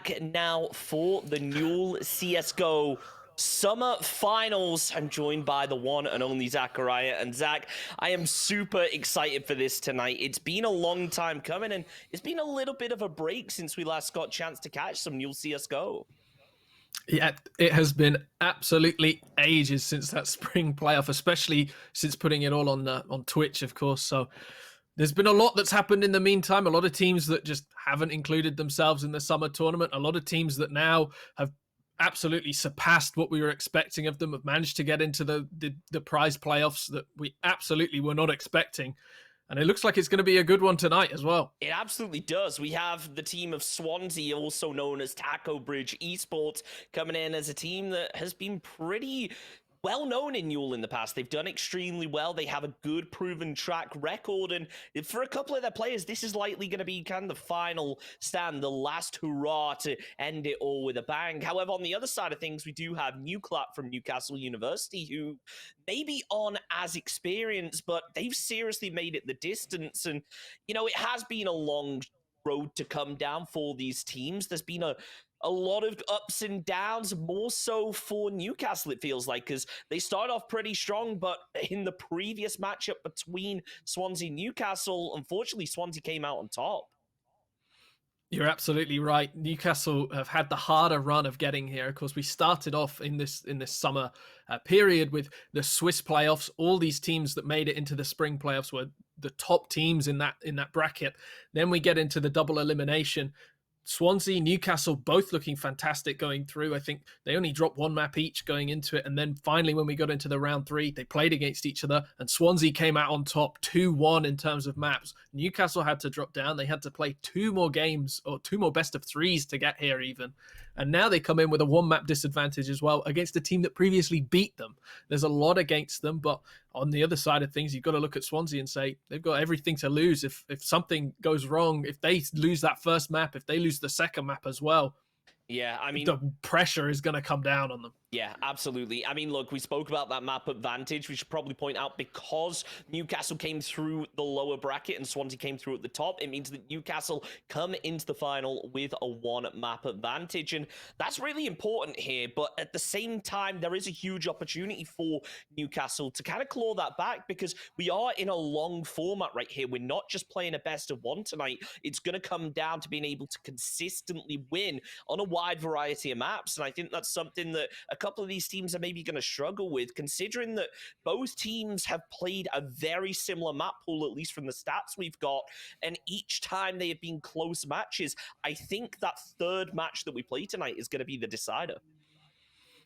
back now for the Newell CSGO Summer Finals. I'm joined by the one and only Zachariah. And Zach, I am super excited for this tonight. It's been a long time coming, and it's been a little bit of a break since we last got a chance to catch some Newell CSGO. Yeah, it has been absolutely ages since that spring playoff, especially since putting it all on Twitch, of course. So there's been a lot that's happened in the meantime. A lot of teams that just haven't included themselves in the summer tournament. A lot of teams that now have absolutely surpassed what we were expecting of them, have managed to get into the prize playoffs that we absolutely were not expecting. And it looks like it's going to be a good one tonight as well. It absolutely does. We have the team of Swansea, also known as Taco Bridge Esports, coming in as a team that has been pretty well known in Newell in the past. They've done extremely well. They have a good proven track record, and for a couple of their players, this is likely going to be kind of the final stand, the last hurrah to end it all with a bang. However, on the other side of things, we do have Newclap from Newcastle University, who maybe aren't as experienced, but they've seriously made it the distance. And, you know, it has been a long road to come down for these teams. There's been a lot of ups and downs, more so for Newcastle, it feels like, because they start off pretty strong, but in the previous matchup between Swansea and Newcastle, unfortunately, Swansea came out on top. You're absolutely right. Newcastle have had the harder run of getting here. Of course, we started off in this summer period with the Swiss playoffs. All these teams that made it into the spring playoffs were the top teams in that bracket. Then we get into the double elimination. Swansea, Newcastle, both looking fantastic going through. I think they only dropped one map each going into it. And then finally, when we got into the round 3, they played against each other. And Swansea came out on top 2-1 in terms of maps. Newcastle had to drop down. They had to play 2 more games, or 2 more best of 3s to get here even. And now they come in with a 1-map disadvantage as well against a team that previously beat them. There's a lot against them, but on the other side of things, you've got to look at Swansea and say they've got everything to lose. If something goes wrong, if they lose that first map, if they lose the second map as well, yeah, I mean, the pressure is going to come down on them. Yeah, absolutely. I mean, look, we spoke about that map advantage. We should probably point out, because Newcastle came through the lower bracket and Swansea came through at the top, it means that Newcastle come into the final with a 1-map advantage. And that's really important here. But at the same time, there is a huge opportunity for Newcastle to kind of claw that back, because we are in a long format right here. We're not just playing a best of 1 tonight. It's going to come down to being able to consistently win on a wide variety of maps. And I think that's something that a couple of these teams are maybe going to struggle with, considering that both teams have played a very similar map pool, at least from the stats we've got, and each time they have been close matches. I think that third match that we play tonight is going to be the decider.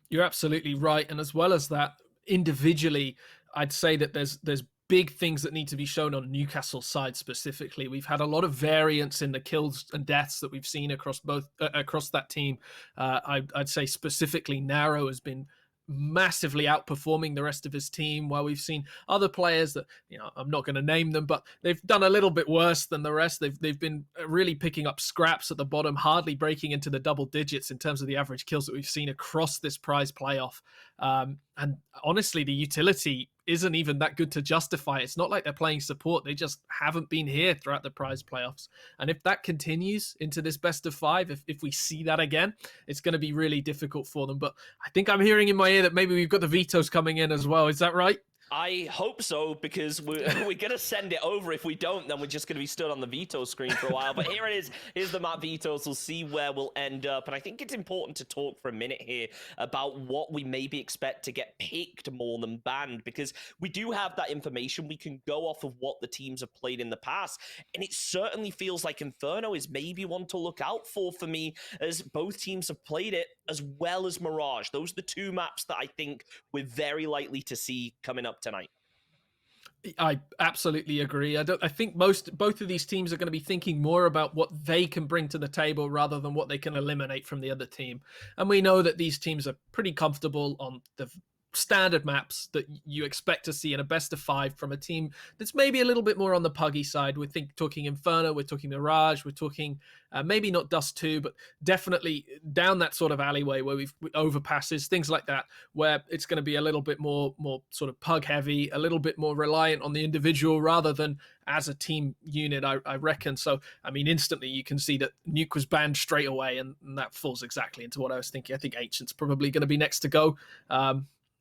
You're absolutely right. And as well as that, individually, I'd say that there's big things that need to be shown on Newcastle's side specifically. We've had a lot of variance in the kills and deaths that we've seen across that team. I'd say specifically Narrow has been massively outperforming the rest of his team, while we've seen other players that, you know, I'm not going to name them, but they've done a little bit worse than the rest. They've been really picking up scraps at the bottom, hardly breaking into the double digits in terms of the average kills that we've seen across this prize playoff. And honestly, the utility isn't even that good to justify. It's not like they're playing support. They just haven't been here throughout the prize playoffs. And if that continues into this best of 5, if we see that again, it's going to be really difficult for them. But I think I'm hearing in my ear that maybe we've got the vetoes coming in as well. Is that right? I hope so, because we're going to send it over. If we don't, then we're just going to be stood on the veto screen for a while. But here it is. Here's the map vetoes. We'll see where we'll end up. And I think it's important to talk for a minute here about what we maybe expect to get picked more than banned, because we do have that information. We can go off of what the teams have played in the past. And it certainly feels like Inferno is maybe one to look out for me, as both teams have played it, as well as Mirage. Those are the 2 maps that I think we're very likely to see coming up tonight. I absolutely agree. I think both of these teams are going to be thinking more about what they can bring to the table rather than what they can eliminate from the other team. And we know that these teams are pretty comfortable on the standard maps that you expect to see in a best of 5 from a team that's maybe a little bit more on the puggy side. We're talking Inferno, we're talking Mirage, we're talking maybe not Dust 2, but definitely down that sort of alleyway where we've overpasses, things like that, where it's going to be a little bit more sort of pug heavy, a little bit more reliant on the individual rather than as a team unit, I reckon. So, I mean, instantly you can see that Nuke was banned straight away, and that falls exactly into what I was thinking. I think Ancient's probably going to be next to go.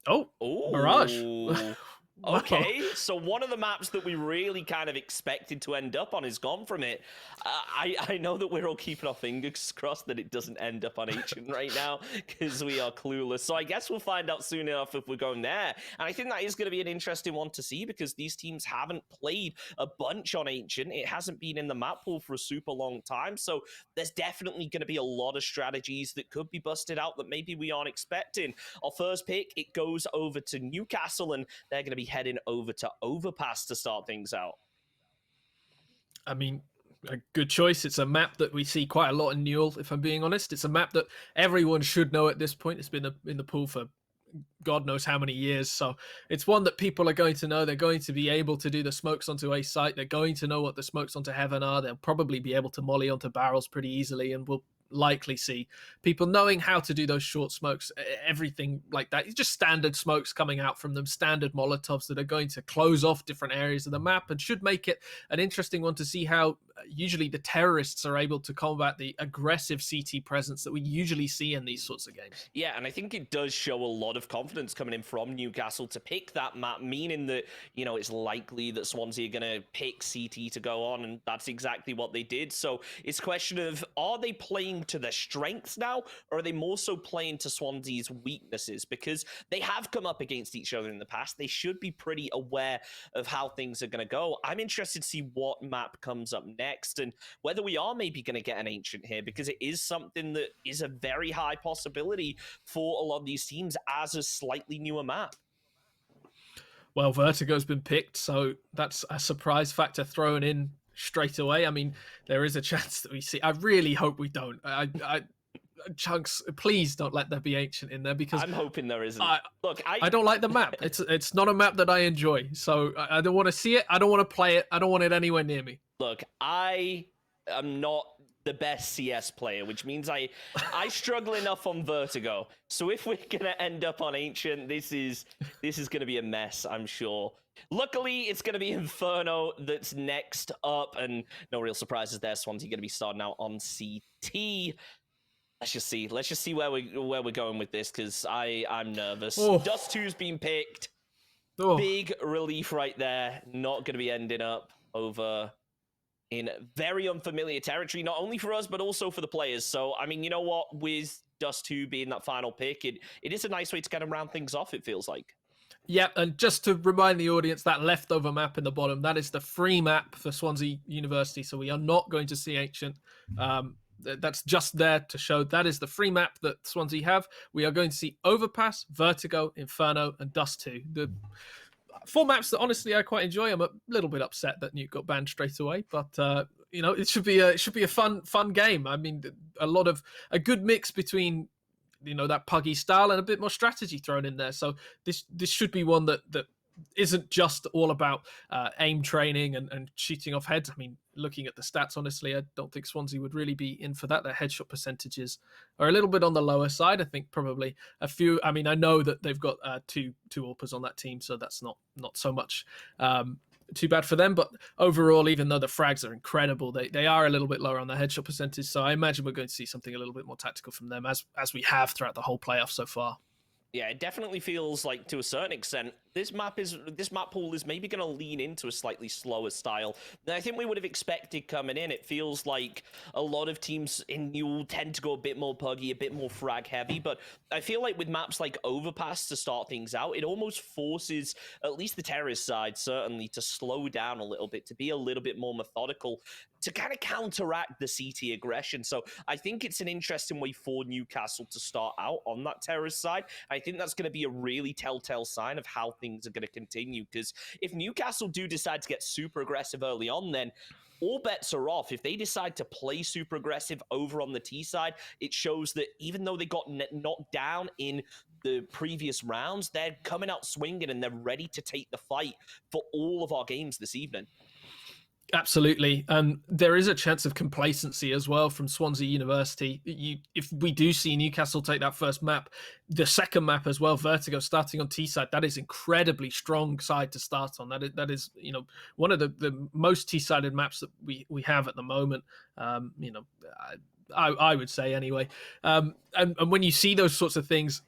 Oh, Mirage. Ooh. Wow. Okay, so one of the maps that we really kind of expected to end up on is gone from it. I know that we're all keeping our fingers crossed that it doesn't end up on Ancient right now, because we are clueless. So I guess we'll find out soon enough if we're going there. And I think that is going to be an interesting one to see, because these teams haven't played a bunch on Ancient. It hasn't been in the map pool for a super long time. So there's definitely going to be a lot of strategies that could be busted out that maybe we aren't expecting. Our first pick, it goes over to Newcastle, and they're going to be heading over to Overpass to start things out. I mean, a good choice. It's a map that we see quite a lot in Newell, if I'm being honest. It's a map that everyone should know at this point. It's been in the pool for God knows how many years. So it's one that people are going to know. They're going to be able to do the smokes onto a site. They're going to know what the smokes onto Heaven are. They'll probably be able to molly onto barrels pretty easily, and we'll likely see people knowing how to do those short smokes, everything like that. It's just standard smokes coming out from them, standard Molotovs that are going to close off different areas of the map, and should make it an interesting one to see how usually the terrorists are able to combat the aggressive CT presence that we usually see in these sorts of games. Yeah, and I think it does show a lot of confidence coming in from Newcastle to pick that map, meaning that, you know, it's likely that Swansea are going to pick CT to go on, and that's exactly what they did. So it's a question of, are they playing to their strengths now, or are they more so playing to Swansea's weaknesses? Because they have come up against each other in the past. They should be pretty aware of how things are going to go. I'm interested to see what map comes up next, and whether we are maybe going to get an Ancient here, because it is something that is a very high possibility for a lot of these teams as a slightly newer map. Well, Vertigo's been picked, so that's a surprise factor thrown in straight away. I mean, there is a chance that we see. I really hope we don't. Chunks, please don't let there be Ancient in there, because I'm hoping there isn't. Look, I don't like the map. It's not a map that I enjoy, so I don't want to see it. I don't want to play it. I don't want it anywhere near me. Look, I am not the best CS player, which means I struggle enough on Vertigo. So if we're gonna end up on Ancient, this is gonna be a mess, I'm sure. Luckily, it's gonna be Inferno that's next up, and no real surprises there. Swansea gonna be starting out on CT. Let's just see where we're going with this, because I'm nervous. Oh. Dust 2's been picked. Oh. Big relief right there. Not gonna be ending up over in very unfamiliar territory, not only for us, but also for the players. So, I mean, you know what? With Dust 2 being that final pick, it is a nice way to kind of round things off, it feels like. Yeah, and just to remind the audience, that leftover map in the bottom, that is the free map for Swansea University. So we are not going to see Ancient. That's just there to show that is the free map that Swansea have. We are going to see Overpass, Vertigo, Inferno, and Dust 2. The 4 maps that honestly I quite enjoy. I'm a little bit upset that Nuke got banned straight away, but you know, it should be a fun game. I mean, a good mix between, you know, that puggy style and a bit more strategy thrown in there. So this should be one that isn't just all about aim training and shooting off heads. I mean, looking at the stats, honestly, I don't think Swansea would really be in for that. Their headshot percentages are a little bit on the lower side. I think probably a few. I mean, I know that they've got two AWPers on that team, so that's not so much too bad for them. But overall, even though the frags are incredible, they are a little bit lower on their headshot percentage. So I imagine we're going to see something a little bit more tactical from them, as we have throughout the whole playoff so far. Yeah, it definitely feels like, to a certain extent, this map pool is maybe going to lean into a slightly slower style than I think we would have expected coming in. It feels like a lot of teams in Newell tend to go a bit more puggy, a bit more frag heavy, but I feel like with maps like Overpass to start things out, it almost forces at least the terrorist side, certainly, to slow down a little bit, to be a little bit more methodical, to kind of counteract the CT aggression. So I think it's an interesting way for Newcastle to start out on that terrorist side. I think that's going to be a really telltale sign of how things are going to continue, because if Newcastle do decide to get super aggressive early on, then all bets are off. If they decide to play super aggressive over on the T side, it shows that even though they got knocked down in the previous rounds, they're coming out swinging and they're ready to take the fight for all of our games this evening. Absolutely. And there is a chance of complacency as well from Swansea University. If we do see Newcastle take that first map, the second map as well, Vertigo starting on T side, that is incredibly strong side to start on. That is one of the most T-sided maps that we have at the moment. I would say anyway. And when you see those sorts of things,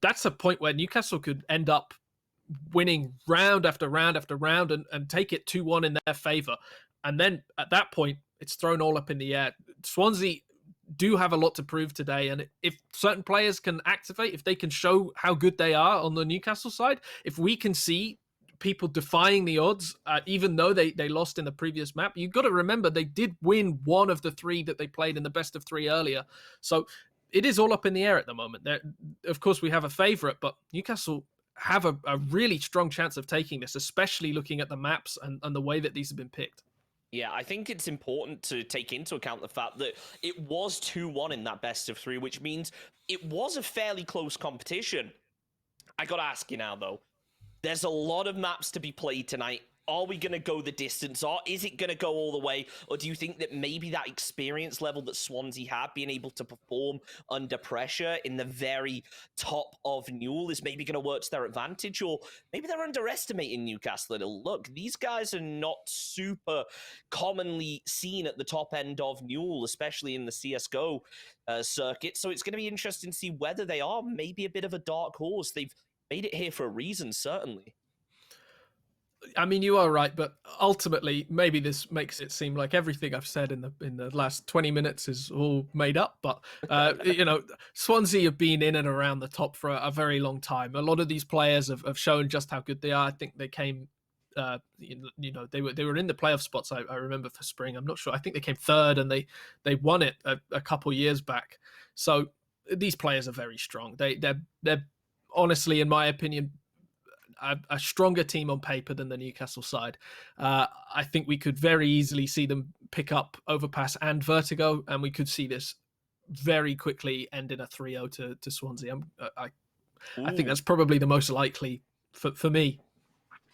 that's a point where Newcastle could end up winning round after round after round and take it 2-1 in their favour. And then at that point, it's thrown all up in the air. Swansea do have a lot to prove today. And if certain players can activate, if they can show how good they are on the Newcastle side, if we can see people defying the odds, even though they lost in the previous map, you've got to remember they did win one of the 3 that they played in the best of 3 earlier. So it is all up in the air at the moment. Of course, we have a favourite, but Newcastle have a really strong chance of taking this, especially looking at the maps and the way that these have been picked. Yeah, I think it's important to take into account the fact that it was 2-1 in that best of 3, which means it was a fairly close competition. I gotta ask you now, though, there's a lot of maps to be played tonight. Are we going to go the distance, or is it going to go all the way? Or do you think that maybe that experience level that Swansea had, being able to perform under pressure in the very top of Newell, is maybe going to work to their advantage? Or maybe they're underestimating Newcastle a little. Look, these guys are not super commonly seen at the top end of Newell, especially in the CSGO circuit. So it's going to be interesting to see whether they are maybe a bit of a dark horse. They've made it here for a reason, certainly. I mean, you are right, but ultimately, maybe this makes it seem like everything I've said in the last 20 minutes is all made up. But Swansea have been in and around the top for a very long time. A lot of these players have shown just how good they are. I think they came, they were in the playoff spots. I remember for spring. I'm not sure. I think they came third, and they won it a couple years back. So these players are very strong. They're honestly, in my opinion, a stronger team on paper than the Newcastle side. I think we could very easily see them pick up Overpass and Vertigo, and we could see this very quickly end in a 3-0 to Swansea. I think that's probably the most likely for me.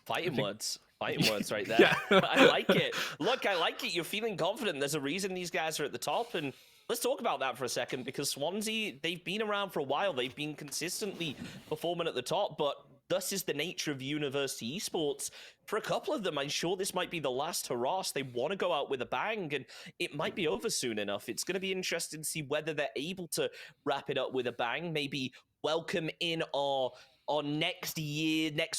Fighting words right there. Yeah. I like it. Look, I like it. You're feeling confident. There's a reason these guys are at the top, and let's talk about that for a second, because Swansea, they've been around for a while. They've been consistently performing at the top, but thus is the nature of university esports. For a couple of them, I'm sure this might be the last hurrah. They want to go out with a bang, and it might be over soon enough. It's going to be interesting to see whether they're able to wrap it up with a bang, maybe welcome in our next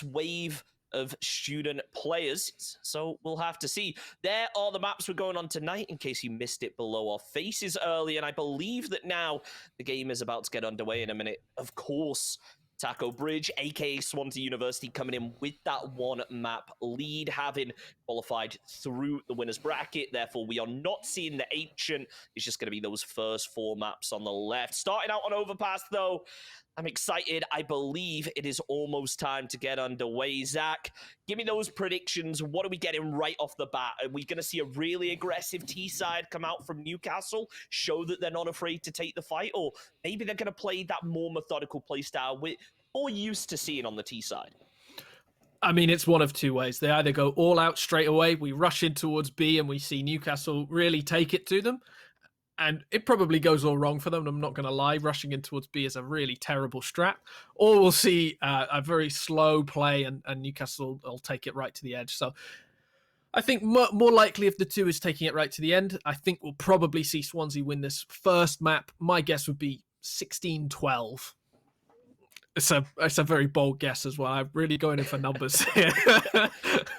wave of student players. So we'll have to see. There are the maps we're going on tonight, in case you missed it below our faces early, and I believe that now the game is about to get underway in a minute. Of course, Taco Bridge, aka Swansea University, coming in with that 1 map lead, having qualified through the winners bracket. Therefore, we are not seeing the ancient. It's just going to be those first 4 maps on the left. Starting out on Overpass, though, I'm excited. I believe it is almost time to get underway. Zach, give me those predictions. What are we getting right off the bat? Are we going to see a really aggressive T-side come out from Newcastle, show that they're not afraid to take the fight? Or maybe they're going to play that more methodical play style we're more used to seeing on the T-side? I mean, it's one of 2 ways. They either go all out straight away, we rush in towards B, and we see Newcastle really take it to them. And it probably goes all wrong for them. I'm not going to lie. Rushing in towards B is a really terrible strat. Or we'll see a very slow play, and Newcastle will take it right to the edge. So I think more likely of the 2 is taking it right to the end. I think we'll probably see Swansea win this first map. My guess would be 16-12. It's a very bold guess as well. I'm really going in for numbers here.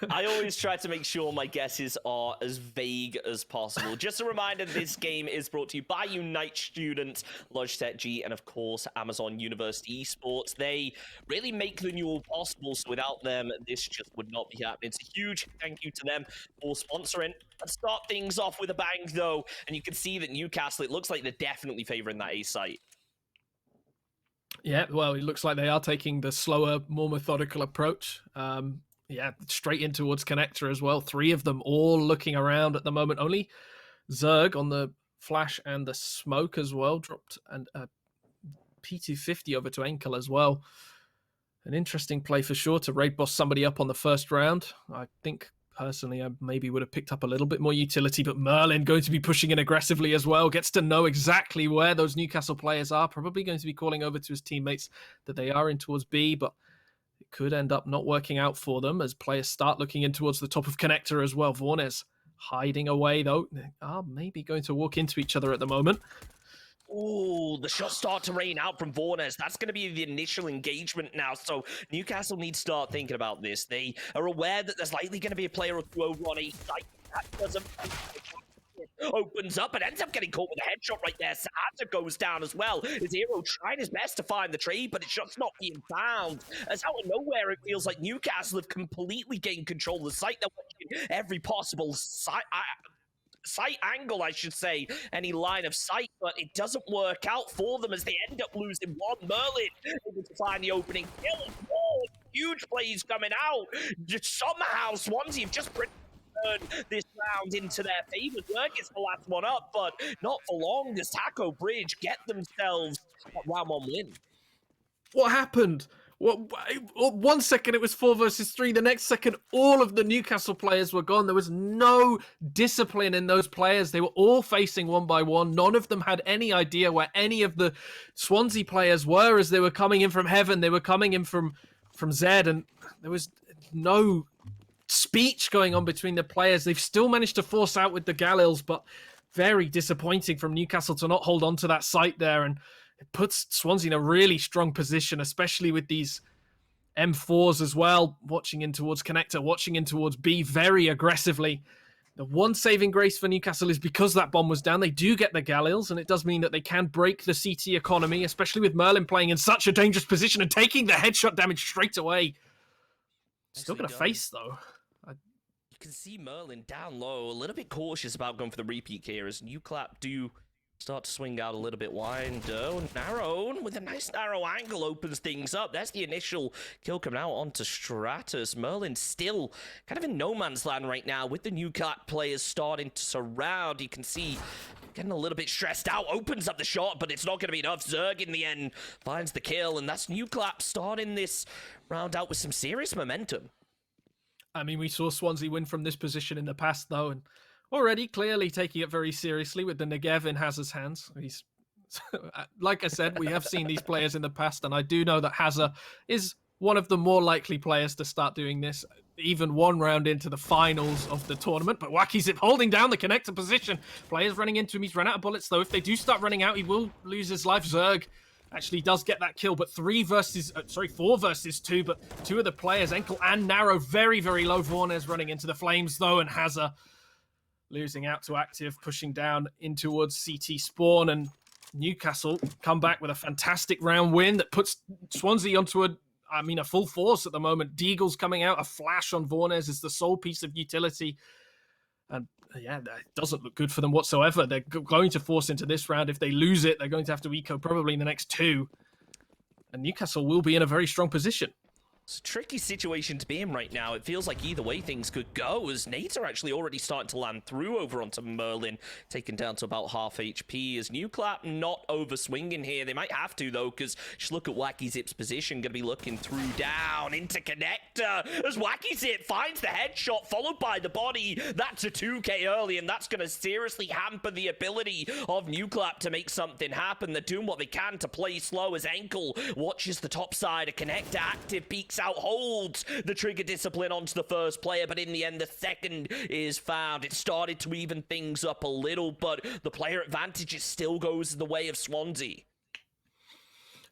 I always try to make sure my guesses are as vague as possible. Just a reminder, this game is brought to you by Unite Students, Logitech G, and of course, Amazon University Esports. They really make the Newell possible, so without them, this just would not be happening. It's a huge thank you to them for sponsoring. Let's start things off with a bang, though, and you can see that Newcastle, it looks like they're definitely favoring that A site. Yeah, well, it looks like they are taking the slower, more methodical approach. Straight in towards connector as well. 3 of them all looking around at the moment. Only Zerg on the flash and the smoke as well dropped, and P250 over to Enkel as well. An interesting play for sure to raid boss somebody up on the first round. I think personally I maybe would have picked up a little bit more utility, but Merlin going to be pushing in aggressively as well. Gets to know exactly where those Newcastle players are. Probably going to be calling over to his teammates that they are in towards B, but it could end up not working out for them as players start looking in towards the top of connector as well. Vornes hiding away though. They are maybe going to walk into each other at the moment. Oh, the shots start to rain out from Vornes. That's going to be the initial engagement now. So Newcastle need to start thinking about this. They are aware that there's likely going to be a player or two over on a site. That doesn't opens up and ends up getting caught with a headshot right there. Sahata goes down as well. His hero trying his best to find the trade, but it's just not being found. As out of nowhere, it feels like Newcastle have completely gained control of the site. They're watching every possible sight angle, I should say, any line of sight, but it doesn't work out for them as they end up losing one. Merlin able to find the opening kill. Huge plays coming out. Just somehow Swansea have just turned this round into their favor. Zerg gets the last one up, but not for long. The Taco Bridge get themselves a round one win. What happened? What, 1 second it was 4 versus 3. The next second, all of the Newcastle players were gone. There was no discipline in those players. They were all facing one by one. None of them had any idea where any of the Swansea players were as they were coming in from heaven. They were coming in from Zed, and there was no speech going on between the players. They've still managed to force out with the Galils, but very disappointing from Newcastle to not hold on to that site there, and it puts Swansea in a really strong position, especially with these M4s as well, watching in towards connector, watching in towards B very aggressively. The one saving grace for Newcastle is because that bomb was down, they do get the Galils, and it does mean that they can break the CT economy, especially with Merlin playing in such a dangerous position and taking the headshot damage straight away. Still going to face, though. You can see Merlin down low, a little bit cautious about going for the repeat here as Newclap do start to swing out a little bit wide. Narrow, with a nice narrow angle, opens things up. That's the initial kill coming out onto Stratus. Merlin still kind of in no man's land right now with the Newclap players starting to surround. You can see getting a little bit stressed out, opens up the shot, but it's not going to be enough. Zerg in the end finds the kill, and that's Newclap starting this round out with some serious momentum. I mean, we saw Swansea win from this position in the past, though, and already clearly taking it very seriously with the Negev in Hazard's hands. He's, like I said, we have seen these players in the past, and I do know that Hazard is one of the more likely players to start doing this, even one round into the finals of the tournament. But Wacky Zip holding down the connector position. Players running into him. He's run out of bullets, though. If they do start running out, he will lose his life. Zerg actually does get that kill, but 4 versus 2, but 2 of the players, Enkel and Narrow, very, very low. Vornes running into the flames, though, and Hazard losing out to Active, pushing down in towards CT spawn, and Newcastle come back with a fantastic round win that puts Swansea onto a full force at the moment. Deagle's coming out, a flash on Vornes is the sole piece of utility, and yeah, that doesn't look good for them whatsoever. They're going to force into this round. If they lose it, they're going to have to eco probably in the next 2, and Newcastle will be in a very strong position. It's a tricky situation to be in right now. It feels like either way things could go, as nades are actually already starting to land through over onto Merlin, taken down to about half HP. As Newclap not over swinging here. They might have to, though, because just look at Wacky Zip's position. Going to be looking through down into connector as Wacky Zip finds the headshot, followed by the body. That's a 2k early, and that's going to seriously hamper the ability of Newclap to make something happen. They're doing what they can to play slow as Enkel watches the top side of connector. Active peeks out, holds the trigger discipline onto the first player, but in the end the second is found. It started to even things up a little, but the player advantage still goes the way of Swansea.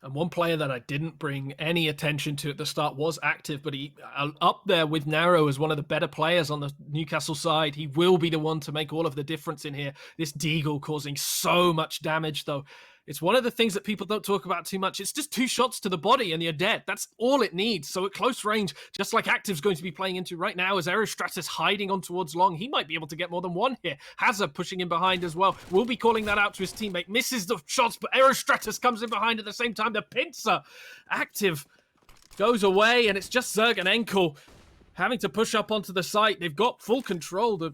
And one player that I didn't bring any attention to at the start was Active, but he up there with Narrow as one of the better players on the Newcastle side. He will be the one to make all of the difference in here. This Deagle causing so much damage, though. It's one of the things that people don't talk about too much. It's just 2 shots to the body and you're dead. That's all it needs. So at close range, just like Active's going to be playing into right now, as Aerostratus hiding on towards long, he might be able to get more than 1 here. Hazard pushing in behind as well. Will be calling that out to his teammate. Misses the shots, but Aerostratus comes in behind at the same time. The pincer. Active goes away, and it's just Zerg and Enkel. having to push up onto the site. They've got full control. The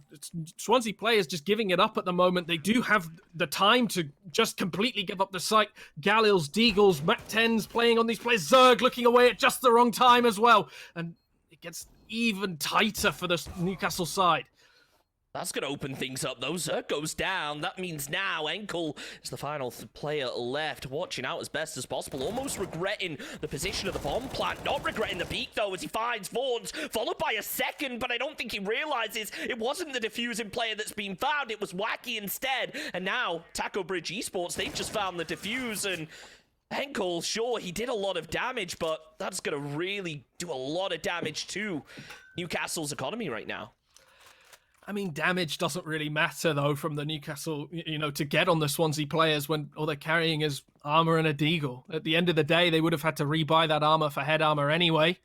Swansea players just giving it up at the moment. They do have the time to just completely give up the site. Galil's, Deagles, Mac 10s playing on these players. Zerg looking away at just the wrong time as well. And it gets even tighter for the Newcastle side. That's going to open things up, though. Zerg goes down. That means now Enkel is the final player left, watching out as best as possible, almost regretting the position of the bomb plant. Not regretting the peak, though, as he finds Vaughns, followed by a second, but I don't think he realizes it wasn't the diffusing player that's been found. It was Wacky instead. And now, Taco Bridge Esports, they've just found the diffuse, and Enkel, sure, he did a lot of damage, but that's going to really do a lot of damage to Newcastle's economy right now. I mean, damage doesn't really matter, though, from the Newcastle, to get on the Swansea players when all they're carrying is armor and a deagle. At the end of the day, they would have had to rebuy that armor for head armor anyway,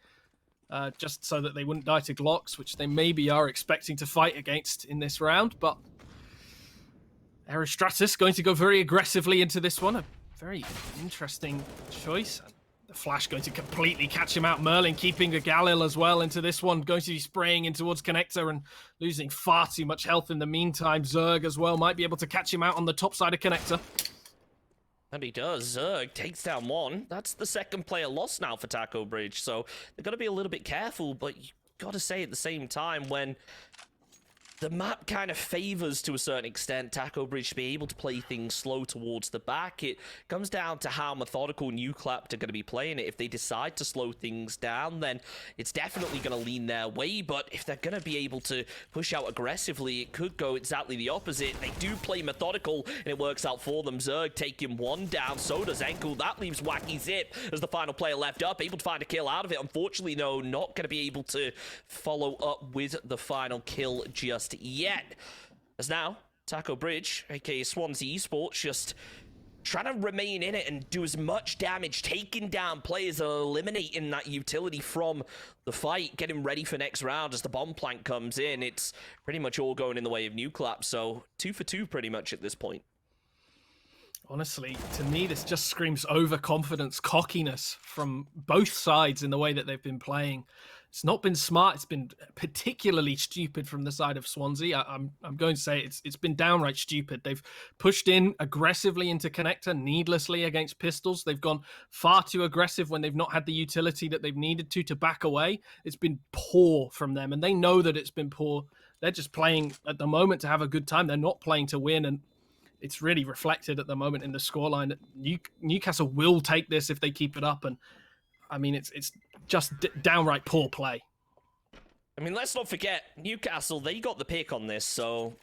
just so that they wouldn't die to Glocks, which they maybe are expecting to fight against in this round. But Aerostratus going to go very aggressively into this one. A very interesting choice. Flash going to completely catch him out. Merlin keeping the Galil as well into this one. Going to be spraying in towards Connector and losing far too much health in the meantime. Zerg as well might be able to catch him out on the top side of Connector. And he does. Zerg takes down one. That's the second player lost now for Taco Bridge. So they've got to be a little bit careful, but you got to say at the same time, when the map kind of favors, to a certain extent, Taco Bridge to be able to play things slow towards the back. It comes down to how methodical Newclap are going to be playing it. If they decide to slow things down, then it's definitely going to lean their way. But if they're going to be able to push out aggressively, it could go exactly the opposite. They do play methodical, and it works out for them. Zerg taking one down. So does Enkel. That leaves Wacky Zip as the final player left up, able to find a kill out of it. Unfortunately, though, not going to be able to follow up with the final kill just yet. As now, Taco Bridge, aka Swansea Esports, just trying to remain in it and do as much damage, taking down players, eliminating that utility from the fight, getting ready for next round as the bomb plank comes in. It's pretty much all going in the way of Newclap, so 2 for 2 pretty much at this point. Honestly, to me, this just screams overconfidence, cockiness from both sides in the way that they've been playing. It's not been smart. It's been particularly stupid from the side of Swansea. I'm going to say it's been downright stupid. They've pushed in aggressively into Connector needlessly against pistols. They've gone far too aggressive when they've not had the utility that they've needed to back away. It's been poor from them, and they know that it's been poor. They're just playing at the moment to have a good time. They're not playing to win, and it's really reflected at the moment in the scoreline that Newcastle will take this if they keep it up. And I mean, it's just downright poor play. I mean, let's not forget, Newcastle, they got the pick on this, so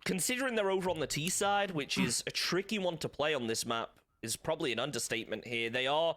considering they're over on the T side, which is a tricky one to play on this map, is probably an understatement here. They are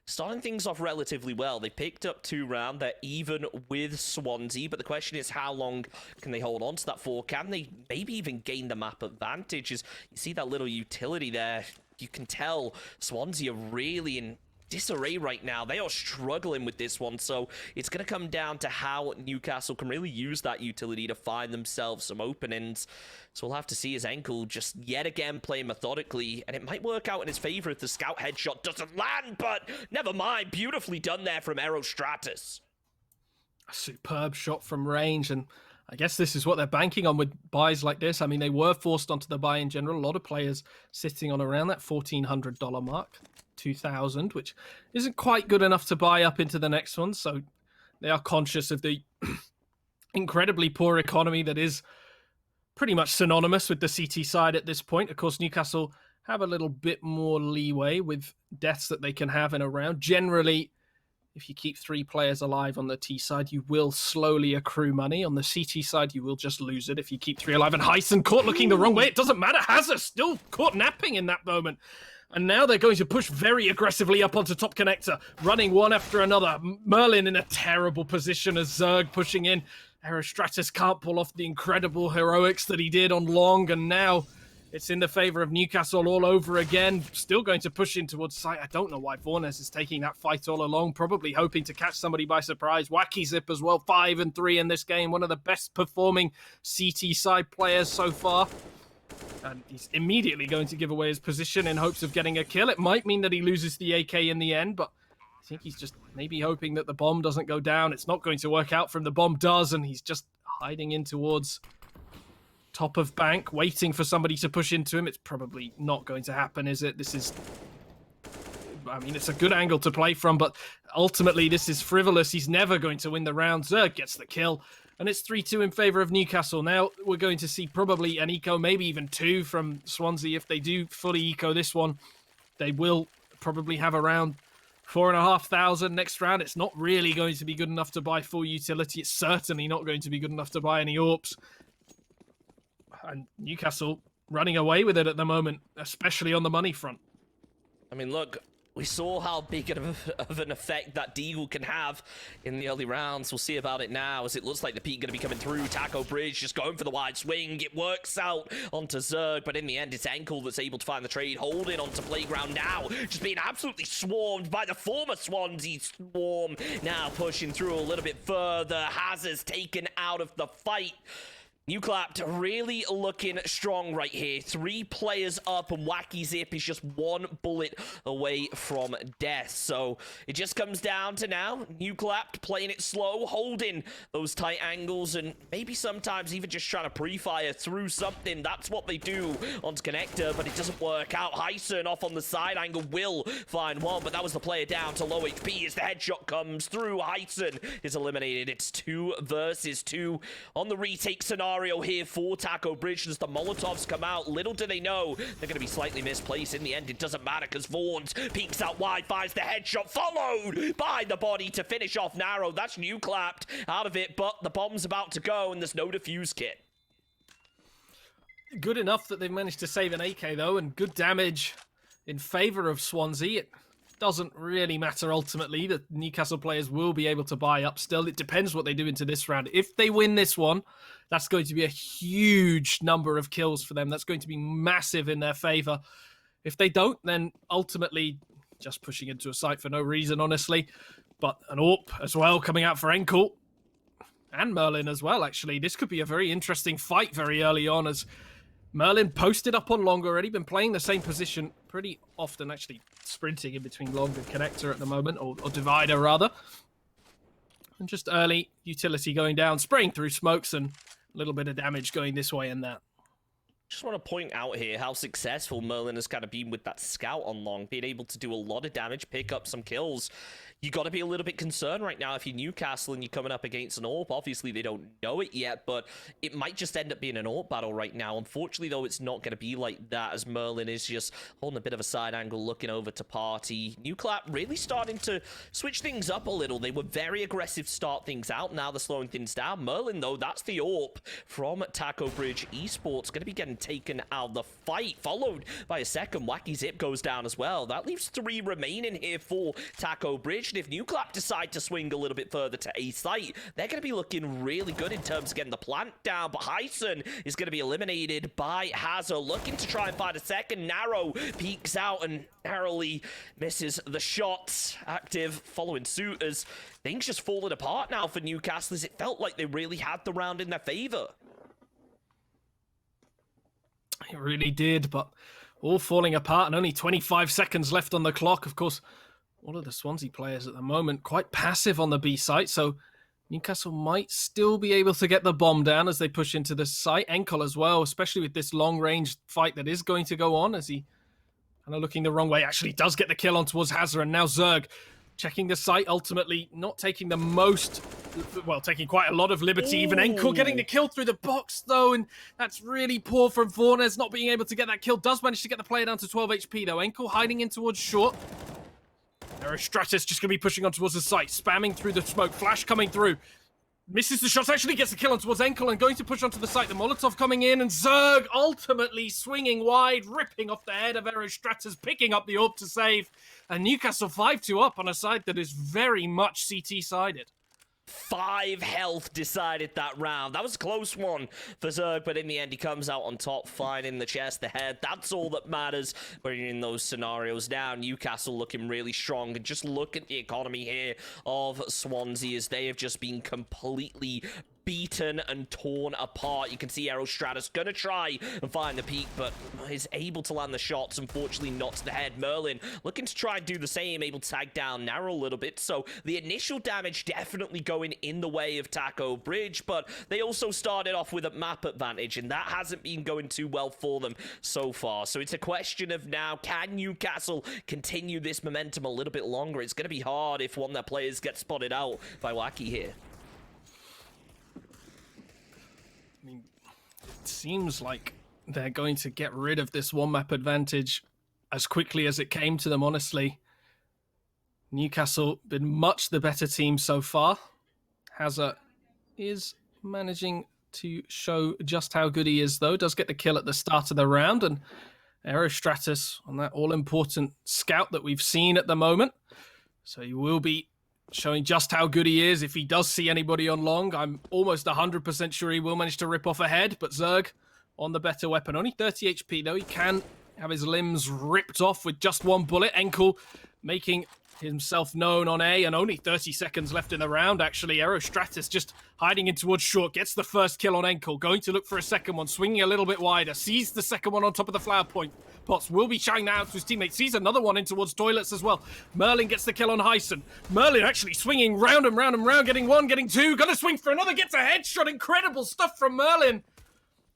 starting things off relatively well. They picked up 2 rounds. They're even with Swansea, but the question is, how long can they hold on to that for? Can they maybe even gain the map advantage? As you see that little utility there, you can tell Swansea are really in disarray right now. They are struggling with this one, so it's going to come down to how Newcastle can really use that utility to find themselves some openings. So we'll have to see as Enkel just yet again play methodically, and it might work out in his favor if the scout headshot doesn't land, but never mind. Beautifully done there from Aerostratus. A superb shot from range, and I guess this is what they're banking on with buys like this. I mean, they were forced onto the buy in general. A lot of players sitting on around that $1,400 mark. 2,000, which isn't quite good enough to buy up into the next one. So they are conscious of the incredibly poor economy that is pretty much synonymous with the CT side at this point. Of course, Newcastle have a little bit more leeway with deaths that they can have in a round. Generally, if you keep 3 players alive on the T side, you will slowly accrue money. On the CT side, you will just lose it if you keep 3 alive. And Hyson caught looking the wrong way. It doesn't matter. Hazard still caught napping in that moment. And now they're going to push very aggressively up onto top Connector, running one after another. Merlin in a terrible position as Zerg pushing in. Aerostratus can't pull off the incredible heroics that he did on Long, and now it's in the favor of Newcastle all over again. Still going to push in towards site. I don't know why Vornes is taking that fight all along, probably hoping to catch somebody by surprise. Wacky Zip as well, 5 and 3 in this game. One of the best performing CT side players so far. And he's immediately going to give away his position in hopes of getting a kill. It might mean that he loses the AK in the end, but I think he's just maybe hoping that the bomb doesn't go down. It's not going to work out for him. The bomb does, and he's just hiding in towards top of bank, waiting for somebody to push into him. It's probably not going to happen, is it? This is... I mean, it's a good angle to play from, but ultimately this is frivolous. He's never going to win the round. Zerg gets the kill, and it's 3-2 in favor of Newcastle. Now we're going to see probably an eco, maybe even 2 from Swansea. If they do fully eco this one, they will probably have around 4,500 next round. It's not really going to be good enough to buy full utility. It's certainly not going to be good enough to buy any AWPs. And Newcastle running away with it at the moment, especially on the money front. I mean, look, we saw how big of an effect that Deagle can have in the early rounds. We'll see about it now, as it looks like the peak going to be coming through. Taco Bridge just going for the wide swing. It works out onto Zerg, but in the end, it's Enkel that's able to find the trade. Holding onto Playground now, just being absolutely swarmed by the former Swansea swarm. Now pushing through a little bit further. Hazard's taken out of the fight. Newclapped really looking strong right here. 3 players up, and Wacky Zip is just 1 bullet away from death. So it just comes down to now Newclapped playing it slow, holding those tight angles, and maybe sometimes even just trying to pre-fire through something. That's what they do onto Connector, but it doesn't work out. Hyson off on the side angle will find one, but that was the player down to low HP as the headshot comes through. Hyson is eliminated. It's 2 versus 2 on the retake scenario here for Taco Bridge as the Molotovs come out. Little do they know they're going to be slightly misplaced. In the end, it doesn't matter because Vaughn's peeks out wide, finds the headshot, followed by the body to finish off Narrow. That's Newclapped out of it, but the bomb's about to go and there's no defuse kit. Good enough that they've managed to save an AK, though, and good damage in favor of Swansea. It doesn't really matter ultimately. The Newcastle players will be able to buy up still. It depends what they do into this round. If they win this one, that's going to be a huge number of kills for them. That's going to be massive in their favor. If they don't, then ultimately just pushing into a site for no reason, honestly. But an AWP as well coming out for Enkel. And Merlin as well, actually. This could be a very interesting fight very early on, as Merlin posted up on long already, been playing the same position pretty often, actually sprinting in between long and connector at the moment, or divider rather. And just early utility going down, spraying through smokes, and a little bit of damage going this way and that. Just want to point out here how successful Merlin has kind of been with that scout on long, being able to do a lot of damage, pick up some kills. You got to be a little bit concerned right now if you're Newcastle and you're coming up against an AWP. Obviously, they don't know it yet, but it might just end up being an AWP battle right now. Unfortunately, though, it's not going to be like that, as Merlin is just holding a bit of a side angle, looking over to Party. Newclap really starting to switch things up a little. They were very aggressive to start things out. Now they're slowing things down. Merlin, though, that's the AWP from Taco Bridge Esports. Going to be getting taken out of the fight, followed by a second. Wacky Zip goes down as well. That leaves 3 remaining here for Taco Bridge. And if Newclap decide to swing a little bit further to a site, they're going to be looking really good in terms of getting the plant down. But Hyson is going to be eliminated by Hazard, looking to try and find a second. Narrow peeks out and narrowly misses the shots. Active following suit as things just falling apart now for Newcastle, as it felt like they really had the round in their favor. It really did, but all falling apart and only 25 seconds left on the clock. Of course, all of the Swansea players at the moment quite passive on the B site, so Newcastle might still be able to get the bomb down as they push into the site. Enkel as well, especially with this long-range fight that is going to go on, as he kind of looking the wrong way. Actually does get the kill on towards Hazard, and now Zerg checking the site, ultimately not taking the most, well, taking quite a lot of liberty. Even Enkel getting the kill through the box, though, and that's really poor from Fornes, not being able to get that kill. Does manage to get the player down to 12 HP, though. Enkel hiding in towards short. Stratus just going to be pushing on towards the site, spamming through the smoke. Flash coming through. Misses the shots, actually gets the kill on towards Enkel and going to push onto the site. The Molotov coming in, and Zerg ultimately swinging wide, ripping off the head of Stratus, picking up the AWP to save. And Newcastle 5-2 up on a side that is very much CT-sided. 5 health decided that round. That was a close one for Zerg, but in the end, he comes out on top, finding the chest, the head. That's all that matters when you're in those scenarios. Now, Newcastle looking really strong. And just look at the economy here of Swansea, as they have just been completely beaten and torn apart. You can see Aerostratus gonna try and find the peak, but is able to land the shots, unfortunately not to the head. Merlin looking to try and do the same, able to tag down Narrow a little bit, so the initial damage definitely going in the way of Taco Bridge, but they also started off with a map advantage, and that hasn't been going too well for them so far. So it's a question of now, can Newcastle continue this momentum a little bit longer? It's going to be hard if one of their players gets spotted out by Wacky here. I mean, it seems like they're going to get rid of this one map advantage as quickly as it came to them, honestly. Newcastle been much the better team so far. Hazard is managing to show just how good he is, though. Does get the kill at the start of the round, and Aerostratus on that all-important scout that we've seen at the moment. So he will be showing just how good he is if he does see anybody on long. I'm almost 100% sure he will manage to rip off a head, but Zerg on the better weapon. Only 30 HP, though. He can have his limbs ripped off with just one bullet. Enkel making himself known on A, and only 30 seconds left in the round, actually. Aerostratus just hiding in towards short, gets the first kill on Enkel, going to look for a second one, swinging a little bit wider, sees the second one on top of the flower point. Pots will be shouting that out to his teammate, sees another one in towards toilets as well. Merlin gets the kill on Hyson. Merlin actually swinging round and round and round, getting one, getting two, gonna swing for another, gets a headshot. Incredible stuff from Merlin.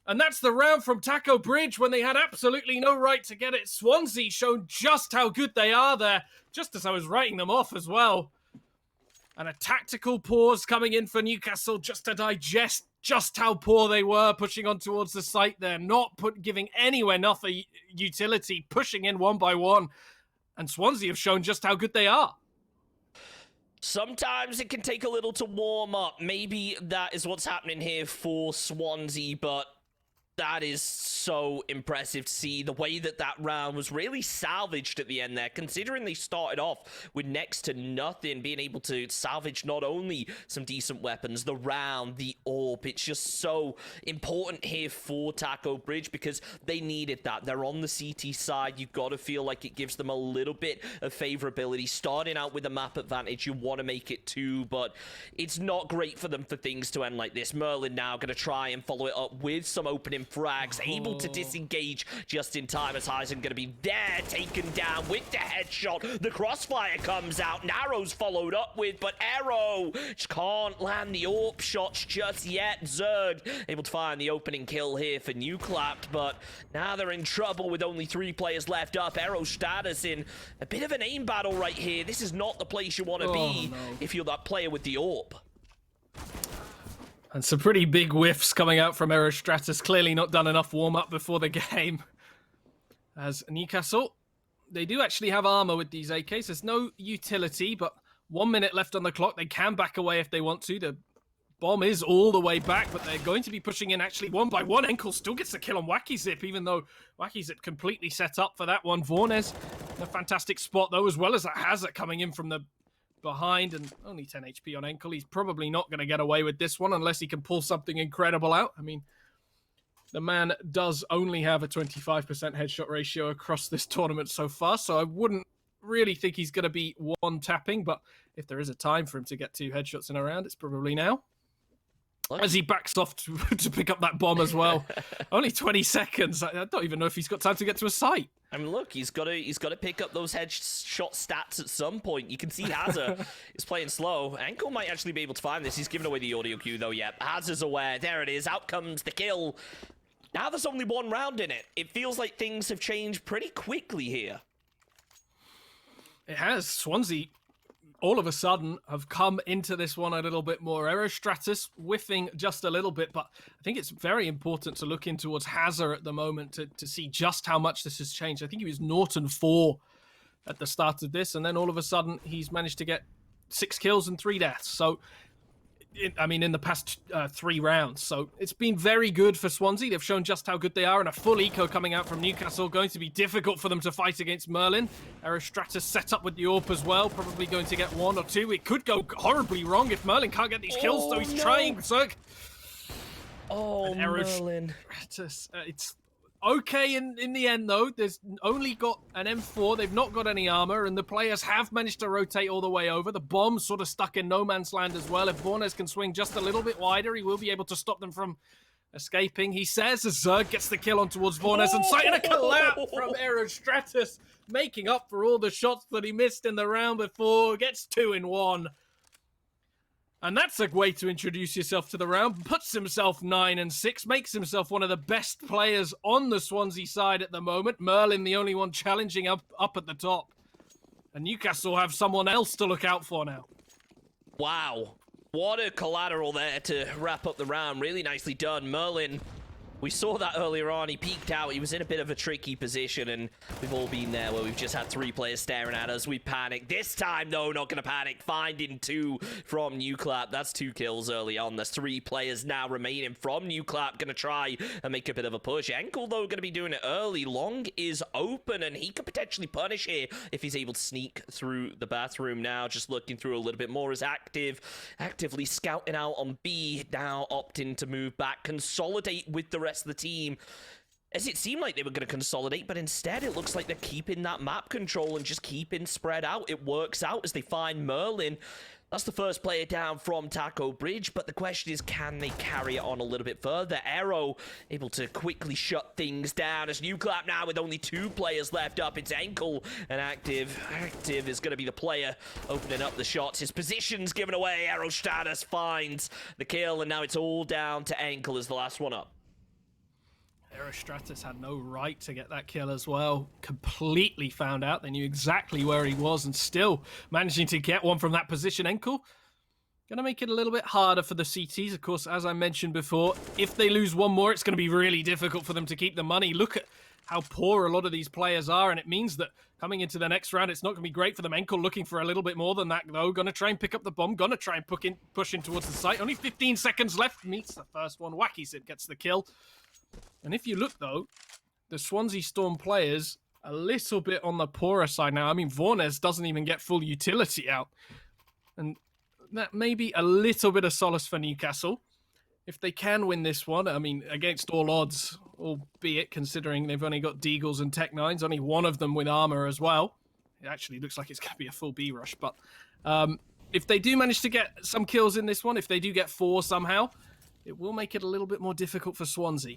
And that's the round from Taco Bridge when they had absolutely no right to get it. Swansea showed just how good they are there, just as I was writing them off as well. And a tactical pause coming in for Newcastle just to digest just how poor they were, pushing on towards the site there, not giving anywhere enough a utility, pushing in one by one. And Swansea have shown just how good they are. Sometimes it can take a little to warm up. Maybe that is what's happening here for Swansea, but that is so impressive to see the way that that round was really salvaged at the end there, considering they started off with next to nothing, being able to salvage not only some decent weapons, the round, the AWP. It's just so important here for Taco Bridge because they needed that. They're on the CT side. You've got to feel like it gives them a little bit of favorability. Starting out with a map advantage, you want to make it two, but it's not great for them for things to end like this. Merlin now going to try and follow it up with some opening frags, able to disengage just in time as Heisen going to be there, taken down with the headshot. The crossfire comes out. Narrow's followed up with, but Arrow just can't land the AWP shots just yet. Zerg able to find the opening kill here for Nuclapped, but now they're in trouble with only 3 players left up. Arrow's status in a bit of an aim battle right here. This is not the place you want to be if you're that player with the AWP. And some pretty big whiffs coming out from Aerostratus. Clearly not done enough warm-up before the game. As Newcastle, they do actually have armor with these AKs. There's no utility, but 1 minute left on the clock. They can back away if they want to. The bomb is all the way back, but they're going to be pushing in actually one by one. Enkel still gets the kill on Wacky Zip, even though Wacky Zip completely set up for that one. Vornes, a fantastic spot, though, as well as that Hazard coming in from the behind, and only 10 HP on Enkel. He's probably not going to get away with this one unless he can pull something incredible out. I mean, the man does only have a 25% headshot ratio across this tournament so far, so I wouldn't really think he's going to be one tapping, but if there is a time for him to get 2 headshots in a round, it's probably now. As he backs off to pick up that bomb as well. Only 20 seconds. I don't even know if he's got time to get to a site. I mean, look, he's got to pick up those headshot stats at some point. You can see Hazard is playing slow. Enkel might actually be able to find this. He's given away the audio cue, though. Yeah, Hazard's aware. There it is. Out comes the kill. Now there's only 1 round in it. It feels like things have changed pretty quickly here. It has. Swansea, all of a sudden, have come into this one a little bit more. Aerostratus whiffing just a little bit, but I think it's very important to look in towards Hazard at the moment to see just how much this has changed. I think he was Norton 4 at the start of this, and then all of a sudden, he's managed to get 6 kills and 3 deaths. So, in the past 3 rounds. So it's been very good for Swansea. They've shown just how good they are, and a full eco coming out from Newcastle. Going to be difficult for them to fight against Merlin. Aerostratus set up with the AWP as well. Probably going to get 1 or 2. It could go horribly wrong if Merlin can't get these kills, so he's trying. Zerg. Oh, Merlin. It's okay in the end, though. There's only got an M4. They've not got any armor, and the players have managed to rotate all the way over. The bomb's sort of stuck in no man's land as well. If Vornes can swing just a little bit wider, he will be able to stop them from escaping. He says as Zerg gets the kill on towards Vornes, and sighting a collapse from Aerostratus, making up for all the shots that he missed in the round before. Gets 2 in 1. And that's a way to introduce yourself to the round. Puts himself 9 and 6, makes himself one of the best players on the Swansea side at the moment. Merlin, the only one challenging up at the top. And Newcastle have someone else to look out for now. Wow. What a collateral there to wrap up the round. Really nicely done. Merlin, we saw that earlier on. He peeked out. He was in a bit of a tricky position, and we've all been there where we've just had 3 players staring at us. We panicked. This time, though, not going to panic. Finding 2 from Newclap. That's 2 kills early on. There's 3 players now remaining from Newclap. Going to try and make a bit of a push. Enkel, though, going to be doing it early. Long is open, and he could potentially punish here if he's able to sneak through the bathroom now. Just looking through a little bit more as actively scouting out on B. Now opting to move back. Consolidate with the rest of the team, as it seemed like they were going to consolidate, but instead it looks like they're keeping that map control and just keeping spread out. It works out as they find Merlin. That's the first player down from Taco Bridge, but the question is, can they carry it on a little bit further? Aero able to quickly shut things down as Newclap now with only 2 players left up. It's Enkel and Active. Active is going to be the player opening up the shots. His position's given away. Aerostratus finds the kill, and now it's all down to Enkel as the last one up. Aerostratus had no right to get that kill as well. Completely found out. They knew exactly where he was, and still managing to get one from that position. Enkel going to make it a little bit harder for the CTs. Of course, as I mentioned before, if they lose one more, it's going to be really difficult for them to keep the money. Look at how poor a lot of these players are, and it means that coming into the next round, it's not going to be great for them. Enkel looking for a little bit more than that, though. Going to try and pick up the bomb. Going to try and push in towards the site. Only 15 seconds left. Meets the first one. Wacky Sid gets the kill. And if you look, though, the Swansea Storm players a little bit on the poorer side now. I mean, Vornes doesn't even get full utility out. And that may be a little bit of solace for Newcastle. If they can win this one, I mean, against all odds, albeit considering they've only got Deagles and Tech-9s, only one of them with armor as well. It actually looks like it's going to be a full B rush. But if they do manage to get some kills in this one, if they do get 4 somehow, it will make it a little bit more difficult for Swansea.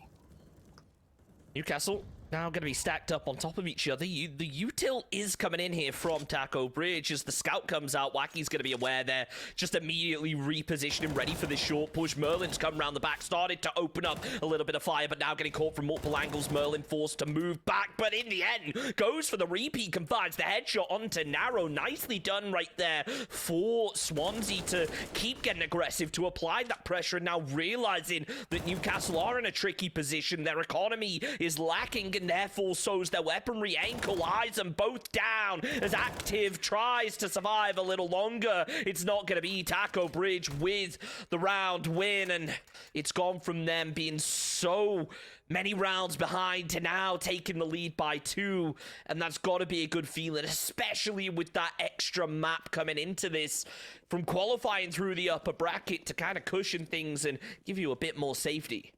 Newcastle now going to be stacked up on top of each other. The util is coming in here from Taco Bridge. As the scout comes out, Wacky's going to be aware there. Just immediately repositioning, ready for this short push. Merlin's come around the back, started to open up a little bit of fire, but now getting caught from multiple angles. Merlin forced to move back, but in the end, goes for the repeat and finds the headshot onto Narrow. Nicely done right there for Swansea to keep getting aggressive, to apply that pressure, and now realizing that Newcastle are in a tricky position. Their economy is lacking, and therefore so's their weaponry. Enkel eyes them both down as Active tries to survive a little longer. It's not going to be. Taco Bridge with the round win, and it's gone from them being so many rounds behind to now taking the lead by 2, and that's got to be a good feeling, especially with that extra map coming into this, from qualifying through the upper bracket to kind of cushion things and give you a bit more safety.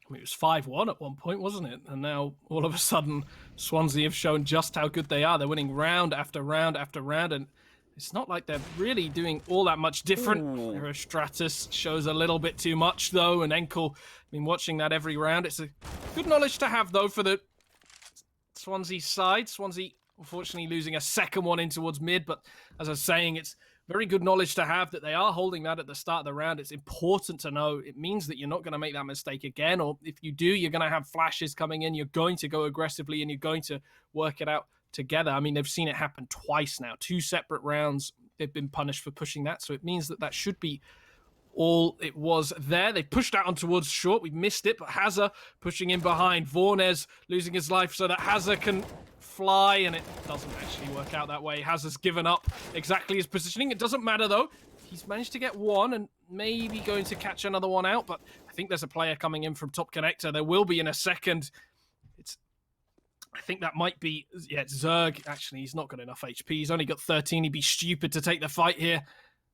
I mean, it was 5-1 at one point, wasn't it? And now, all of a sudden, Swansea have shown just how good they are. They're winning round after round after round, and it's not like they're really doing all that much different. Aerostratus shows a little bit too much, though, and Enkel, I've been watching that every round. It's a good knowledge to have, though, for the Swansea side. Swansea, unfortunately, losing a second one in towards mid, but as I was saying, it's very good knowledge to have that they are holding that at the start of the round. It's important to know. It means that you're not going to make that mistake again, or if you do, you're going to have flashes coming in. You're going to go aggressively, and you're going to work it out together. I mean, they've seen it happen twice now. 2 separate rounds, they've been punished for pushing that, so it means that that should be all it was there. They pushed out on towards short. We missed it, but Hazza pushing in behind. Vornes losing his life so that Hazza can fly, and it doesn't actually work out that way. Hazza's given up exactly his positioning. It doesn't matter, though. He's managed to get one and maybe going to catch another one out, but I think there's a player coming in from top connector. There will be in a second. I think that might be, yeah, it's Zerg. Actually, he's not got enough HP. He's only got 13. He'd be stupid to take the fight here.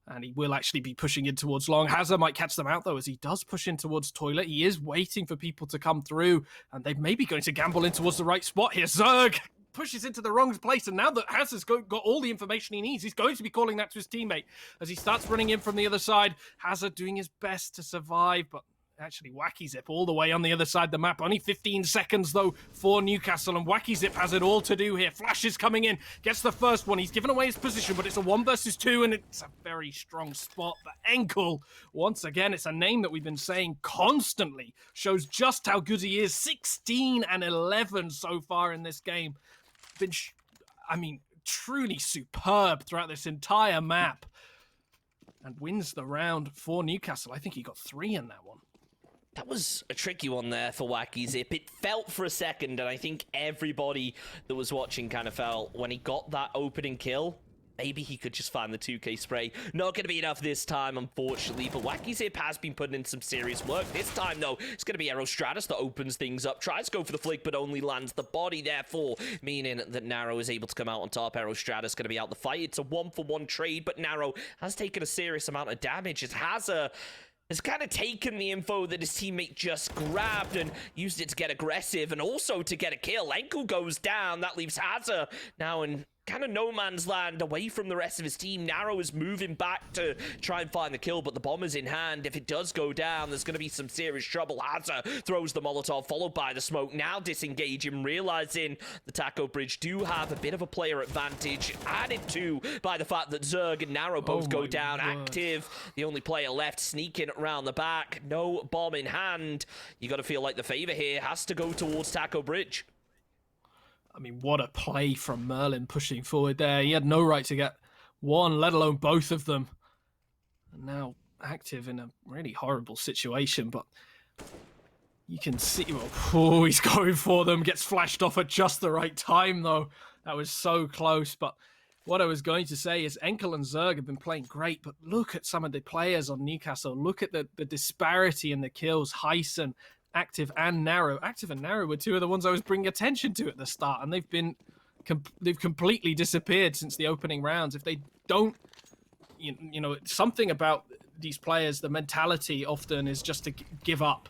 And he will actually be pushing in towards long. Hazard might catch them out, though, as he does push in towards toilet. He is waiting for people to come through, and they may be going to gamble in towards the right spot here. Zerg pushes into the wrong place, and now that Hazard's got all the information he needs, he's going to be calling that to his teammate as he starts running in from the other side. Hazard doing his best to survive, but actually Wacky Zip all the way on the other side of the map. Only 15 seconds, though, for Newcastle, and Wacky Zip has it all to do here. Flash is coming in, gets the first one. He's given away his position, but it's a 1 versus 2, and it's a very strong spot. But Enkel, once again, it's a name that we've been saying constantly, shows just how good he is. 16 and 11 so far in this game. Been, truly superb throughout this entire map, and wins the round for Newcastle. I think he got 3 in that one. That was a tricky one there for Wacky Zip. It felt for a second, and I think everybody that was watching kind of felt when he got that opening kill, maybe he could just find the 2K spray. Not going to be enough this time, unfortunately, but Wacky Zip has been putting in some serious work. This time, though, it's going to be Aerostratus that opens things up. Tries to go for the flick, but only lands the body, therefore, meaning that Narrow is able to come out on top. Aerostratus going to be out the fight. It's a 1-for-1 trade, but Narrow has taken a serious amount of damage. It has kind of taken the info that his teammate just grabbed and used it to get aggressive and also to get a kill. Enkel goes down. That leaves Hazard now in kind of no man's land away from the rest of his team. Narrow is moving back to try and find the kill, but the bomb is in hand. If it does go down, there's going to be some serious trouble. Hazard throws the Molotov, followed by the smoke. Now disengaging, realizing the Taco Bridge do have a bit of a player advantage, added to by the fact that Zerg and Narrow both go down. Active, the only player left, sneaking around the back. No bomb in hand. You got to feel like the favor here has to go towards Taco Bridge. I mean, what a play from Merlin pushing forward there. He had no right to get one, let alone both of them. And now Active in a really horrible situation, but you can see, oh, he's going for them. Gets flashed off at just the right time, though. That was so close. But what I was going to say is Enkel and Zerg have been playing great, but look at some of the players on Newcastle. Look at the disparity in the kills. Hyson, Active and Narrow. Active and Narrow were two of the ones I was bringing attention to at the start, and they've completely disappeared since the opening rounds. If they don't, something about these players, the mentality often is just to give up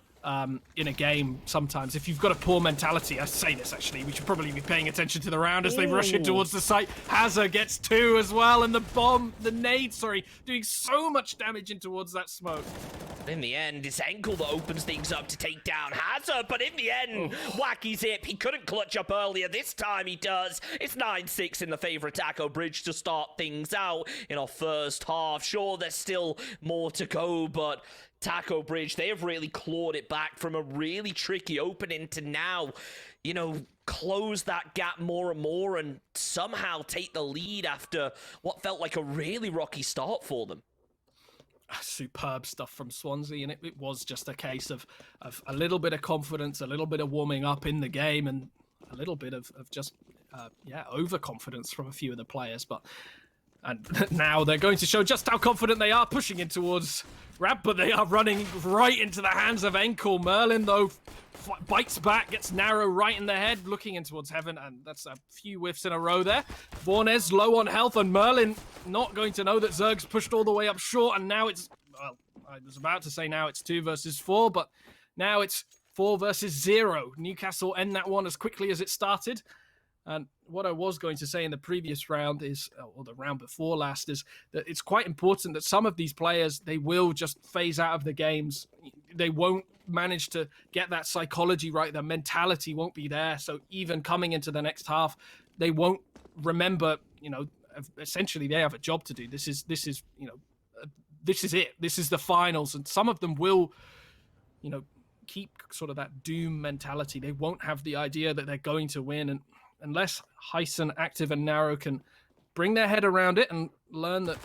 in a game sometimes. If you've got a poor mentality, I say this actually, we should probably be paying attention to the round as they rush in towards the site. Hazard gets 2 as well, and the nade, doing so much damage in towards that smoke. In the end, it's Enkel that opens things up to take down Hazard, but in the end, Wacky Zip, he couldn't clutch up earlier. This time he does. It's 9-6 in the favor of Taco Bridge to start things out in our first half. Sure, there's still more to go, but Taco Bridge, they have really clawed it back from a really tricky opening to now, close that gap more and more and somehow take the lead after what felt like a really rocky start for them. Superb stuff from Swansea, and it was just a case of a little bit of confidence, a little bit of warming up in the game, and a little bit of just overconfidence from a few of the players. And now they're going to show just how confident they are, pushing in towards Rab, but they are running right into the hands of Enkel. Merlin, though, bites back, gets Narrow right in the head, looking in towards Heaven, and that's a few whiffs in a row there. Vornez low on health, and Merlin not going to know that Zerg's pushed all the way up short, and now it's, well, I was about to say now it's 2 versus 4, but now it's 4 versus 0. Newcastle end that one as quickly as it started. And what I was going to say in the previous round is, or the round before last, is that it's quite important that some of these players, they will just phase out of the games. They won't manage to get that psychology right. Their mentality won't be there. So even coming into the next half, they won't remember, essentially they have a job to do. This is it. This is the finals. And some of them will, keep sort of that doom mentality. They won't have the idea that they're going to win. And unless Hyson, Active, and Narrow can bring their head around it and learn that,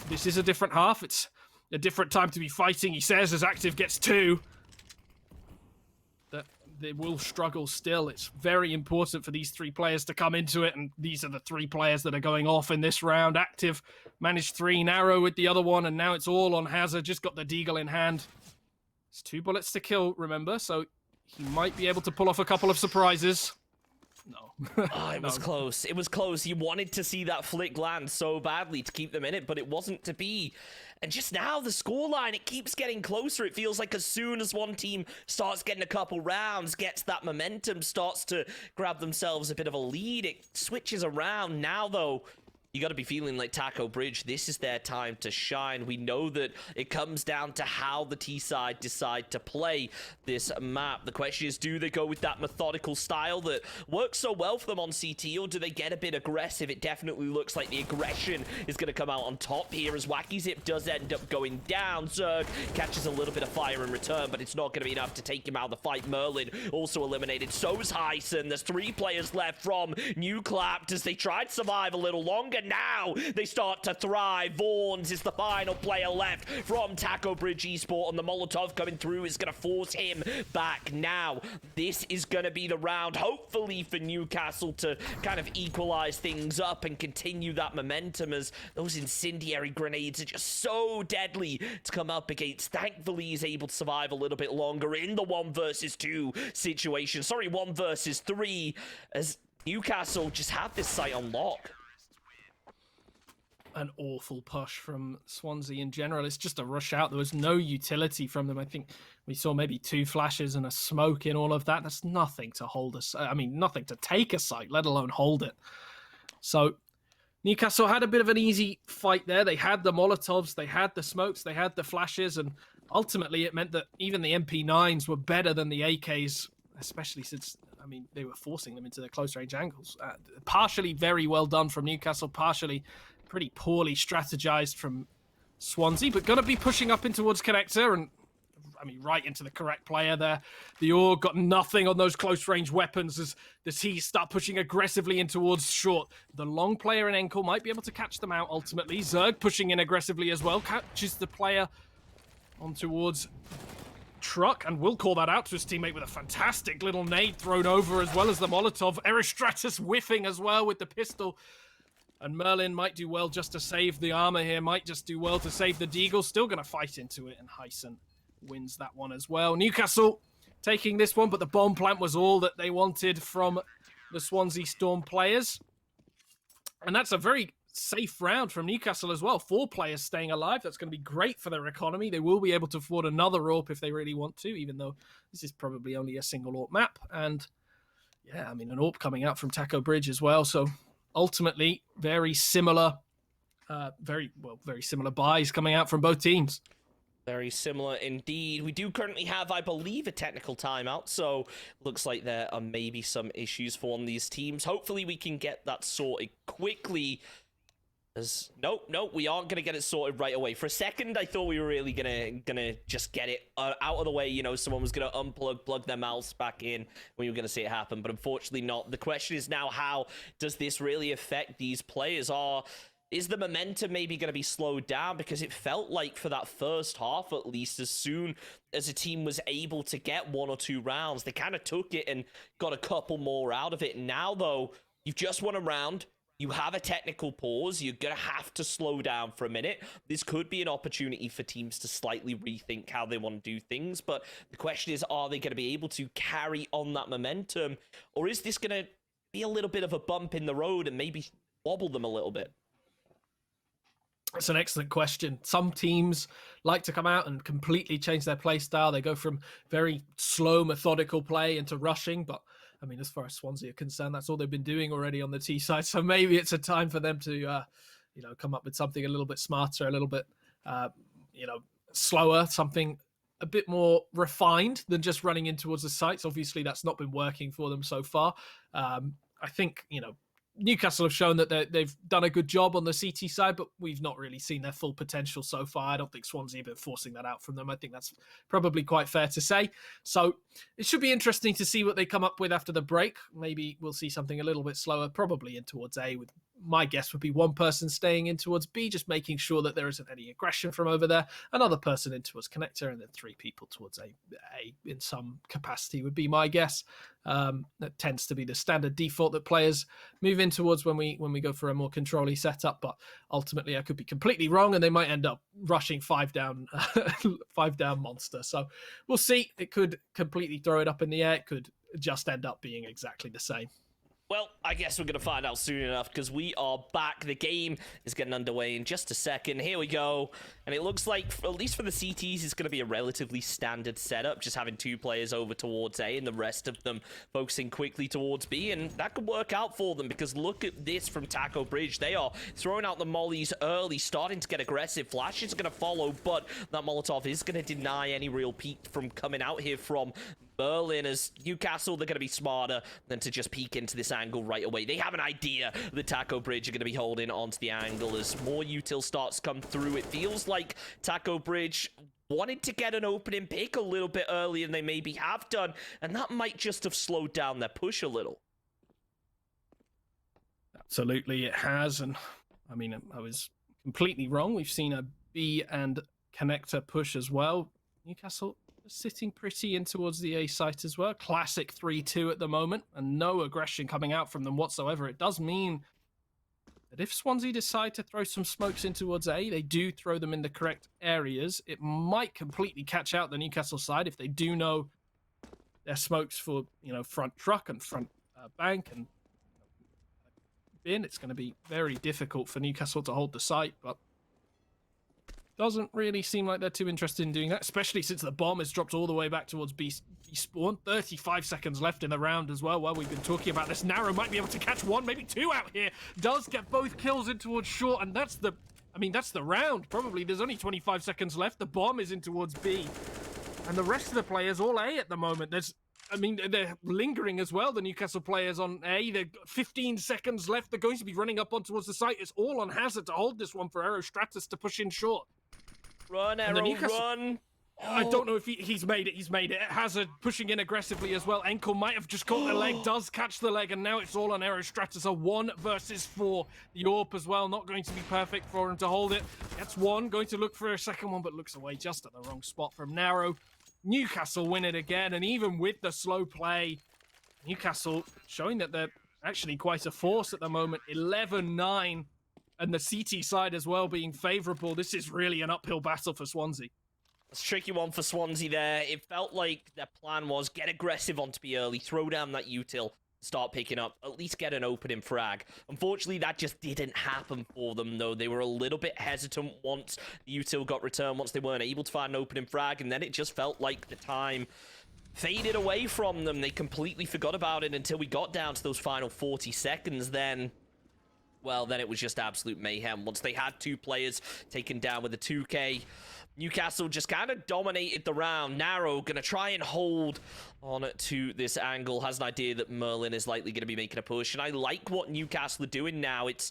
this is a different half. It's a different time to be fighting, he says, as Active gets 2. That they will struggle still. It's very important for these 3 players to come into it, and these are the 3 players that are going off in this round. Active managed 3, Narrow with the other one, and now it's all on Hazard. Just got the Deagle in hand. It's 2 bullets to kill, remember, so he might be able to pull off a couple of surprises. No. Oh, it was No. close. It was close. You wanted to see that flick land so badly to keep them in it, but it wasn't to be. And just now, the scoreline, it keeps getting closer. It feels like as soon as one team starts getting a couple rounds, gets that momentum, starts to grab themselves a bit of a lead, it switches around. Now, though, you got to be feeling like Taco Bridge. This is their time to shine. We know that it comes down to how the T side decide to play this map. The question is, do they go with that methodical style that works so well for them on CT, or do they get a bit aggressive? It definitely looks like the aggression is going to come out on top here, as Wacky Zip does end up going down. Zerg catches a little bit of fire in return, but it's not going to be enough to take him out of the fight. Merlin also eliminated. So's Hyson. There's 3 players left from New Clapped as they try to survive a little longer. Now they start to thrive. Vaughns is the final player left from Taco Bridge Esport, and the Molotov coming through is going to force him back. Now this is going to be the round, hopefully, for Newcastle to kind of equalize things up and continue that momentum, as those incendiary grenades are just so deadly to come up against. Thankfully, he's able to survive a little bit longer in the 1 versus 2 situation. Sorry, 1 versus 3, as Newcastle just have this site on lock. An awful push from Swansea in general. It's just a rush out. There was no utility from them. I think we saw maybe 2 flashes and a smoke in all of that. That's nothing to hold us. I mean, nothing to take a site, let alone hold it. So Newcastle had a bit of an easy fight there. They had the Molotovs, they had the smokes, they had the flashes, and ultimately it meant that even the MP9s were better than the AKs, especially since, I mean, they were forcing them into the close range angles. Partially very well done from Newcastle, partially pretty poorly strategized from Swansea, but going to be pushing up in towards Connector, and I mean, right into the correct player there. The Org got nothing on those close range weapons as the T's start pushing aggressively in towards short. The long player in Enkel might be able to catch them out ultimately. Zerg pushing in aggressively as well, catches the player on towards Truck, and will call that out to his teammate with a fantastic little nade thrown over, as well as the Molotov. Eristratus whiffing as well with the pistol. And Merlin might do well just to save the armor here, might just do well to save the Deagle. Still going to fight into it, and Hyson wins that one as well. Newcastle taking this one, but the bomb plant was all that they wanted from the Swansea Storm players. And that's a very safe round from Newcastle as well. 4 players staying alive. That's going to be great for their economy. They will be able to afford another AWP if they really want to, even though this is probably only a single AWP map. And yeah, I mean, an AWP coming out from Taco Bridge as well. So ultimately, very similar buys coming out from both teams. Very similar indeed. We do currently have, I believe, a technical timeout, so looks like there are maybe some issues for one of these teams. Hopefully we can get that sorted quickly. As nope, we aren't gonna get it sorted right away. For a second, I thought we were really gonna just get it out of the way. You know, someone was gonna plug their mouse back in when you were gonna see it happen, but unfortunately not. The question is now, how does this really affect these players? Is the momentum maybe going to be slowed down? Because it felt like for that first half, at least, as soon as a team was able to get 1 or 2 rounds, they kind of took it and got a couple more out of it. Now, though, you've just won a round. You have a technical pause. You're going to have to slow down for a minute. This could be an opportunity for teams to slightly rethink how they want to do things. But the question is, are they going to be able to carry on that momentum? Or is this going to be a little bit of a bump in the road and maybe wobble them a little bit? It's an excellent question. Some teams like to come out and completely change their play style. They go from very slow, methodical play into rushing. But, I mean, as far as Swansea are concerned, that's all they've been doing already on the T side. So maybe it's a time for them to, come up with something a little bit smarter, a little bit, slower, something a bit more refined than just running in towards the sites. Obviously, that's not been working for them so far. I think, Newcastle have shown that they've done a good job on the CT side, but we've not really seen their full potential so far. I don't think Swansea have been forcing that out from them. I think that's probably quite fair to say. So it should be interesting to see what they come up with after the break. Maybe we'll see something a little bit slower, probably in towards A, with my guess would be 1 person staying in towards B, just making sure that there isn't any aggression from over there. Another person in towards Connector, and then 3 people towards A in some capacity would be my guess. That tends to be the standard default that players move in towards when we go for a more control-y setup. But ultimately, I could be completely wrong, and they might end up rushing 5 down, 5 down monster. So we'll see. It could completely throw it up in the air. It could just end up being exactly the same. Well, I guess we're going to find out soon enough because we are back. The game is getting underway in just a second. Here we go. And it looks like, at least for the CTs, it's going to be a relatively standard setup, just having 2 players over towards A and the rest of them focusing quickly towards B. And that could work out for them because look at this from Taco Bridge. They are throwing out the mollies early, starting to get aggressive. Flash is going to follow, but that Molotov is going to deny any real peek from coming out here from Merlin. As Newcastle, they're going to be smarter than to just peek into this angle right away. They have an idea that Taco Bridge are going to be holding onto the angle as more util starts to come through. It feels like Taco Bridge wanted to get an opening pick a little bit earlier than they maybe have done, and that might just have slowed down their push a little. Absolutely, it has. And I mean, I was completely wrong. We've seen a B and connector push as well. Newcastle sitting pretty in towards the A site as well. Classic 3-2 at the moment, and no aggression coming out from them whatsoever. It does mean that if Swansea decide to throw some smokes in towards A, they do throw them in the correct areas. It might completely catch out the Newcastle side if they do know their smokes for, you know, front truck and front bank and bin. It's going to be very difficult for Newcastle to hold the site, but doesn't really seem like they're too interested in doing that, especially since the bomb has dropped all the way back towards B spawn. 35 seconds left in the round as well. While we've been talking about this, Narrow might be able to catch 1, maybe 2 out here. Does get both kills in towards short, and that's the round. Probably there's only 25 seconds left. The bomb is in towards B, and the rest of the players all A at the moment. They're lingering as well, the Newcastle players on A. They've got 15 seconds left. They're going to be running up on towards the site. It's all on Hazard to hold this one for Aerostratus to push in short. Run, Arrow, run! I don't know if he's made it. He's made it. Hazard pushing in aggressively as well. Ankle might have just caught the leg. Does catch the leg, and now it's all on Aerostratus. A 1 versus 4. The AWP as well, not going to be perfect for him to hold it. Gets 1, going to look for a second one, but looks away just at the wrong spot from Narrow. Newcastle win it again, and even with the slow play, Newcastle showing that they're actually quite a force at the moment. 11-9. And the CT side as well being favourable. This is really an uphill battle for Swansea. It's a tricky one for Swansea there. It felt like their plan was get aggressive onto B early, throw down that util, start picking up, at least get an opening frag. Unfortunately, that just didn't happen for them, though. They were a little bit hesitant once the util got returned, once they weren't able to find an opening frag, and then it just felt like the time faded away from them. They completely forgot about it until we got down to those final 40 seconds. Then it was just absolute mayhem. Once they had 2 players taken down with a 2K, Newcastle just kind of dominated the round. Narrow going to try and hold on to this angle. Has an idea that Merlin is likely going to be making a push. And I like what Newcastle are doing now. It's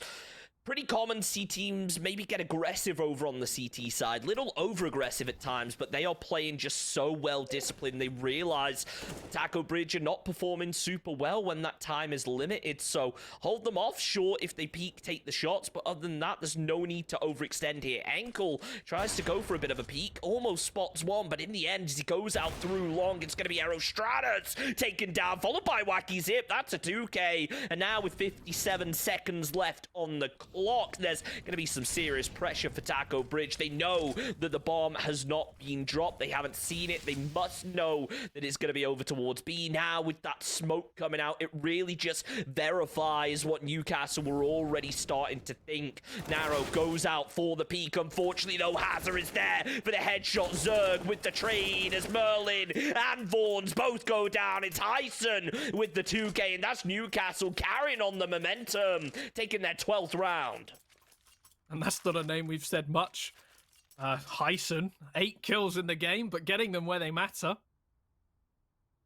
pretty common C teams maybe get aggressive over on the CT side, little over-aggressive at times, but they are playing just so well disciplined. They realize Taco Bridge are not performing super well when that time is limited, so hold them off. Sure, if they peek, take the shots, but other than that, there's no need to overextend here. Ankle tries to go for a bit of a peek, almost spots 1, but in the end, as he goes out through long, it's going to be Aerostratus taken down, followed by Wacky Zip. That's a 2K, and now with 57 seconds left on the clock, there's going to be some serious pressure for Taco Bridge. They know that the bomb has not been dropped. They haven't seen it. They must know that it's going to be over towards B. Now, with that smoke coming out, it really just verifies what Newcastle were already starting to think. Narrow goes out for the peak. Unfortunately, though, Hazard is there for the headshot. Zerg with the trade as Merlin and Vaughn's both go down. It's Hyson with the 2K, and that's Newcastle carrying on the momentum, taking their 12th round. And that's not a name we've said much. Hyson, 8 kills in the game, but getting them where they matter.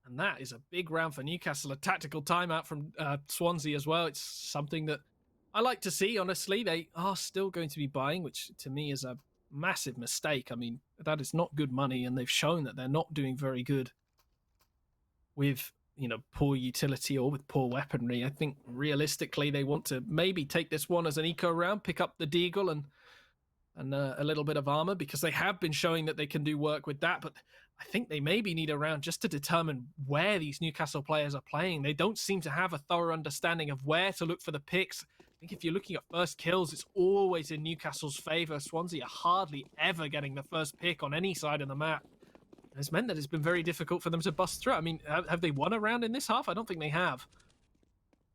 And that is a big round for Newcastle. A tactical timeout from Swansea as well. It's something that I like to see, honestly. They are still going to be buying, which to me is a massive mistake. I mean, that is not good money, and they've shown that they're not doing very good with, you know, poor utility or with poor weaponry. I think realistically they want to maybe take this one as an eco round, pick up the Deagle and a little bit of armor, because they have been showing that they can do work with that. But I think they maybe need a round just to determine where these Newcastle players are playing. They don't seem to have a thorough understanding of where to look for the picks. I think if you're looking at first kills, it's always in Newcastle's favor. Swansea are hardly ever getting the first pick on any side of the map. It's meant that it's been very difficult for them to bust through. I mean, have they won a round in this half? I don't think they have.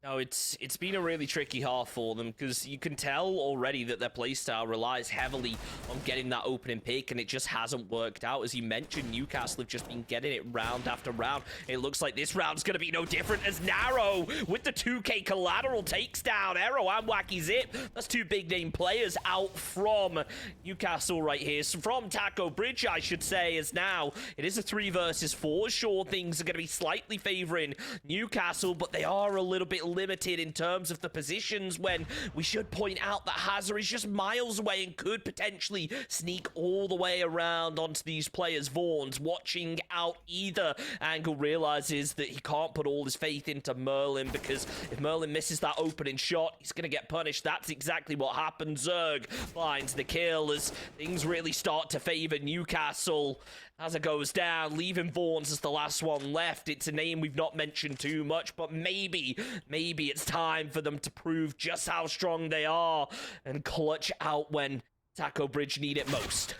No, it's been a really tricky half for them because you can tell already that their playstyle relies heavily on getting that opening pick, and it just hasn't worked out. As you mentioned, Newcastle have just been getting it round after round. It looks like this round's going to be no different as Narrow with the 2K collateral takes down Arrow and Wacky Zip. That's two big name players out from Newcastle right here. So from Taco Bridge, I should say, as now it is a 3 versus 4. Sure, things are going to be slightly favoring Newcastle, but they are a little bit limited in terms of the positions, when we should point out that Hazard is just miles away and could potentially sneak all the way around onto these players. Vaughn's watching out either angle, realizes that he can't put all his faith into Merlin, because if Merlin misses that opening shot, he's going to get punished. That's exactly what happened. Zerg finds the kill as things really start to favor Newcastle. As it goes down, leaving Vaughn's as the last one left. It's a name we've not mentioned too much, but maybe it's time for them to prove just how strong they are and clutch out when Taco Bridge need it most.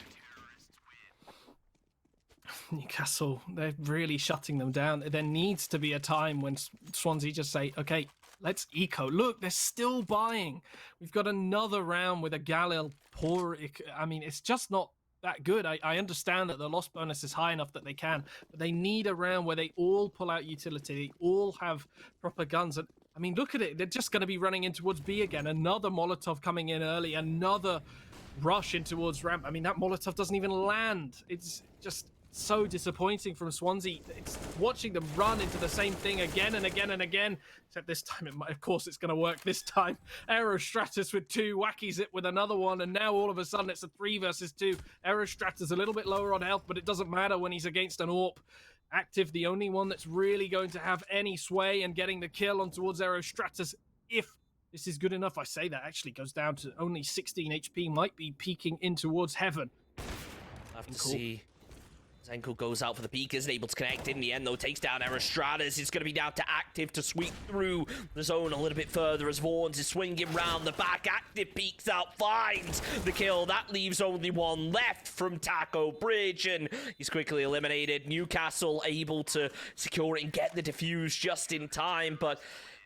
Newcastle, they're really shutting them down. There needs to be a time when Swansea just say, okay, let's eco. Look, they're still buying. We've got another round with a Galil poor. I mean, it's just not that good. I understand that the loss bonus is high enough that they can, but they need a round where they all pull out utility, they all have proper guns. And I mean, look at it. They're just going to be running in towards B again. Another Molotov coming in early, another rush in towards ramp. I mean, that Molotov doesn't even land. It's just so disappointing from Swansea. It's watching them run into the same thing again and again and again, except this time, of course, it's going to work this time. Aerostratus with 2, Wacky Zip with another one, and now all of a sudden it's a 3 versus 2. Aerostratus a little bit lower on health, but it doesn't matter when he's against an AWP. Active, the only one that's really going to have any sway and getting the kill on towards Aerostratus, if this is good enough. I say that actually goes down to only 16 HP, might be peeking in towards heaven. Have to see. Zenko goes out for the peak, isn't able to connect in the end, though. Takes down Aerostratus. It's going to be down to Active to sweep through the zone a little bit further as Vaughn's is swinging round the back. Active peeks out, finds the kill. That leaves only one left from Taco Bridge, and he's quickly eliminated. Newcastle able to secure it and get the defuse just in time, but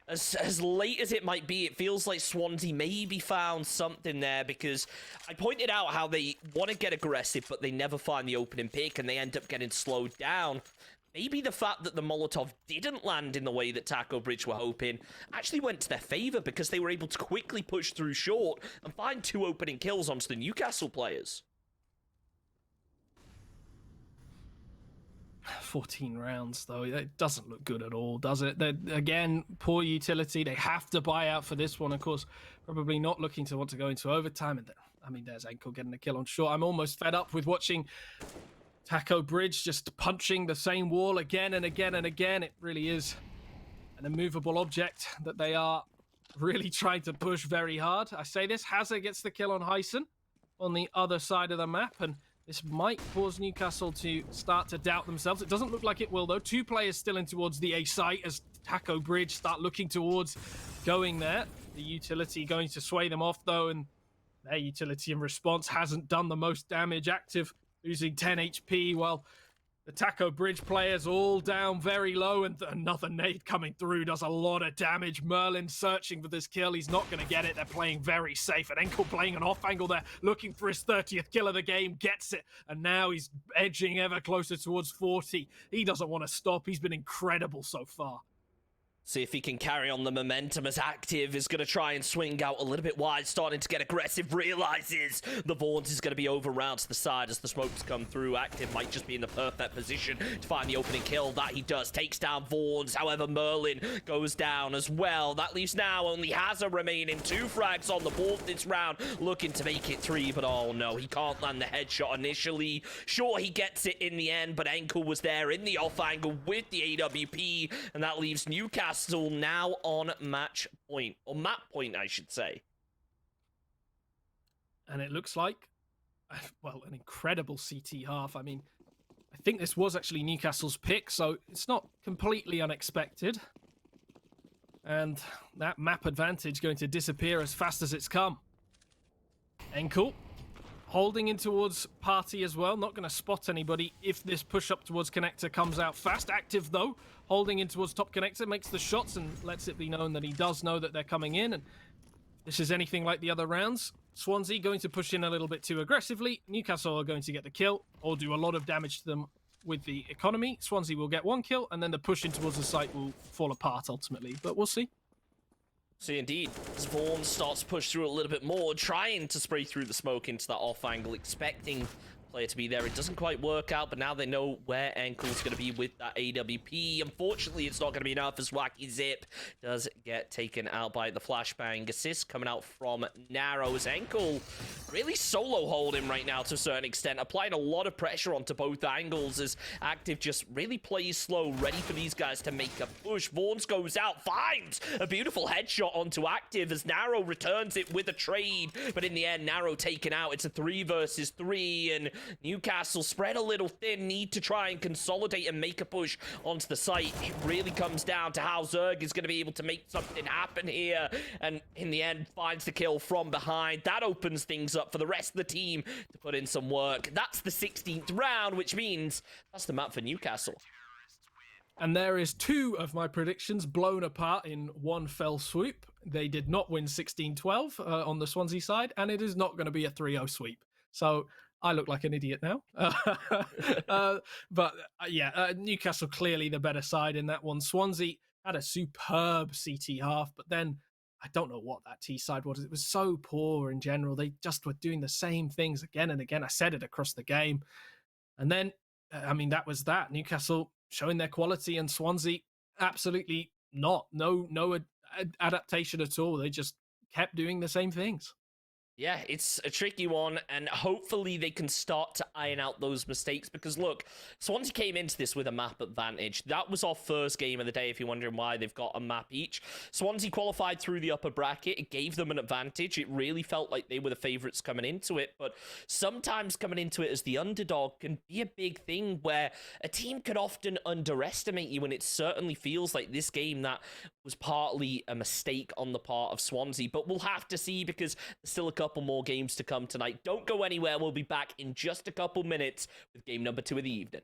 as late as it might be, it feels like Swansea maybe found something there, because I pointed out how they want to get aggressive, but they never find the opening pick, and they end up getting slowed down. Maybe the fact that the Molotov didn't land in the way that Taco Bridge were hoping actually went to their favor, because they were able to quickly push through short and find 2 opening kills onto the Newcastle players. 14 rounds, though. It doesn't look good at all, does it? Again, poor utility. They have to buy out for this one. Of course, probably not looking to want to go into overtime. And I mean, there's Ankle getting a kill on short. I'm almost fed up with watching Taco Bridge just punching the same wall again and again and again. It really is an immovable object that they are really trying to push very hard. I say this, Hazard gets the kill on Hyson on the other side of the map, and this might cause Newcastle to start to doubt themselves. It doesn't look like it will, though. 2 players still in towards the A site as Taco Bridge start looking towards going there. The utility going to sway them off, though, and their utility in response hasn't done the most damage. Active losing 10 HP, while the Taco Bridge players all down very low, and another nade coming through does a lot of damage. Merlin searching for this kill. He's not going to get it. They're playing very safe. And Enkel playing an off angle there, looking for his 30th kill of the game, gets it. And now he's edging ever closer towards 40. He doesn't want to stop. He's been incredible so far. See if he can carry on the momentum, as Active is going to try and swing out a little bit wide, starting to get aggressive, realizes the Vaughn's is going to be over round to the side as the smokes come through. Active might just be in the perfect position to find the opening kill. That he does, takes down Vaughn's. However, Merlin goes down as well. That leaves now only Hazard remaining. 2 frags on the board this round, looking to make it 3, but oh no, he can't land the headshot initially. Sure, he gets it in the end, but Enkel was there in the off angle with the AWP, and that leaves Newcastle now on match point, or map point, I should say. And it looks like, well, an incredible CT half. I mean, I think this was actually Newcastle's pick, so it's not completely unexpected. And that map advantage going to disappear as fast as it's come. Enkel holding in towards Party as well. Not going to spot anybody if this push up towards Connector comes out fast. Active, though, holding in towards top Connector, makes the shots and lets it be known that he does know that they're coming in. And this is anything like the other rounds. Swansea going to push in a little bit too aggressively. Newcastle are going to get the kill or do a lot of damage to them with the economy. Swansea will get 1 kill, and then the push in towards the site will fall apart ultimately. But we'll see. So indeed, Spawn starts to push through a little bit more, trying to spray through the smoke into that off angle, expecting player to be there. It doesn't quite work out, but now they know where Enkel's going to be with that AWP. Unfortunately, it's not going to be enough as Wacky Zip does get taken out by the flashbang. Assist coming out from Narrows. Enkel really solo holding right now to a certain extent, applying a lot of pressure onto both angles as Active just really plays slow, ready for these guys to make a push. Vaughns goes out, finds a beautiful headshot onto Active as Narrow returns it with a trade, but in the end, Narrow taken out. It's a 3 versus 3, and Newcastle spread a little thin, need to try and consolidate and make a push onto the site. It really comes down to how Zerg is going to be able to make something happen here, and in the end finds the kill from behind. That opens things up for the rest of the team to put in some work. That's the 16th round, which means that's the map for Newcastle. And there is 2 of my predictions blown apart in one fell swoop. They did not win 16-12 on the Swansea side, and it is not going to be a 3-0 sweep. So I look like an idiot now. Newcastle clearly the better side in that one. Swansea had a superb CT half, but then I don't know what that T side was. It was so poor in general. They just were doing the same things again and again. I said it across the game. And then, that was that. Newcastle showing their quality, and Swansea absolutely not. No adaptation at all. They just kept doing the same things. Yeah, it's a tricky one, and hopefully they can start to iron out those mistakes, because look, Swansea came into this with a map advantage. That was our first game of the day, if you're wondering why they've got a map each. Swansea qualified through the upper bracket. It gave them an advantage. It really felt like they were the favourites coming into it, but sometimes coming into it as the underdog can be a big thing, where a team could often underestimate you, and it certainly feels like this game that was partly a mistake on the part of Swansea, but we'll have to see, because there's still a couple more games to come tonight. Don't go anywhere. We'll be back in just a couple minutes with game number 2 of the evening.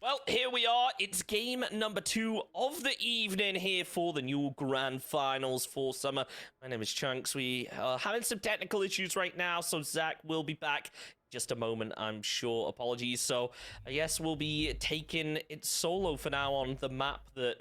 Well, here we are. It's game number 2 of the evening here for the new Grand Finals for Summer. My name is Chunks. We are having some technical issues right now, so Zach will be back in just a moment, I'm sure. Apologies. So, I guess we'll be taking it solo for now on the map that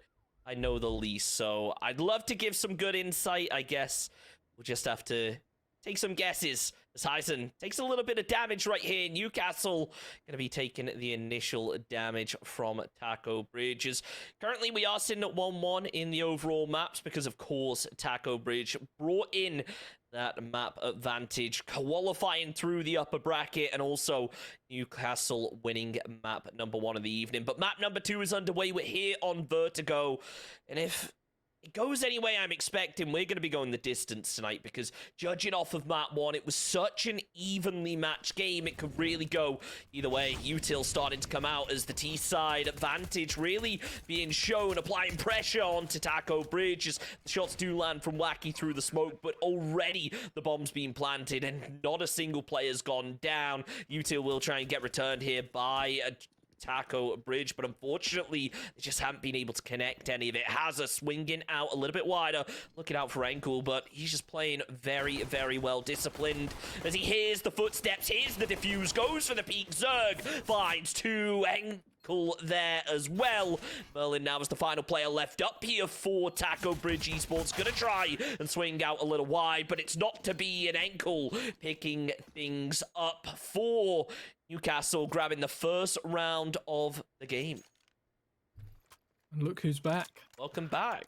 I know the least. So, I'd love to give some good insight. I guess we'll just have to take some guesses as Heisen takes a little bit of damage right here. Newcastle going to be taking the initial damage from Taco Bridges. Currently, we are sitting at 1-1 in the overall maps because, of course, Taco Bridge brought in that map advantage, qualifying through the upper bracket, and also Newcastle winning map number 1 of the evening. But map number 2 is underway. We're here on Vertigo, and if it goes any way I'm expecting, we're going to be going the distance tonight, because judging off of map 1, it was such an evenly matched game. It could really go either way. Util starting to come out as the T-side advantage really being shown, applying pressure onto Taco Bridge as the shots do land from Wacky through the smoke, but already the bomb's being planted and not a single player's gone down. Util will try and get returned here by Taco Bridge, but unfortunately they just haven't been able to connect any of it. Hazza swinging out a little bit wider, looking out for Ankle, but he's just playing very, very well disciplined as he hears the footsteps, hears the defuse, goes for the peak. Zerg finds 2. Ankle there as well. Merlin now is the final player left up here for Taco Bridge Esports. Gonna try and swing out a little wide, but it's not to be. An Ankle picking things up for Newcastle, grabbing the first round of the game. And look who's back. Welcome back.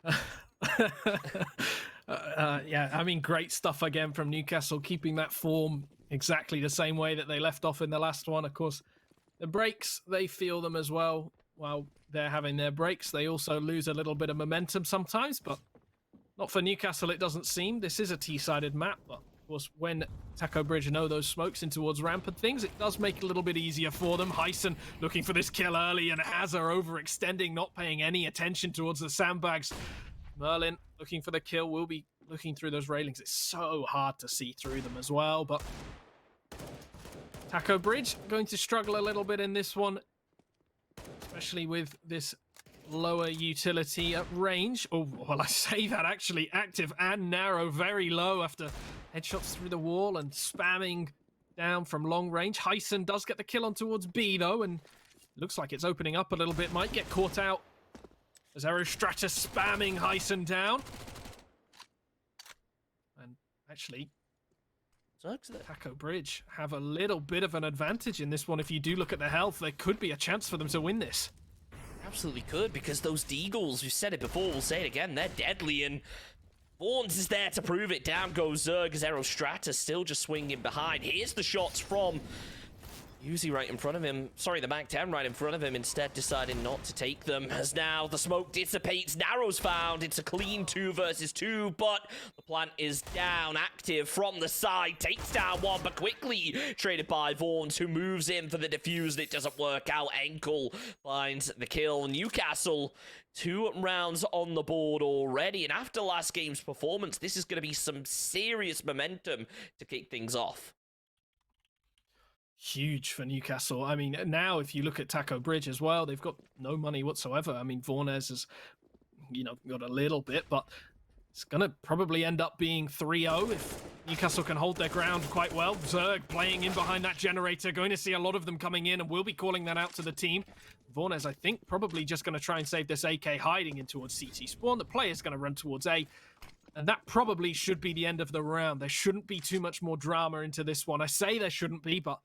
Yeah, I mean, great stuff again from Newcastle, keeping that form exactly the same way that they left off in the last one. Of course, the breaks, they feel them as well. While they're having their breaks, they also lose a little bit of momentum sometimes, but not for Newcastle, it doesn't seem. This is a T-sided map, but of course, when Taco Bridge know those smokes in towards ramp and things, it does make it a little bit easier for them. Hyson looking for this kill early, and Hazard overextending, not paying any attention towards the sandbags. Merlin looking for the kill, will be looking through those railings. It's so hard to see through them as well, but Taco Bridge going to struggle a little bit in this one, especially with this lower utility at range. Oh, well, I say that actually, active and narrow, very low after headshots through the wall and spamming down from long range. Hyson does get the kill on towards B though, and looks like it's opening up a little bit. Might get caught out as Aerostratus spamming Hyson down. And actually, Taco Bridge have a little bit of an advantage in this one. If you do look at the health, there could be a chance for them to win this. Absolutely could, because those Deagles, we've said it before, we'll say it again, they're deadly, and Vaughns is there to prove it. Down goes Zerg as Aerostratus still just swinging behind. Here's the shots from Uzi right in front of him. Sorry, the Mac 10 right in front of him, instead deciding not to take them. As now the smoke dissipates, Narrow's found. It's a clean 2 versus 2, but the plant is down. Active from the side, takes down one, but quickly traded by Vaughns, who moves in for the defuse, and it doesn't work out. Enkel finds the kill. Newcastle, 2 rounds on the board already, and after last game's performance, this is going to be some serious momentum to kick things off. Huge for Newcastle. I mean, now if you look at Taco Bridge as well, they've got no money whatsoever. I mean, Vornes has, got a little bit, but it's going to probably end up being 3-0 if Newcastle can hold their ground quite well. Zerg playing in behind that generator, going to see a lot of them coming in, and we'll be calling that out to the team. Vornes, I think, probably just going to try and save this AK hiding in towards CT spawn. The player's going to run towards A, and that probably should be the end of the round. There shouldn't be too much more drama into this one. I say there shouldn't be, but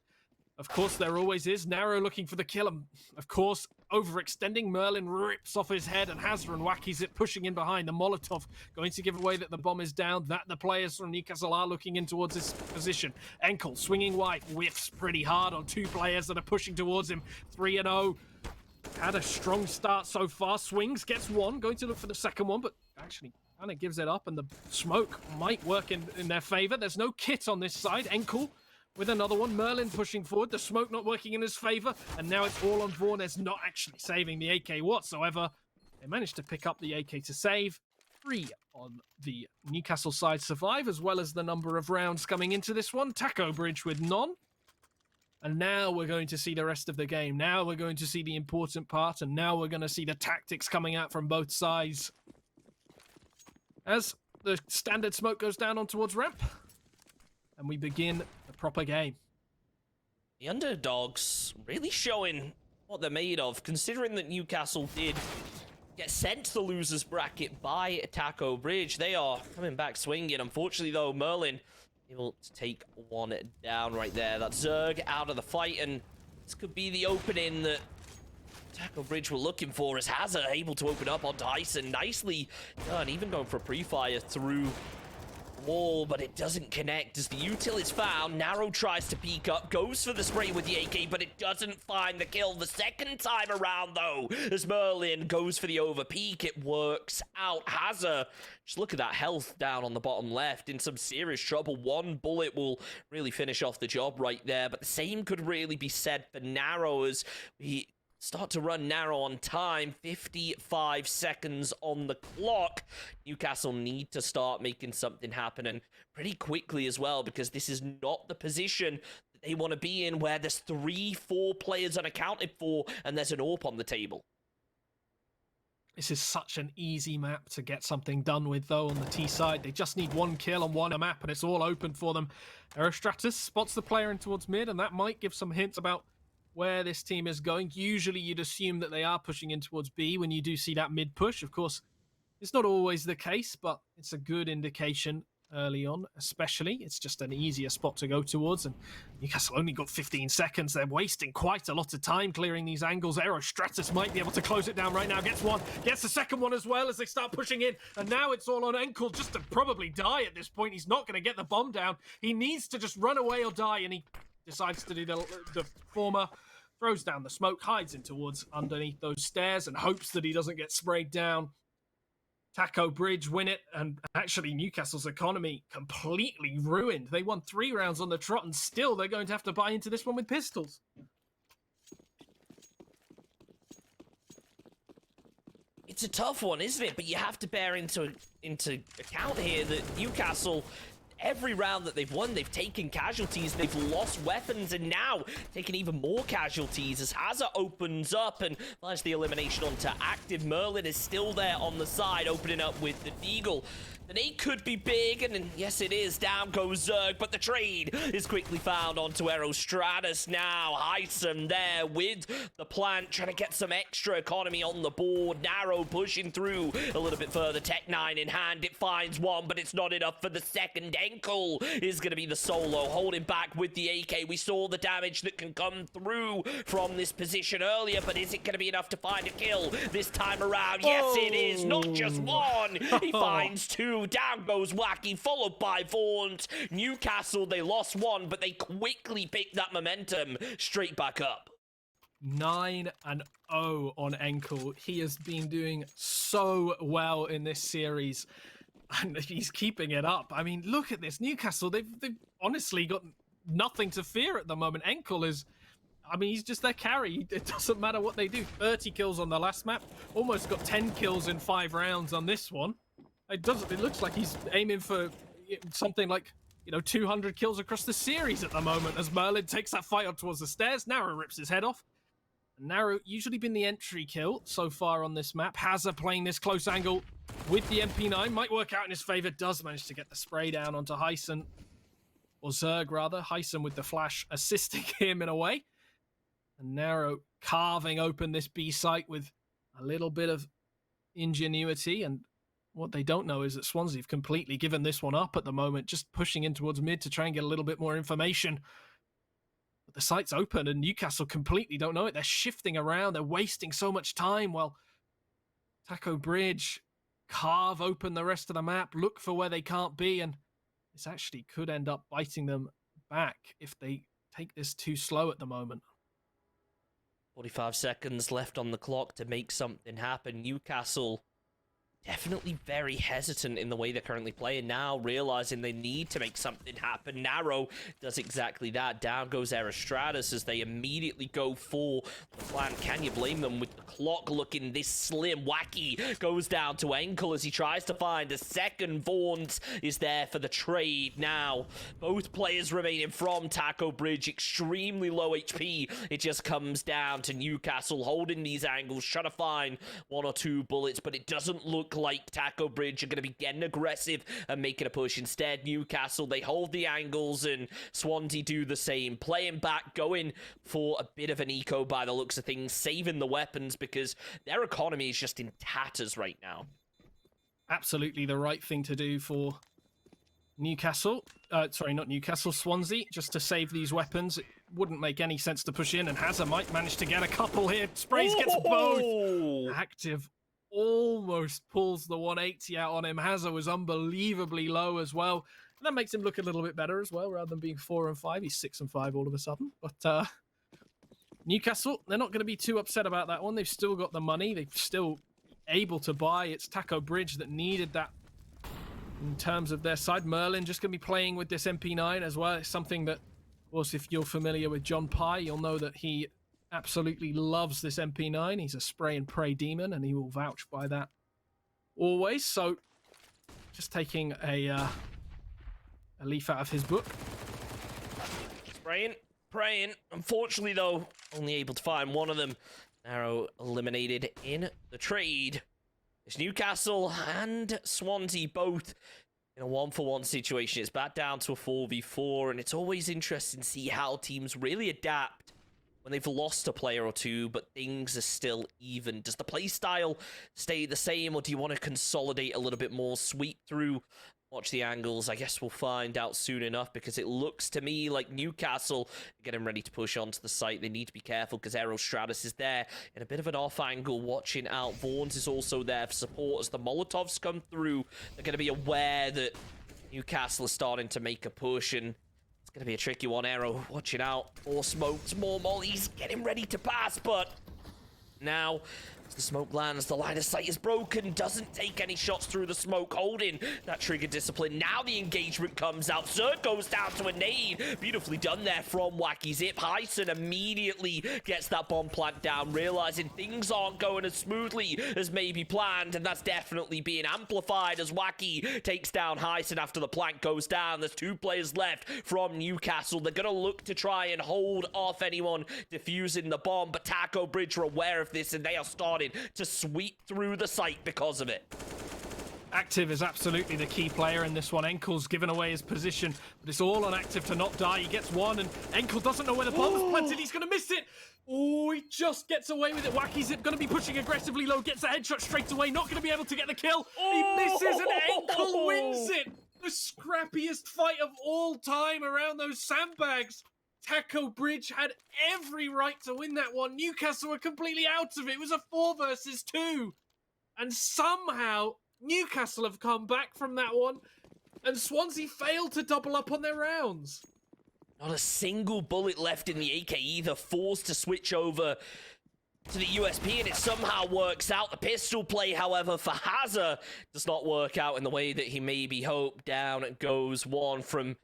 of course, there always is. Narrow looking for the kill. And of course, overextending. Merlin rips off his head, and Hazard whackies it, pushing in behind. The Molotov going to give away that the bomb is down, that the players from Newcastle are looking in towards this position. Enkel swinging wide, whiffs pretty hard on 2 players that are pushing towards him. 3-0. Had a strong start so far. Swings, gets 1. Going to look for the second one, but actually kind of gives it up, and the smoke might work in their favor. There's no kit on this side. Enkel with another one. Merlin pushing forward. The smoke not working in his favor. And now it's all on Vornes, not actually saving the AK whatsoever. They managed to pick up the AK to save. 3 on the Newcastle side survive, as well as the number of rounds coming into this one. Taco Bridge with none. And now we're going to see the rest of the game. Now we're going to see the important part. And now we're going to see the tactics coming out from both sides. As the standard smoke goes down on towards ramp. And we begin the proper game. The underdogs really showing what they're made of, considering that Newcastle did get sent to the losers bracket by Taco Bridge. They are coming back swinging. Unfortunately, though, Merlin able to take one down right there. That's Zerg out of the fight, and this could be the opening that Taco Bridge were looking for, as Hazard able to open up on Tyson. Nicely done, even going for a pre-fire through wall, but it doesn't connect as the util is found. Narrow tries to peek up, goes for the spray with the AK, but it doesn't find the kill the second time around, though, as Merlin goes for the over peek. It works out. Hazard, just look at that health down on the bottom left, in some serious trouble. 1 bullet will really finish off the job right there, but the same could really be said for Narrow, as we start to run Narrow on time. 55 seconds on the clock. Newcastle need to start making something happen, and pretty quickly as well, because this is not the position that they want to be in, where there's 3-4 players unaccounted for and there's an AWP on the table. This is such an easy map to get something done with, though, on the T side. They just need 1 kill on 1 map, and it's all open for them. Aerostratus spots the player in towards mid, and that might give some hints about where this team is going. Usually you'd assume that they are pushing in towards B when you do see that mid push. Of course, it's not always the case, but it's a good indication. early on, especially. It's just an easier spot to go towards, and Newcastle only got 15 seconds. They're wasting quite a lot of time clearing these angles. Aerostratus might be able to close it down right now. Gets one, gets the second one as well as they start pushing in, and now it's all on Enkel just to probably die at this point. He's not going to get the bomb down. He needs to just run away or die, and he decides to do the former. Throws down the smoke, hides in towards underneath those stairs, and hopes that he doesn't get sprayed down. Taco Bridge win it, and actually Newcastle's economy completely ruined. They won 3 rounds on the trot, and still they're going to have to buy into this one with pistols. It's a tough one, isn't it? But you have to bear into account here that Newcastle, every round that they've won, they've taken casualties, they've lost weapons, and now taking even more casualties as Hazard opens up and finds the elimination onto active. Merlin is still there on the side, opening up with the Deagle. The nade could be big, and yes, it is. Down goes Zerg, but the trade is quickly found onto Aerostratus now. Heisen there with the plant, trying to get some extra economy on the board. Narrow pushing through a little bit further. Tech-9 in hand. It finds one, but it's not enough for the second. Enkel is going to be the solo, holding back with the AK. We saw the damage that can come through from this position earlier, but is it going to be enough to find a kill this time around? Yes, it is. Not just one. He finds 2. Down goes Wacky, followed by Vaughns. Newcastle, they lost 1, but they quickly picked that momentum straight back up. 9-0 on Enkel. He has been doing so well in this series, and he's keeping it up. I mean, look at this. Newcastle, they've honestly got nothing to fear at the moment. Enkel is, I mean, he's just their carry. It doesn't matter what they do. 30 kills on the last map. Almost got 10 kills in 5 rounds on this one. It looks like he's aiming for something like, 200 kills across the series at the moment as Merlin takes that fight up towards the stairs. Narrow rips his head off. Narrow usually been the entry kill so far on this map. Hazard playing this close angle with the MP9. Might work out in his favor. Does manage to get the spray down onto Heisen. Or Zerg, rather. Heisen with the flash assisting him in a way. And Narrow carving open this B site with a little bit of ingenuity. And what they don't know is that Swansea have completely given this one up at the moment, just pushing in towards mid to try and get a little bit more information. But the site's open and Newcastle completely don't know it. They're shifting around. They're wasting so much time while Taco Bridge carve open the rest of the map, look for where they can't be, and this actually could end up biting them back if they take this too slow at the moment. 45 seconds left on the clock to make something happen. Newcastle definitely very hesitant in the way they're currently playing now, realizing they need to make something happen. Narrow does exactly that. Down goes Aerostratus as they immediately go for the plan. Can you blame them with the clock looking this slim? Wacky goes down to Enkel as he tries to find a second. Vaughns is there for the trade now. Both players remaining from Taco Bridge, extremely low HP. It just comes down to Newcastle holding these angles, trying to find 1 or 2 bullets, but it doesn't look like Taco Bridge are going to be getting aggressive and making a push. Instead, Newcastle, they hold the angles, and Swansea do the same. Playing back, going for a bit of an eco by the looks of things, saving the weapons because their economy is just in tatters right now. Absolutely the right thing to do for Newcastle. Sorry, not Newcastle, Swansea, just to save these weapons. It wouldn't make any sense to push in, and Hazard might manage to get a couple here. Sprays, gets both. Active almost pulls the 180 out on him. Hazard was unbelievably low as well. And that makes him look a little bit better as well, rather than being 4 and 5. He's 6 and 5 all of a sudden. But Newcastle, they're not going to be too upset about that one. They've still got the money. They're still able to buy. It's Taco Bridge that needed that in terms of their side. Merlin just going to be playing with this MP9 as well. It's something that, of course, if you're familiar with John Pye, you'll know that he absolutely loves this MP9. He's a spray and pray demon, and he will vouch by that always. So, just taking a leaf out of his book. Spraying, praying. Unfortunately, though, only able to find one of them. Narrow eliminated in the trade. It's Newcastle and Swansea both in a 1-for-1 situation. It's back down to a 4v4, and it's always interesting to see how teams really adapt when they've lost a player or two, but things are still even. Does the play style stay the same, or do you want to consolidate a little bit more, sweep through Watch the angles. I guess we'll find out soon enough, because it looks to me like Newcastle are getting ready to push onto the site. They need to be careful because Stratus is there in a bit of an off angle, watching out. Vaughn's is also there for support as the Molotovs come through. They're going to be aware that Newcastle is starting to make a push, and it's going to be a tricky one. Aero watching out. More smokes, more mollies, getting ready to pass, but now as the smoke lands, the line of sight is broken, doesn't take any shots through the smoke, holding that trigger discipline. Now the engagement comes out. Zerg goes down to a nade. Beautifully done there from Wacky Zip. Hyson immediately gets that bomb plant down, realizing things aren't going as smoothly as maybe planned, and that's definitely being amplified as Wacky takes down Hyson after the plant goes down. There's 2 players left from Newcastle. They're going to look to try and hold off anyone defusing the bomb, but Taco Bridge are aware of this, and they are starting to sweep through the site because of it. Active is absolutely the key player in this one. Enkel's given away his position, but it's all on Active to not die. He gets one, and Enkel doesn't know where the bomb is planted. He's going to miss it. Oh, he just gets away with it. Wacky Zip going to be pushing aggressively low, gets a headshot straight away, not going to be able to get the kill. He misses, and Enkel wins it. The scrappiest fight of all time around those sandbags. Taco Bridge had every right to win that one. Newcastle were completely out of it. It was a 4 versus 2. And somehow Newcastle have come back from that one, and Swansea failed to double up on their rounds. Not a single bullet left in the AK either. Forced to switch over to the USP, and it somehow works out. The pistol play, however, for Hazard does not work out in the way that he maybe hoped. Down it goes one from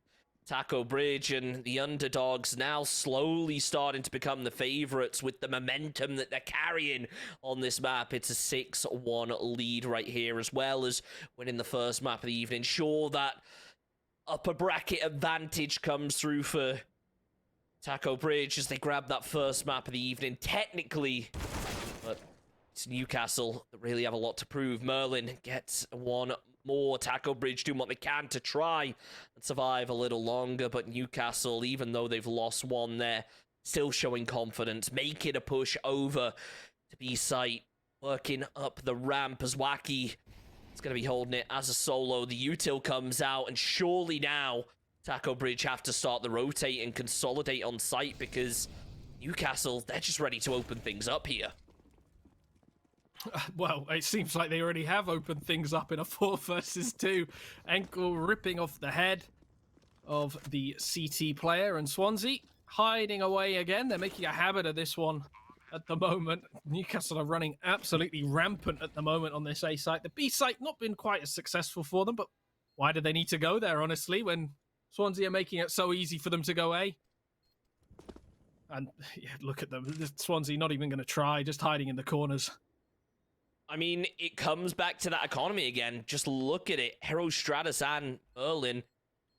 Taco Bridge, and the underdogs now slowly starting to become the favorites with the momentum that they're carrying on this map. It's a 6-1 lead right here, as well as winning the first map of the evening. Sure, that upper bracket advantage comes through for Taco Bridge as they grab that first map of the evening, technically, but it's Newcastle that really have a lot to prove. Merlin gets one more. Taco Bridge doing what they can to try and survive a little longer, but Newcastle, even though they've lost one there, still showing confidence, making a push over to B site, working up the ramp as Wacky is going to be holding it as a solo. The util comes out, and surely now Taco Bridge have to start the rotate and consolidate on site, because Newcastle, they're just ready to open things up here. Well, it seems like they already have opened things up in a 4 versus 2. Enkel ripping off the head of the CT player, and Swansea hiding away again. They're making a habit of this one at the moment. Newcastle are running absolutely rampant at the moment on this A site. The B site not been quite as successful for them, but why do they need to go there, honestly, when Swansea are making it so easy for them to go A? And yeah, look at them. Swansea not even going to try, just hiding in the corners. I mean, it comes back to that economy again. Just look at it. Stratus and Merlin,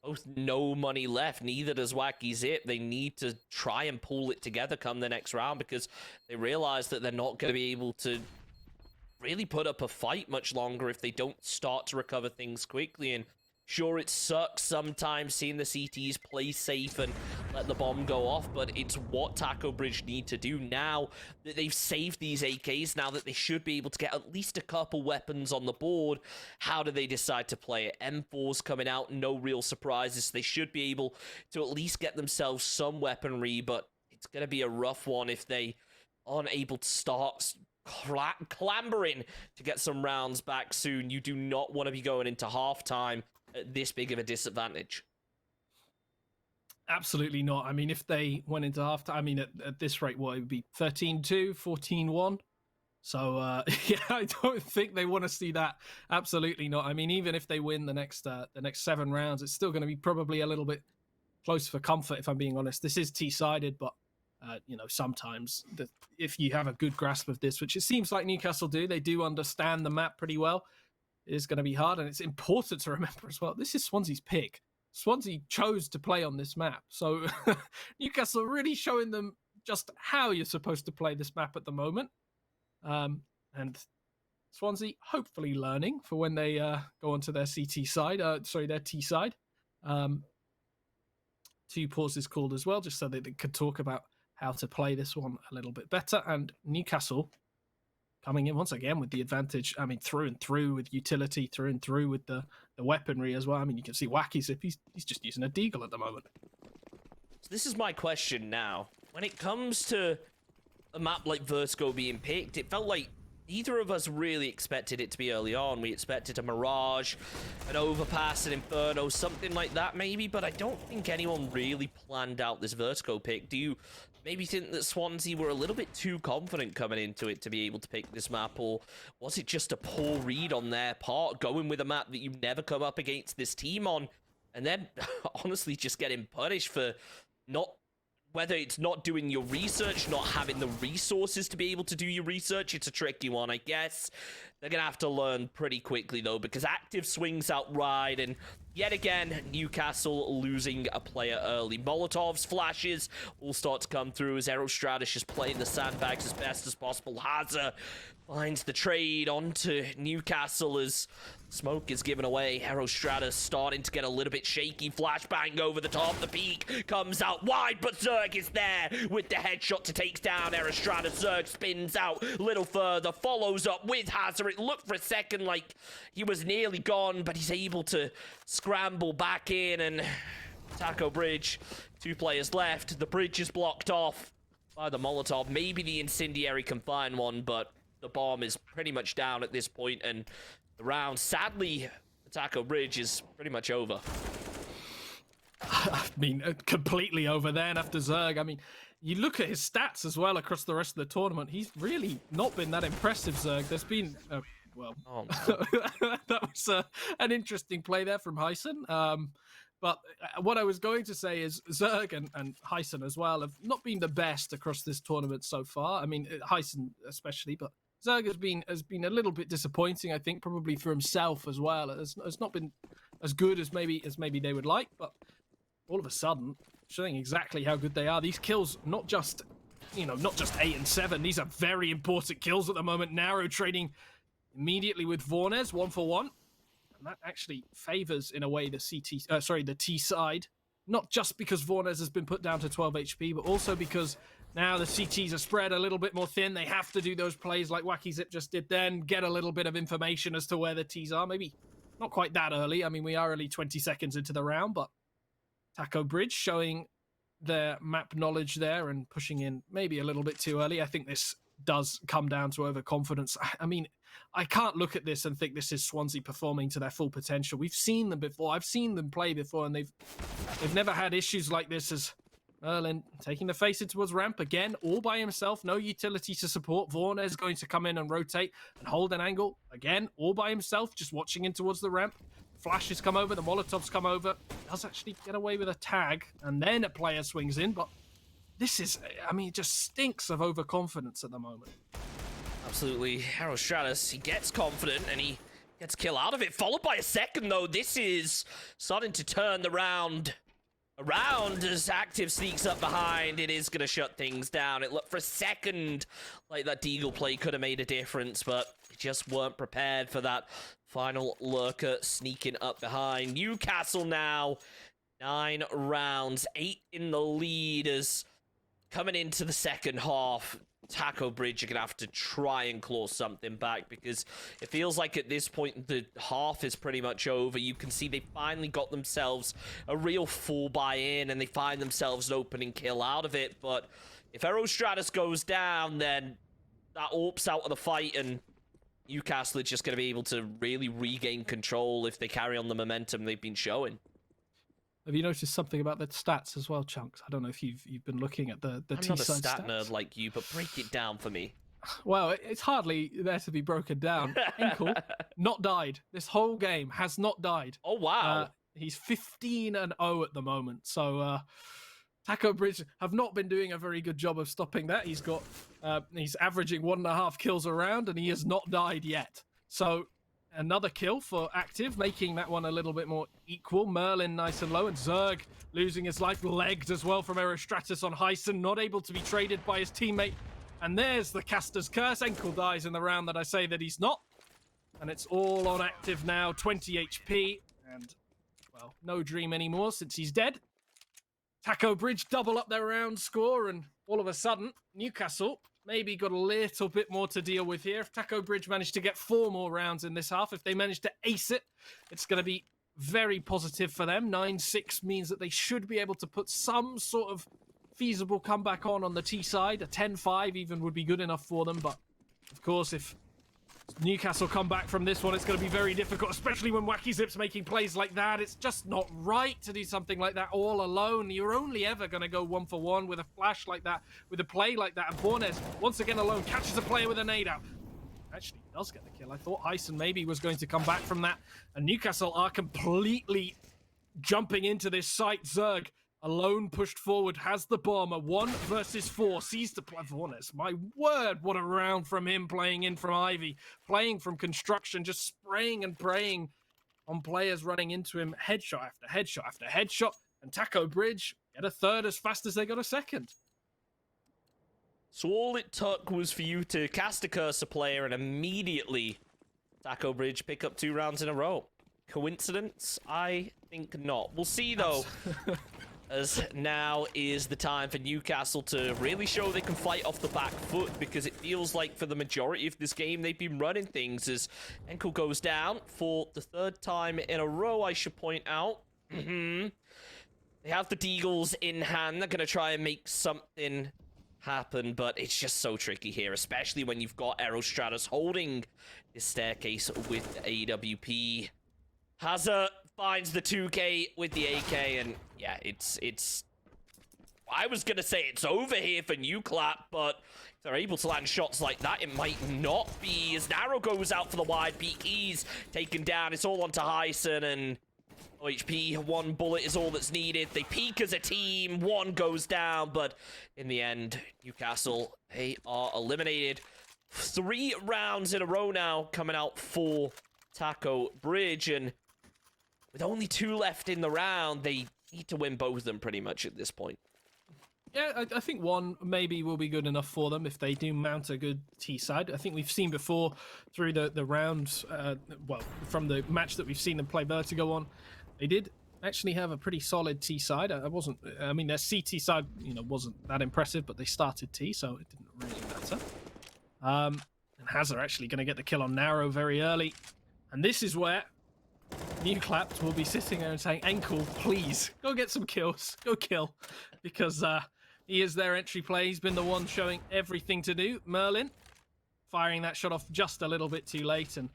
both no money left. Neither does Wacky Zip. They need to try and pull it together come the next round, because they realize that they're not going to be able to really put up a fight much longer if they don't start to recover things quickly. And sure, it sucks sometimes seeing the CTs play safe and let the bomb go off, but it's what Taco Bridge need to do now that they've saved these AKs, now that they should be able to get at least a couple weapons on the board. How do they decide to play it? M4's coming out, no real surprises. They should be able to at least get themselves some weaponry, but it's going to be a rough one if they aren't able to start clambering to get some rounds back soon. You do not want to be going into halftime at this big of a disadvantage. Absolutely not. I mean, if they went into halftime, I mean, at this rate, what, it would be 13-2, 14-1. So, yeah, I don't think they want to see that. Absolutely not. I mean, even if they win the next 7 rounds, it's still going to be probably a little bit close for comfort, if I'm being honest. This is T-sided, but, you know, sometimes if you have a good grasp of this, which it seems like Newcastle do, they do understand the map pretty well, it is going to be hard. And it's important to remember as well, this is Swansea's pick. Swansea chose to play on this map. So Newcastle really showing them just how you're supposed to play this map at the moment. And Swansea hopefully learning for when they go onto their CT side, their T side. 2 pauses called as well, just so that they could talk about how to play this one a little bit better. And Newcastle coming in once again with the advantage. I mean, through and through with utility, through and through with the weaponry as well. I mean, you can see Wacky Zip, he's just using a deagle at the moment. So this is my question now. When it comes to a map like Vertigo being picked, it felt like neither of us really expected it to be early on. We expected a Mirage, an Overpass, an Inferno, something like that maybe, but I don't think anyone really planned out this Vertigo pick. Do you maybe think that Swansea were a little bit too confident coming into it to be able to pick this map, or was it just a poor read on their part, going with a map that you never come up against this team on, and then honestly just getting punished for not, whether it's not doing your research, not having the resources to be able to do your research? It's a tricky one, I guess. They're going to have to learn pretty quickly, though, because Active swings out right, and yet again, Newcastle losing a player early. Molotovs, flashes will start to come through as Aerostratus is playing the sandbags as best as possible. Haza finds the trade onto Newcastle as smoke is given away. Aerostratus starting to get a little bit shaky. Flashbang over the top. The peak comes out wide, but Zerg is there with the headshot to take down Aerostratus. Zerg spins out a little further, follows up with Hazard. It looked for a second like he was nearly gone, but he's able to scramble back in, and Taco Bridge, 2 players left. The bridge is blocked off by the Molotov. Maybe the Incendiary can find one, but the bomb is pretty much down at this point, and the round, sadly, the Taco Bridge is pretty much over. I mean, completely over then after Zerg. I mean, you look at his stats as well across the rest of the tournament. He's really not been that impressive, Zerg. There's been, well, Oh, no. that was an interesting play there from Hyson. But what I was going to say is Zerg and Hyson as well have not been the best across this tournament so far. I mean, Hyson especially, but Zerg has been a little bit disappointing, I think, probably for himself as well. It's not been as good as maybe they would like, but all of a sudden, showing exactly how good they are. These kills, not just 8 and 7. These are very important kills at the moment. Narrow trading immediately with Vornes, 1-for-1. And that actually favors, in a way, the T side. Not just because Vornes has been put down to 12 HP, but also because now the CTs are spread a little bit more thin. They have to do those plays like Wacky Zip just did then, get a little bit of information as to where the Ts are. Maybe not quite that early. I mean, we are only 20 seconds into the round, but Taco Bridge showing their map knowledge there and pushing in maybe a little bit too early. I think this does come down to overconfidence. I mean, I can't look at this and think this is Swansea performing to their full potential. We've seen them before. I've seen them play before, and they've never had issues like this as Merlin taking the face into towards ramp again, all by himself, no utility to support. Vornes going to come in and rotate and hold an angle again, all by himself, just watching in towards the ramp. Flashes come over, the Molotovs come over. Does actually get away with a tag, and then a player swings in, but this is, I mean, it just stinks of overconfidence at the moment. Absolutely. Aerostratus, he gets confident and he gets a kill out of it, followed by a second, though. This is starting to turn the round around as Active sneaks up behind. It is going to shut things down. It looked for a second like that Deagle play could have made a difference, but they just weren't prepared for that final lurker sneaking up behind. Newcastle now, 9 rounds, 8 in the lead as coming into the second half. Taco Bridge are going to have to try and claw something back, because it feels like at this point the half is pretty much over. You can see they finally got themselves a real full buy-in and they find themselves an opening kill out of it. But if Aerostratus goes down, then that AWP's out of the fight, and Newcastle are just going to be able to really regain control if they carry on the momentum they've been showing. Have you noticed something about the stats as well, Chunks? I don't know if you've been looking at the I'm T-side not a stat stats. nerd like you, but break it down for me. Well, it's hardly there to be broken down. Enkel, not died. This whole game has not died. Oh, wow. He's 15-0 at the moment. So Taco Bridge have not been doing a very good job of stopping that. He's averaging 1.5 kills a round, and he has not died yet. So another kill for Active, making that one a little bit more equal. Merlin nice and low, and Zerg losing his life, legged as well from Aerostratus on Hyson, not able to be traded by his teammate. And there's the caster's curse. Enkel dies in the round that I say that he's not. And it's all on Active now, 20 HP. And, well, no dream anymore since he's dead. Taco Bridge double up their round score, and all of a sudden, Newcastle maybe got a little bit more to deal with here. If Taco Bridge managed to get 4 more rounds in this half, if they manage to ace it, it's going to be very positive for them. 9-6 means that they should be able to put some sort of feasible comeback on the T side. A 10-5 even would be good enough for them, but of course, if Newcastle come back from this one, it's going to be very difficult, especially when Wacky Zip's making plays like that. It's just not right to do something like that all alone. You're only ever going to go 1-for-1 with a flash like that, with a play like that. And Bornes, once again alone, catches a player with a nade out. Actually does get the kill. I thought Hyson maybe was going to come back from that. And Newcastle are completely jumping into this site. Zerg, alone pushed forward, has the bomb. A 1 versus 4. Sees the play. Bornes, my word, what a round from him, playing in from Ivy, playing from construction, just spraying and praying on players running into him. Headshot after headshot after headshot. And Taco Bridge get a third as fast as they got a second. So all it took was for you to cast a cursor player and immediately Taco Bridge pick up 2 rounds in a row. Coincidence? I think not. We'll see, though, as now is the time for Newcastle to really show they can fight off the back foot, because it feels like for the majority of this game they've been running things. As Enkel goes down for the 3rd time in a row, I should point out. They have the Deagles in hand. They're going to try and make something happen, but it's just so tricky here, especially when you've got Aerostratus holding this staircase with the AWP. Hazard finds the 2K with the AK, and yeah, it's I was gonna say it's over here for Newclap, but if they're able to land shots like that, it might not be, as Narrow goes out for the wide peak. He's taken down. It's all onto Hyson, and OHP, 1 bullet is all that's needed. They peak as a team, 1 goes down, but in the end, Newcastle, they are eliminated. 3 rounds in a row now coming out for Taco Bridge, and with only 2 left in the round, they need to win both of them pretty much at this point. Yeah, I think 1 maybe will be good enough for them if they do mount a good T side. I think we've seen before through the rounds, well, from the match that we've seen them play Vertigo on, they did actually have a pretty solid T side. I mean, their CT side, wasn't that impressive, but they started T, so it didn't really matter. And Hazard actually going to get the kill on Narrow very early. And this is where Newclaps will be sitting there and saying, Enkel, please, go get some kills. Go kill. Because he is their entry play. He's been the one showing everything to do. Merlin firing that shot off just a little bit too late, and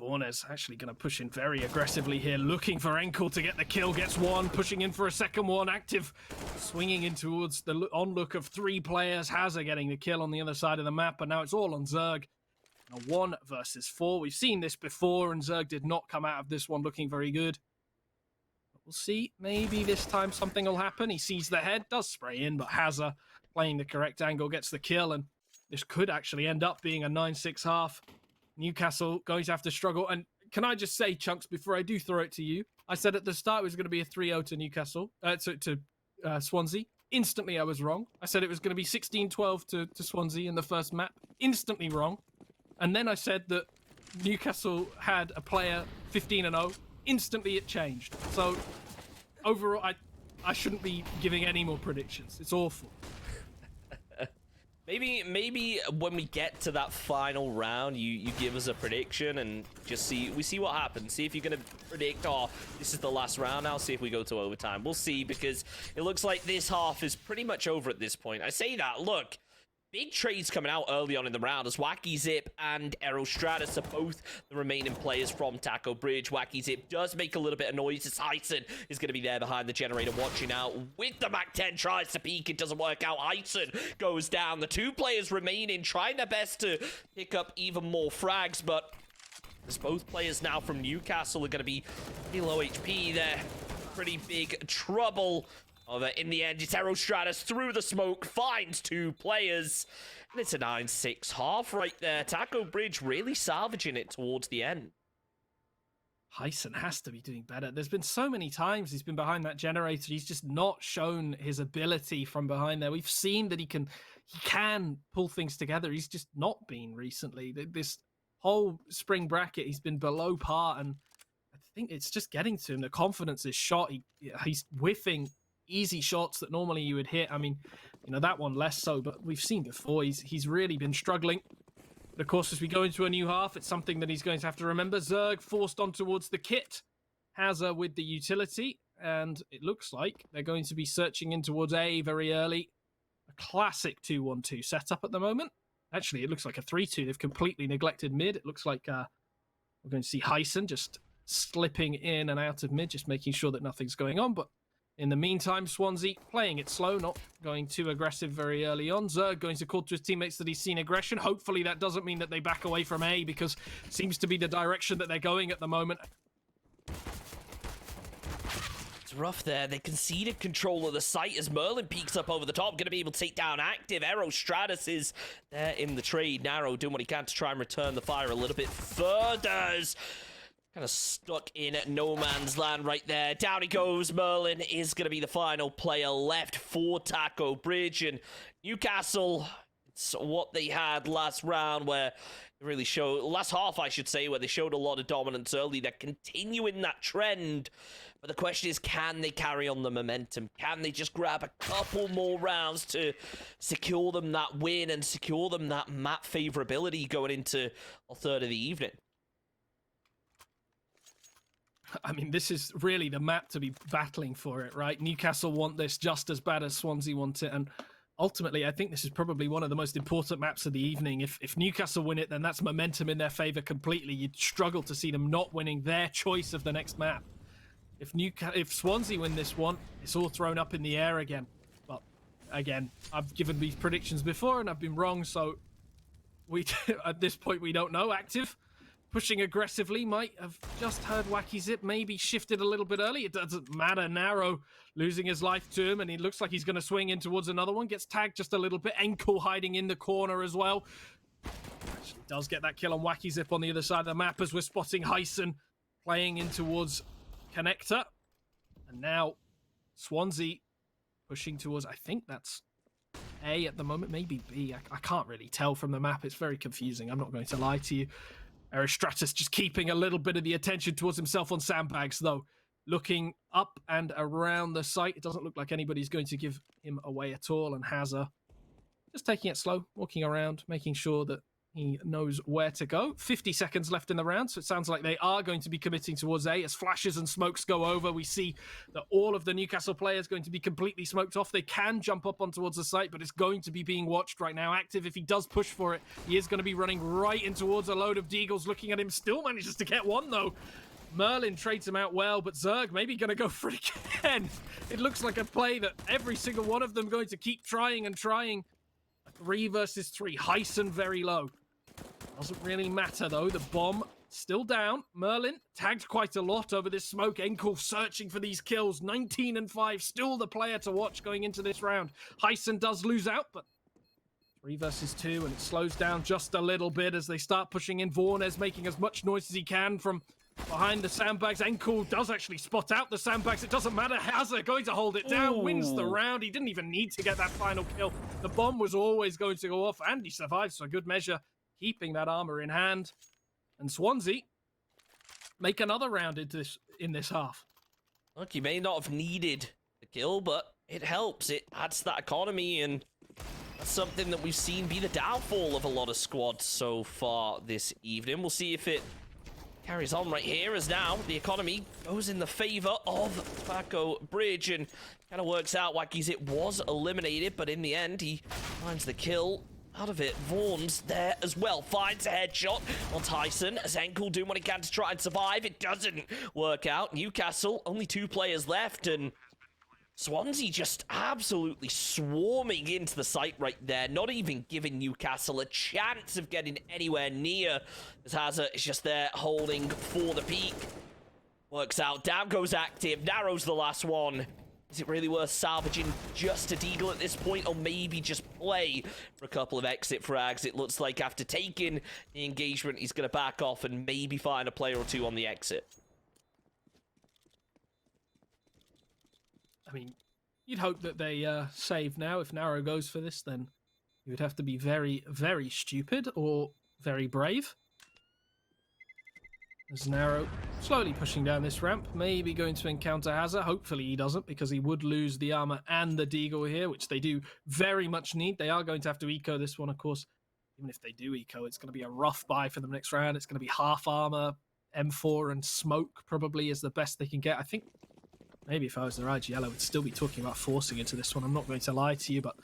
Vornes actually going to push in very aggressively here, looking for Enkel to get the kill. Gets 1, pushing in for a second one. Active, swinging in towards the onlook of 3 players. Hazard getting the kill on the other side of the map, but now it's all on Zerg. A 1 versus 4. We've seen this before, and Zerg did not come out of this one looking very good. But we'll see. Maybe this time something will happen. He sees the head, does spray in, but Hazard, playing the correct angle, gets the kill, and this could actually end up being a 9-6 half. Newcastle going to have to struggle. And can I just say, Chunks, before I do throw it to you, I said at the start it was going to be a 3-0 to Newcastle, to Swansea. Instantly, I was wrong. I said it was going to be 16-12 to Swansea in the first map. Instantly wrong. And then I said that Newcastle had a player 15-0. Instantly, it changed. So overall, I shouldn't be giving any more predictions. It's awful. Maybe when we get to that final round, you give us a prediction and just see what happens. See if you're gonna predict, oh, this is the last round. I'll see if we go to overtime. We'll see, because it looks like this half is pretty much over at this point. I say that, look, big trades coming out early on in the round as Wacky Zip and Aerostratus are both the remaining players from Taco Bridge. Wacky Zip does make a little bit of noise as Hyson is going to be there behind the generator watching out with the Mac-10, tries to peek, it doesn't work out. Hyson goes down. The 2 players remaining, trying their best to pick up even more frags, but as both players now from Newcastle are going to be pretty low HP, they're pretty big trouble. In the end, it's Aerostratus through the smoke, finds 2 players, and it's a 9-6 half right there. Taco Bridge really salvaging it towards the end. Hyson has to be doing better. There's been so many times he's been behind that generator. He's just not shown his ability from behind there. We've seen that he can pull things together. He's just not been recently. This whole spring bracket, he's been below par, and I think it's just getting to him. The confidence is shot. He's whiffing easy shots that normally you would hit. I mean, you know, that one less so, but we've seen before he's really been struggling. But of course, as we go into a new half, it's something that he's going to have to remember. Zerg forced on towards the kit. Hazza with the utility, and it looks like they're going to be searching in towards A very early. A classic 2-1-2 setup at the moment. Actually, it looks like a 3-2. They've completely neglected mid. It looks like we're going to see Hyson just slipping in and out of mid, just making sure that nothing's going on. But in the meantime, Swansea playing it slow, not going too aggressive very early on. Zerg going to call to his teammates that he's seen aggression. Hopefully that doesn't mean that they back away from A, because it seems to be the direction that they're going at the moment. It's rough there. They conceded control of the site as Merlin peeks up over the top. Going to be able to take down Active. Aerostratus is there in the trade. Narrow doing what he can to try and return the fire a little bit further. Kind of stuck in no man's land right there. Down he goes. Merlin is going to be the final player left for Taco Bridge. And Newcastle, it's what they had last round, where they really showed, last half I should say, where they showed a lot of dominance early. They're continuing that trend. But the question is, can they carry on the momentum? Can they just grab a couple more rounds to secure them that win and secure them that map favorability going into a third of the evening? I mean, this is really the map to be battling for it, right? Newcastle want this just as bad as Swansea want it, and ultimately, I think this is probably one of the most important maps of the evening. If Newcastle win it, then that's momentum in their favour completely. You'd struggle to see them not winning their choice of the next map. If Swansea win this one, it's all thrown up in the air again. But again, I've given these predictions before and I've been wrong, so at this point we don't know. Active pushing aggressively, might have just heard Wacky Zip, maybe shifted a little bit early. It doesn't matter. Narrow losing his life to him, and he looks like he's going to swing in towards another one. Gets tagged just a little bit. Enkel hiding in the corner as well. Actually does get that kill on Wacky Zip on the other side of the map as we're spotting Hyson playing in towards Connector. And now Swansea pushing towards, I think that's A at the moment, maybe B. I can't really tell from the map. It's very confusing. I'm not going to lie to you. Aerostratus just keeping a little bit of the attention towards himself on sandbags, though. Looking up and around the site. It doesn't look like anybody's going to give him away at all. And Hazza just taking it slow, walking around, making sure that he knows where to go. 50 seconds left in the round, so it sounds like they are going to be committing towards A. As flashes and smokes go over, we see that all of the Newcastle players are going to be completely smoked off. They can jump up on towards the site, but it's going to be being watched right now. Active, if he does push for it, he is going to be running right in towards a load of Deagles. Looking at him, still manages to get one, though. Merlin trades him out well, but Zerg maybe going to go for it again. It looks like a play that every single one of them going to keep trying and trying. 3 versus 3. Hyson very low. Doesn't really matter, though. The bomb still down. Merlin tagged quite a lot over this smoke. Enkel searching for these kills. 19 and 5. Still the player to watch going into this round. Hyson does lose out, but 3 versus 2, and it slows down just a little bit as they start pushing in. Vornes making as much noise as he can from behind the sandbags. Enkel does actually spot out the sandbags. It doesn't matter. Hazza going to hold it down. Ooh. Wins the round. He didn't even need to get that final kill. The bomb was always going to go off, and he survives for good measure, keeping that armor in hand. And Swansea make another round into in this half. Look, you may not have needed the kill, but it helps. It adds to that economy, and that's something that we've seen be the downfall of a lot of squads so far this evening. We'll see if it carries on right here, as now the economy goes in the favor of Taco Bridge, and kind of works out. Wacky Zip was eliminated, but in the end, he finds the kill out of it. Vaughn's there as well. Finds a headshot on Tyson as Enkel doing what he can to try and survive. It doesn't work out. Newcastle, only 2 players left, and Swansea just absolutely swarming into the site right there, not even giving Newcastle a chance of getting anywhere near, as Hazza is just there holding for the peak. Works out. Down goes Active. Narrows the last one. Is it really worth salvaging just a deagle at this point, or maybe just play for a couple of exit frags? It looks like after taking the engagement, he's going to back off and maybe find a player or 2 on the exit. I mean, you'd hope that they save now. If Narrow goes for this, then you would have to be very, very stupid or very brave. As Narrow slowly pushing down this ramp, maybe going to encounter Hazard. Hopefully he doesn't, because he would lose the armor and the deagle here, which they do very much need. They are going to have to eco this one, of course. Even if they do eco, it's going to be a rough buy for them next round. It's going to be half armor, M4 and smoke probably is the best they can get. I think maybe if I was their IGL, I would still be talking about forcing into this one. I'm not going to lie to you, but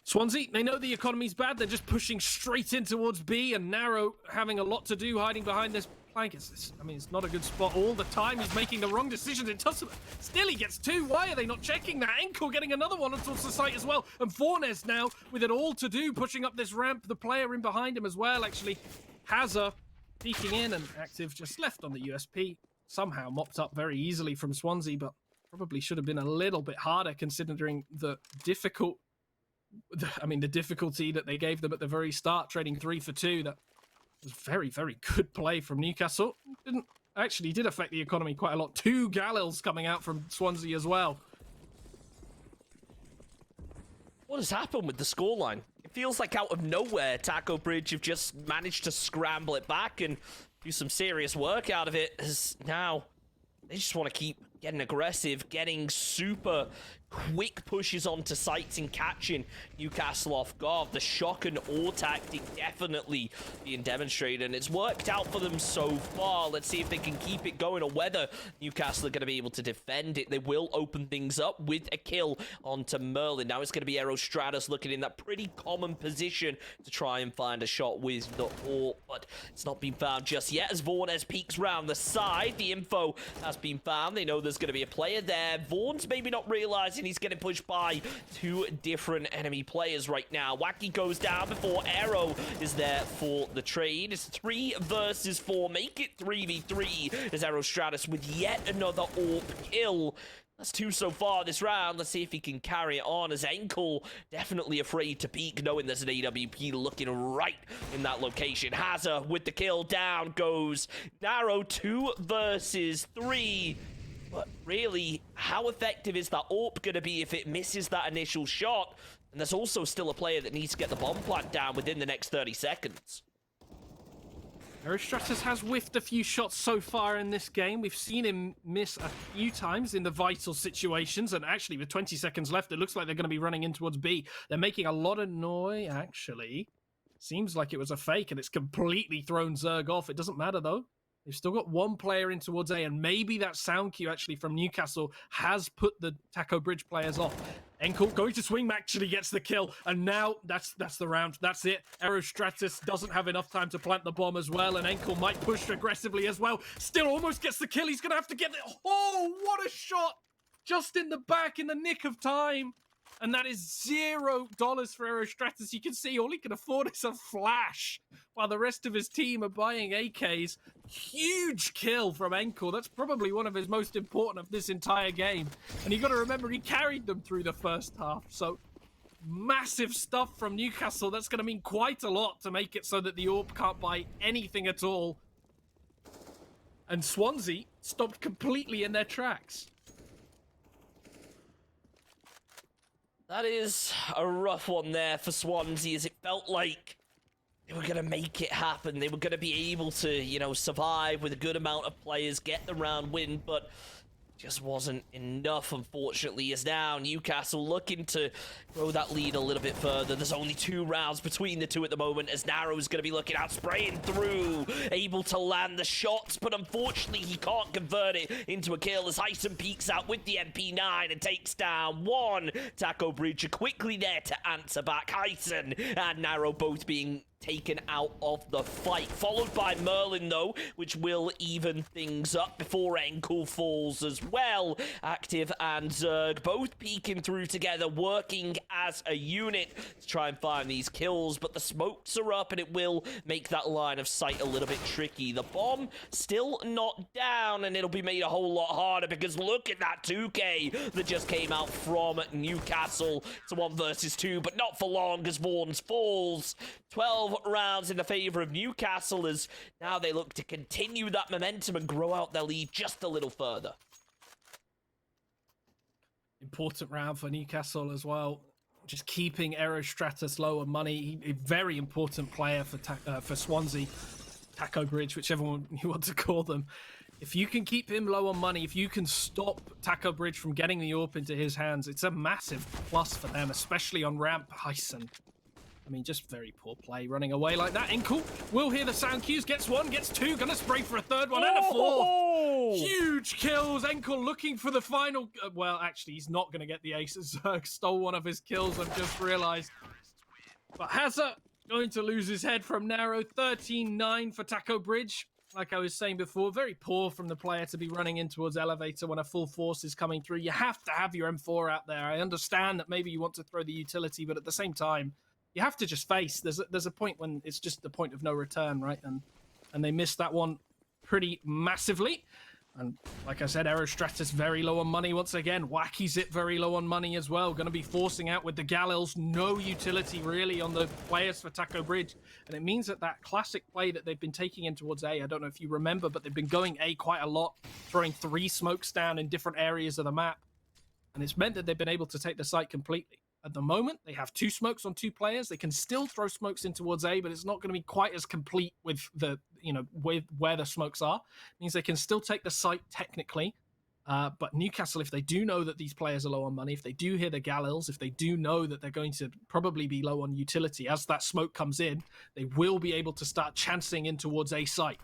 Swansea, they know the economy's bad. They're just pushing straight in towards B, and Narrow having a lot to do hiding behind this plank. I mean, it's not a good spot all the time. He's making the wrong decisions. It doesn't. Still, he gets two. Why are they not checking that? Ankle getting another one towards the site as well. And Fornes now with it all to do, pushing up this ramp. The player in behind him as well, actually. Hazard peeking in, and Active just left on the USP. Somehow mopped up very easily from Swansea, but probably should have been a little bit harder considering the difficulty that they gave them at the very start, trading 3 for 2. That was very, very good play from Newcastle. Did affect the economy quite a lot. 2 Galils coming out from Swansea as well. What has happened with the scoreline? It feels like out of nowhere, Taco Bridge have just managed to scramble it back and do some serious work out of it. As now they just want to keep getting aggressive, getting super quick pushes onto sites and catching Newcastle off guard. The shock and awe tactic definitely being demonstrated, and it's worked out for them so far. Let's see if they can keep it going or whether Newcastle are going to be able to defend it. They will open things up with a kill onto Merlin. Now it's going to be Aerostratus looking in that pretty common position to try and find a shot with the AUE, but it's not been found just yet as Vaughn's peeks round the side. The info has been found. They know there's going to be a player there. Vaughn's maybe not realizing he's getting pushed by 2 different enemy players right now. Wacky goes down before Aero is there for the trade. It's 3 versus 4. Make it 3v3 as Aerostratus with yet another AUE kill. That's 2 so far this round. Let's see if he can carry it on, as Ankle definitely afraid to peek, knowing there's an AWP looking right in that location. Hazard with the kill. Down goes Narrow. 2 versus 3. But really, how effective is that AWP going to be if it misses that initial shot? And there's also still a player that needs to get the bomb plant down within the next 30 seconds. Aerostratus has whiffed a few shots so far in this game. We've seen him miss a few times in the vital situations, and actually with 20 seconds left, it looks like they're going to be running in towards B. They're making a lot of noise, actually. Seems like it was a fake, and it's completely thrown Zerg off. It doesn't matter, though. They've still got 1 player in towards A, and maybe that sound cue actually from Newcastle has put the Taco Bridge players off. Enkel going to swing, actually gets the kill, and now that's the round. That's it. Aerostratus doesn't have enough time to plant the bomb as well, and Enkel might push aggressively as well. Still almost gets the kill. He's going to have to get it. Oh, what a shot! Just in the back in the nick of time. And that is $0 for Aerostratus. You can see all he can afford is a flash, while the rest of his team are buying AKs. Huge kill from Enkel. That's probably one of his most important of this entire game. And you got to remember, he carried them through the first half. So massive stuff from Newcastle. That's going to mean quite a lot to make it so that the AWP can't buy anything at all. And Swansea stopped completely in their tracks. That is a rough one there for Swansea, as it felt like they were going to make it happen. They were going to be able to, survive with a good amount of players, get the round win, but just wasn't enough, unfortunately, as now Newcastle looking to grow that lead a little bit further. There's only 2 rounds between the 2 at the moment, as Narrow's going to be looking out, spraying through, able to land the shots, but unfortunately he can't convert it into a kill as Hyson peeks out with the MP9 and takes down 1. Taco Bridge quickly there to answer back. Hyson and Narrow both being taken out of the fight, followed by Merlin though, which will even things up before Enkel falls as well. Active and Zerg both peeking through together, working as a unit to try and find these kills, but the smokes are up and it will make that line of sight a little bit tricky. The bomb still not down, and it'll be made a whole lot harder because look at that 2K that just came out from Newcastle. It's a 1 versus 2, but not for long as Vaughn's falls. 12 rounds in the favor of Newcastle as now they look to continue that momentum and grow out their lead just a little further. Important round for Newcastle as well. Just keeping Aerostratus low on money. A very important player for Swansea. Taco Bridge, whichever one you want to call them. If you can keep him low on money, if you can stop Taco Bridge from getting the AWP into his hands, it's a massive plus for them, especially on ramp. Hyson, I mean, just very poor play running away like that. Enkel will hear the sound cues, gets one, gets two, gonna spray for a third one and a fourth. Huge kills. Enkel looking for the final. Well, actually, he's not gonna get the ace. Zerg stole one of his kills, I've just realized. But Hazard going to lose his head from narrow. 13-9 for Taco Bridge. Like I was saying before, very poor from the player to be running in towards elevator when a full force is coming through. You have to have your M4 out there. I understand that maybe you want to throw the utility, but at the same time, you have to just face. There's a point when it's just the point of no return, right? And they missed that one pretty massively. And like I said, Aerostratus very low on money once again. Wacky Zip very low on money as well. Going to be forcing out with the Galils. No utility really on the players for Taco Bridge. And it means that that classic play that they've been taking in towards A, I don't know if you remember, but they've been going A quite a lot, throwing 3 smokes down in different areas of the map. And it's meant that they've been able to take the site completely. At the moment, they have 2 smokes on 2 players. They can still throw smokes in towards A, but it's not going to be quite as complete with the, with where the smokes are. It means they can still take the site technically. But Newcastle, if they do know that these players are low on money, if they do hear the Galils, if they do know that they're going to probably be low on utility, as that smoke comes in, they will be able to start chancing in towards A site.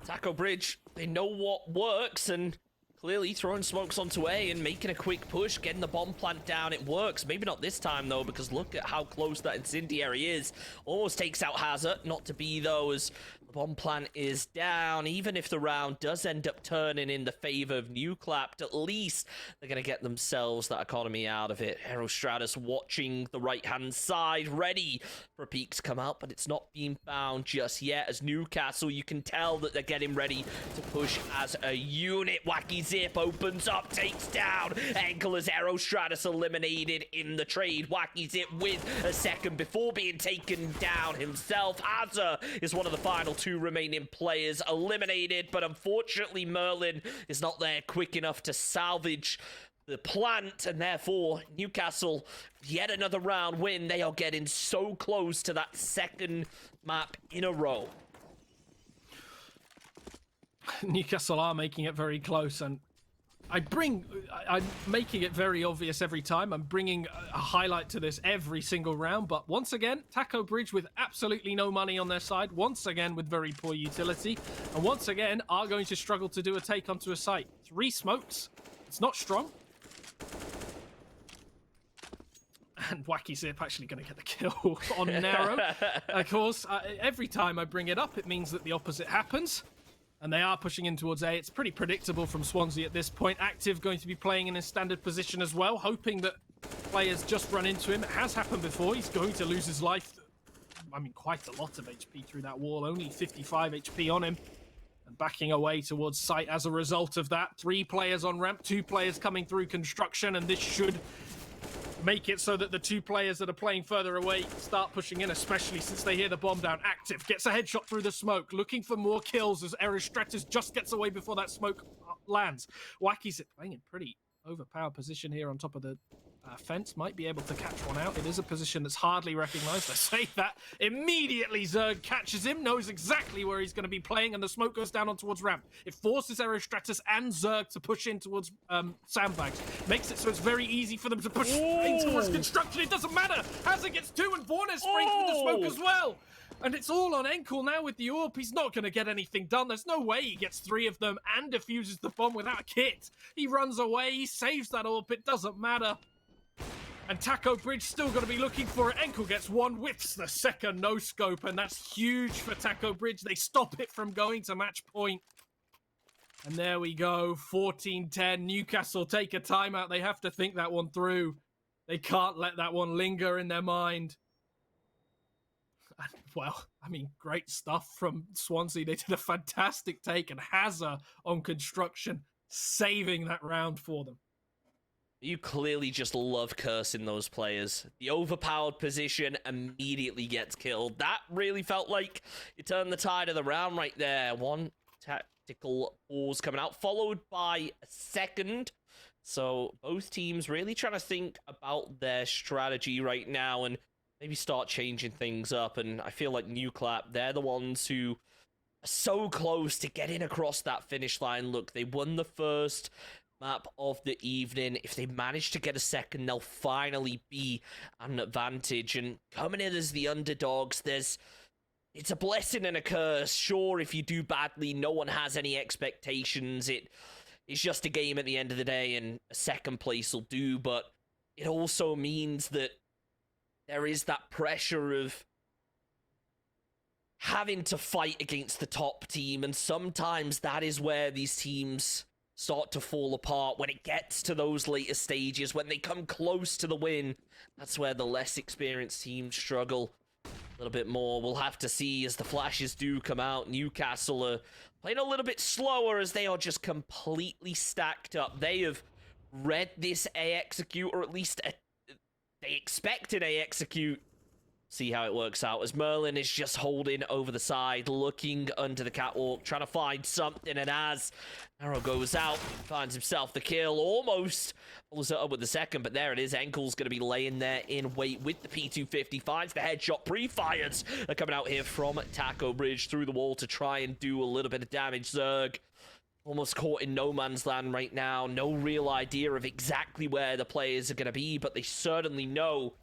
Taco Bridge, they know what works, and clearly throwing smokes onto A and making a quick push, getting the bomb plant down, it works. Maybe not this time, though, because look at how close that incendiary is. Almost takes out Hazard, not to be, though, as the bomb plant is down. Even if the round does end up turning in the favor of Nuclapped, at least they're going to get themselves that economy out of it. Aerostratus watching the right-hand side, ready for a peek to come out, but it's not being found just yet. As Newcastle, you can tell that they're getting ready to push as a unit. Wacky Zip opens up, takes down Enkel as Aerostratus eliminated in the trade. Wacky Zip with a second before being taken down himself. Azza is one of the final 2 remaining players eliminated, but unfortunately Merlin is not there quick enough to salvage the plant, and therefore Newcastle, yet another round win. They are getting so close to that 2nd map in a row. Newcastle are making it very close, and I'm making it very obvious every time. I'm bringing a highlight to this every single round, but once again, Taco Bridge with absolutely no money on their side, once again with very poor utility, and once again are going to struggle to do a take onto a site. 3 smokes, it's not strong. And Wacky Zip actually going to get the kill on narrow. Of course, every time I bring it up, it means that the opposite happens. And they are pushing in towards A. It's pretty predictable from Swansea at this point. Active going to be playing in a standard position as well, hoping that players just run into him. It has happened before. He's going to lose his life. I mean, quite a lot of HP through that wall. Only 55 HP on him. And backing away towards site as a result of that. 3 players on ramp, 2 players coming through construction, and this should make it so that the 2 players that are playing further away start pushing in, especially since they hear the bomb down. Active gets a headshot through the smoke, looking for more kills as Aerostratus just gets away before that smoke lands. Wacky Zip playing in pretty overpowered position here on top of the fence, might be able to catch one out. It is a position that's hardly recognized. I say that. Immediately Zerg catches him, knows exactly where he's going to be playing, and the smoke goes down on towards ramp. It forces Aerostratus and Zerg to push in towards sandbags. Makes it so it's very easy for them to push in towards construction. It doesn't matter. Hazard gets 2 and Vornes spraying through the smoke as well. And it's all on Enkel now with the AWP. He's not going to get anything done. There's no way he gets 3 of them and defuses the bomb without a kit. He runs away. He saves that AWP. It doesn't matter. And Taco Bridge still going to be looking for it. Enkel gets 1, whips the second no-scope, and that's huge for Taco Bridge. They stop it from going to match point. And there we go, 14-10. Newcastle take a timeout. They have to think that one through. They can't let that one linger in their mind. And, well, I mean, great stuff from Swansea. They did a fantastic take, and Hazard on construction, saving that round for them. You clearly just love cursing those players. The overpowered position immediately gets killed. That really felt like you turned the tide of the round right there. 1 tactical pause coming out, followed by a second. So both teams really trying to think about their strategy right now. And maybe start changing things up. And I feel like Nuclap, they're the ones who are so close to getting across that finish line. Look, they won the first map of the evening. If they manage to get a second, they'll finally be an advantage. And coming in as the underdogs, it's a blessing and a curse. Sure, if you do badly, no one has any expectations. It's just a game at the end of the day, and a second place will do. But it also means that there is that pressure of having to fight against the top team, and sometimes that is where these teams start to fall apart. When it gets to those later stages, when they come close to the win, that's where the less experienced teams struggle a little bit more. We'll have to see as the flashes do come out. Newcastle are playing a little bit slower as they are just completely stacked up. They have read this A execute, or at least they expect an A execute. See how it works out as Merlin is just holding over the side, looking under the catwalk, trying to find something, and as Arrow goes out, finds himself the kill, almost follows it up with the second, but there it is. Enkel's going to be laying there in wait with the P250, finds the headshot, pre-fires are coming out here from Taco Bridge through the wall to try and do a little bit of damage. Zerg almost caught in no man's land right now, no real idea of exactly where the players are going to be, but they certainly know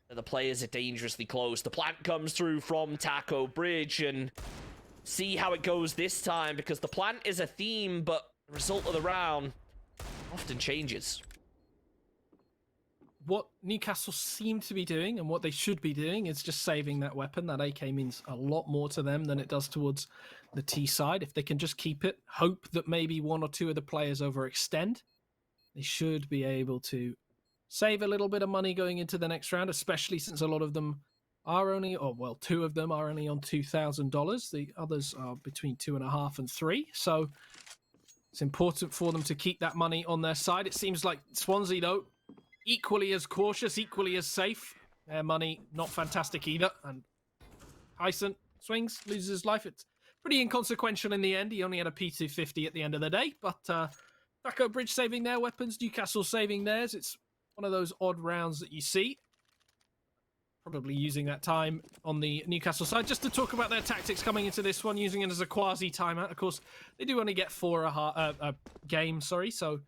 that the players are dangerously close. The plant comes through from Taco Bridge, and see how it goes this time, because the plant is a theme, but the result of the round often changes. What Newcastle seem to be doing, and what they should be doing, is just saving that weapon. That AK means a lot more to them than it does towards the T side. If they can just keep it, hope that maybe one or two of the players overextend, they should be able to save a little bit of money going into the next round, especially since a lot of them are only, or well, two of them are only on $2,000. The others are between 2.5 and 3. So it's important for them to keep that money on their side. It seems like Swansea, though, equally as cautious, equally as safe. Their money, not fantastic either. And Hyson swings, loses his life. It's pretty inconsequential in the end. He only had a P250 at the end of the day. But Taco Bridge saving their weapons, Newcastle saving theirs. It's one of those odd rounds that you see. Probably using that time on the Newcastle side just to talk about their tactics coming into this one, using it as a quasi timeout. Of course, they do only get 4 a game, so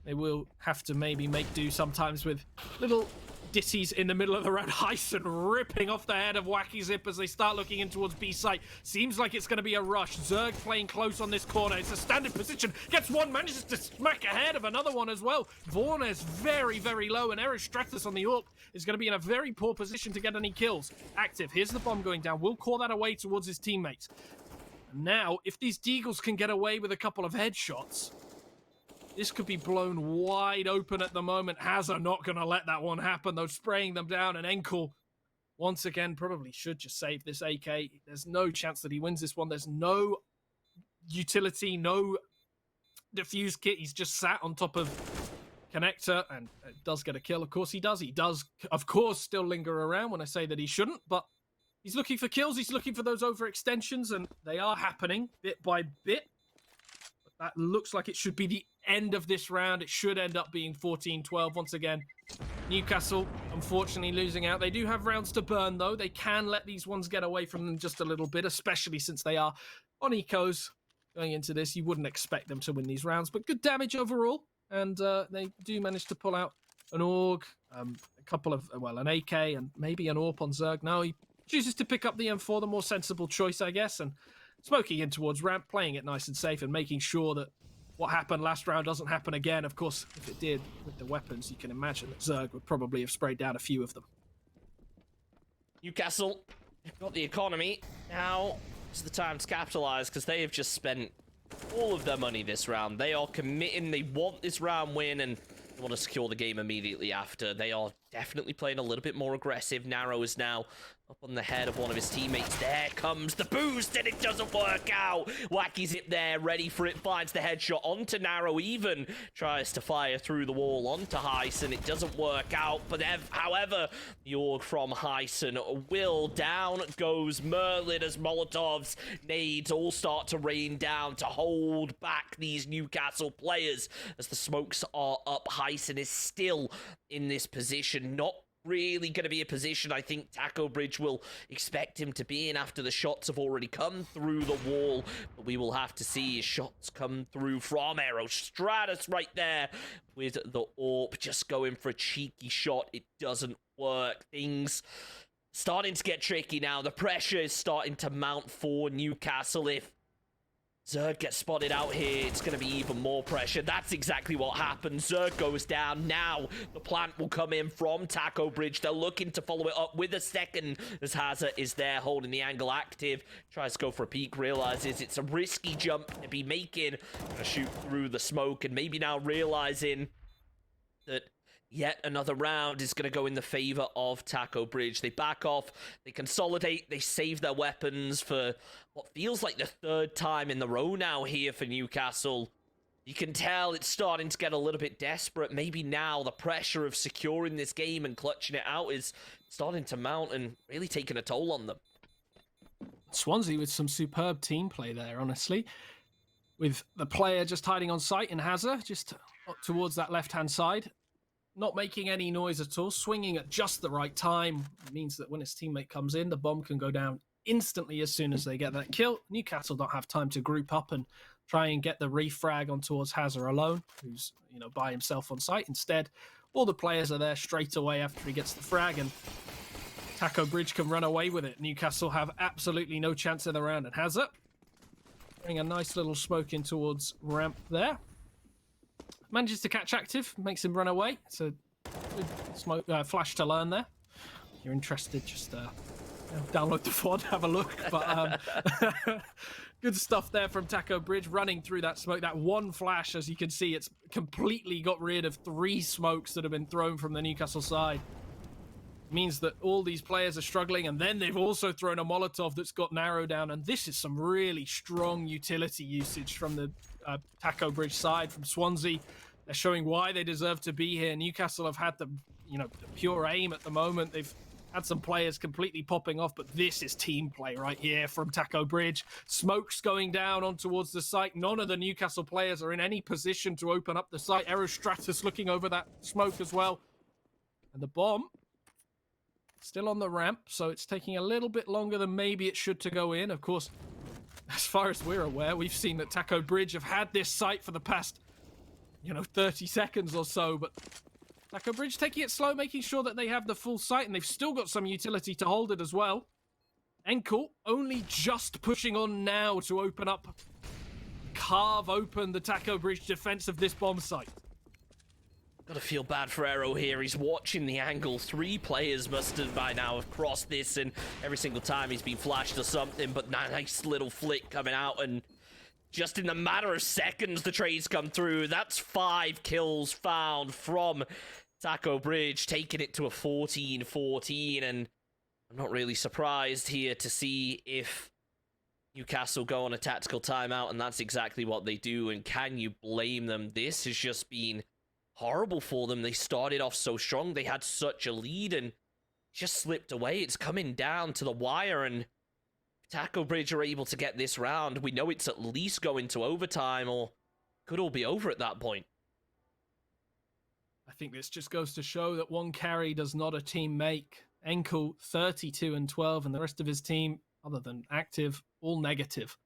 they will have to maybe make do sometimes with little ditties in the middle of the round. Hyson ripping off the head of Wacky Zip as they start looking in towards B site. Seems like it's going to be a rush. Zerg playing close on this corner. It's a standard position. Gets one, manages to smack ahead of another one as well. Vaughn is very, very low, and Erostratus on the Orc is going to be in a very poor position to get any kills. Active. Here's the bomb going down. Will call that away towards his teammates. Now, if these Deagles can get away with a couple of headshots, this could be blown wide open at the moment. Hazard not going to let that one happen, though, spraying them down. And Enkel, once again, probably should just save this AK. There's no chance that he wins this one. There's no utility, no defuse kit. He's just sat on top of Connector and does get a kill. Of course he does. He does, of course, still linger around when I say that he shouldn't, but he's looking for kills. He's looking for those overextensions, and they are happening bit by bit. That looks like it should be the end of this round. It should end up being 14-12 once again. Newcastle, unfortunately, losing out. They do have rounds to burn, though. They can let these ones get away from them just a little bit, especially since they are on ecos going into this. You wouldn't expect them to win these rounds, but good damage overall. And they do manage to pull out an AUG, a couple of, well, an AK and maybe an AWP on Zerg. No, he chooses to pick up the M4, the more sensible choice, I guess, and smoking in towards ramp, playing it nice and safe and making sure that what happened last round doesn't happen again. Of course, if it did with the weapons, you can imagine that Zerg would probably have sprayed down a few of them. Newcastle got the economy. Now is the time to capitalize, because they have just spent all of their money this round. They are committing. They want this round win, and they want to secure the game immediately after. They are definitely playing a little bit more aggressive. Narrow is now up on the head of one of his teammates. There comes the boost, and it doesn't work out. Wacky Zip there, ready for it, finds the headshot onto Narrow, even tries to fire through the wall onto Hyson. It doesn't work out, but however, the AUG from Hyson will. Down goes Merlin as Molotovs, nades all start to rain down to hold back these Newcastle players as the smokes are up. Hyson is still in this position, not really going to be a position I think Taco Bridge will expect him to be in after the shots have already come through the wall. But we will have to see his shots come through from Aerostratus right there with the AWP, just going for a cheeky shot. It doesn't work. Things starting to get tricky now. The pressure is starting to mount for Newcastle. If Zerg gets spotted out here, it's going to be even more pressure. That's exactly what happened. Zerg goes down. Now the plant will come in from Taco Bridge. They're looking to follow it up with a second as Hazard is there holding the angle active. Tries to go for a peek, realizes it's a risky jump to be making. Gonna shoot through the smoke, and maybe now realizing that yet another round is going to go in the favor of Taco Bridge. They back off, they consolidate, they save their weapons for what feels like the third time in the row now here for Newcastle. You can tell it's starting to get a little bit desperate. Maybe now the pressure of securing this game and clutching it out is starting to mount and really taking a toll on them. Swansea with some superb team play there, honestly. With the player just hiding on site in Hazard, just up towards that left-hand side. Not making any noise at all, swinging at just the right time. It means that when his teammate comes in, the bomb can go down instantly as soon as they get that kill. Newcastle don't have time to group up and try and get the refrag on towards Hazard alone, who's by himself on site. Instead, all the players are there straight away after he gets the frag, and Taco Bridge can run away with it. Newcastle have absolutely no chance in the round, and Hazard bring a nice little smoke in towards ramp there. Manages to catch active, makes him run away. It's a good smoke, flash to learn there. If you're interested, just download the VOD, have a look. But good stuff there from Taco Bridge, running through that smoke. That one flash, as you can see, it's completely got rid of 3 smokes that have been thrown from the Newcastle side. It means that all these players are struggling, and then they've also thrown a Molotov that's got narrowed down, and this is some really strong utility usage from the Taco Bridge side, from Swansea. They're showing why they deserve to be here. Newcastle have had the pure aim at the moment. They've had some players completely popping off, but this is team play right here from Taco Bridge. Smokes going down on towards the site. None of the Newcastle players are in any position to open up the site. Aerostratus looking over that smoke as well. And the bomb still on the ramp, so it's taking a little bit longer than maybe it should to go in. Of course, as far as we're aware, we've seen that Taco Bridge have had this site for the past 30 seconds or so, but Taco Bridge taking it slow, making sure that they have the full site, and they've still got some utility to hold it as well. Enkel only just pushing on now to open up, carve open the Taco Bridge defense of this bomb site. Gotta feel bad for Aero here. He's watching the angle. 3 players must have by now have crossed this, and every single time he's been flashed or something, but nice little flick coming out, and just in a matter of seconds, the trades come through. That's 5 kills found from Taco Bridge, taking it to a 14-14, and I'm not really surprised here to see if Newcastle go on a tactical timeout, and that's exactly what they do, and can you blame them? This has just been horrible for them. They started off so strong. They had such a lead and just slipped away. It's coming down to the wire, and Taco Bridge are able to get this round. We know it's at least going to overtime, or could all be over at that point. I think this just goes to show that one carry does not a team make. Enkel 32-12, and the rest of his team, other than active, all negative.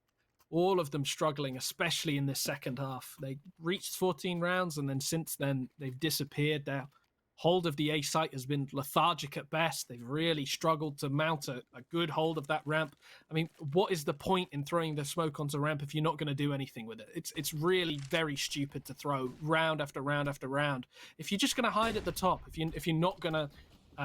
All of them struggling, especially in this second half. They reached 14 rounds, and then since then, they've disappeared. Their hold of the A site has been lethargic at best. They've really struggled to mount a good hold of that ramp. I mean, what is the point in throwing the smoke onto ramp if you're not going to do anything with it? It's really very stupid to throw round after round after round. If you're just going to hide at the top, if you're not going to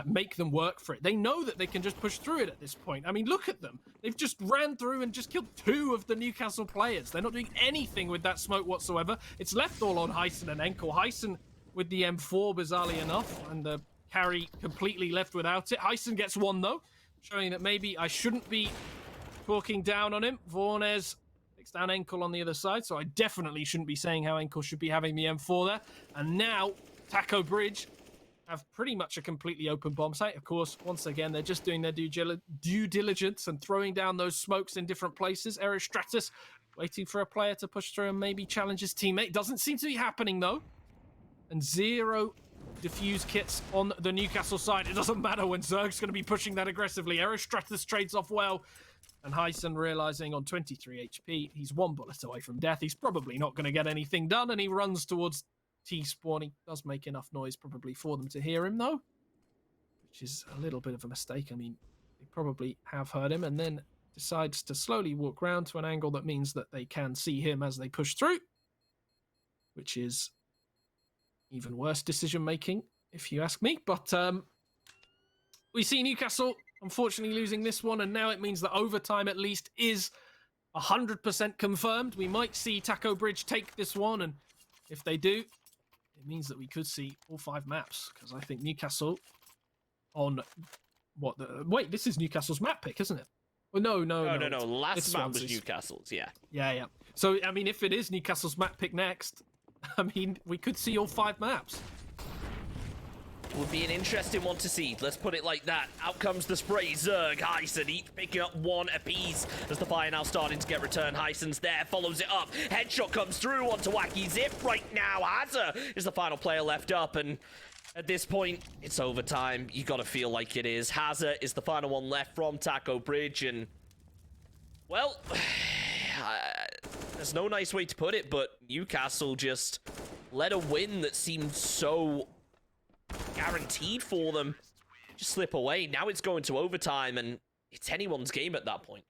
make them work for it. They know that they can just push through it at this point. I mean, look at them. They've just ran through and just killed 2 of the Newcastle players. They're not doing anything with that smoke whatsoever. It's left all on Hyson and Enkel. Hyson with the M4, bizarrely enough, and the carry completely left without it. Hyson gets 1, though, showing that maybe I shouldn't be talking down on him. Vornes takes down Enkel on the other side, so I definitely shouldn't be saying how Enkel should be having the M4 there. And now, Taco Bridge have pretty much a completely open bomb site. Of course, once again, they're just doing their due diligence and throwing down those smokes in different places. Aerostratus waiting for a player to push through and maybe challenge his teammate. Doesn't seem to be happening, though. And 0 defuse kits on the Newcastle side. It doesn't matter when Zerg's going to be pushing that aggressively. Aerostratus trades off well. And Hyson realizing on 23 HP, he's 1 bullet away from death. He's probably not going to get anything done, and he runs towards T-spawn. He does make enough noise probably for them to hear him, though, which is a little bit of a mistake. I mean, they probably have heard him, and then decides to slowly walk round to an angle that means that they can see him as they push through, which is even worse decision-making, if you ask me. But we see Newcastle unfortunately losing this one, and now it means that overtime at least is 100% confirmed. We might see Taco Bridge take this one, and if they do, it means that we could see all 5 maps, because I think Newcastle on what the... Wait, this is Newcastle's map pick, isn't it? Well, no. Last map was Newcastle's, yeah. Yeah. So, I mean, if it is Newcastle's map pick next, I mean, we could see all 5 maps. Would be an interesting one to see. Let's put it like that. Out comes the spray. Zerg, Hyson, each picking up 1 apiece as the fire now starting to get returned. Hyson's there, follows it up. Headshot comes through onto Wacky Zip right now. Hazza is the final player left up, and at this point, it's overtime. You got to feel like it is. Hazza is the final one left from Taco Bridge, and, well, there's no nice way to put it, but Newcastle just let a win that seemed so guaranteed for them just slip away. Now it's going to overtime, and it's anyone's game at that point.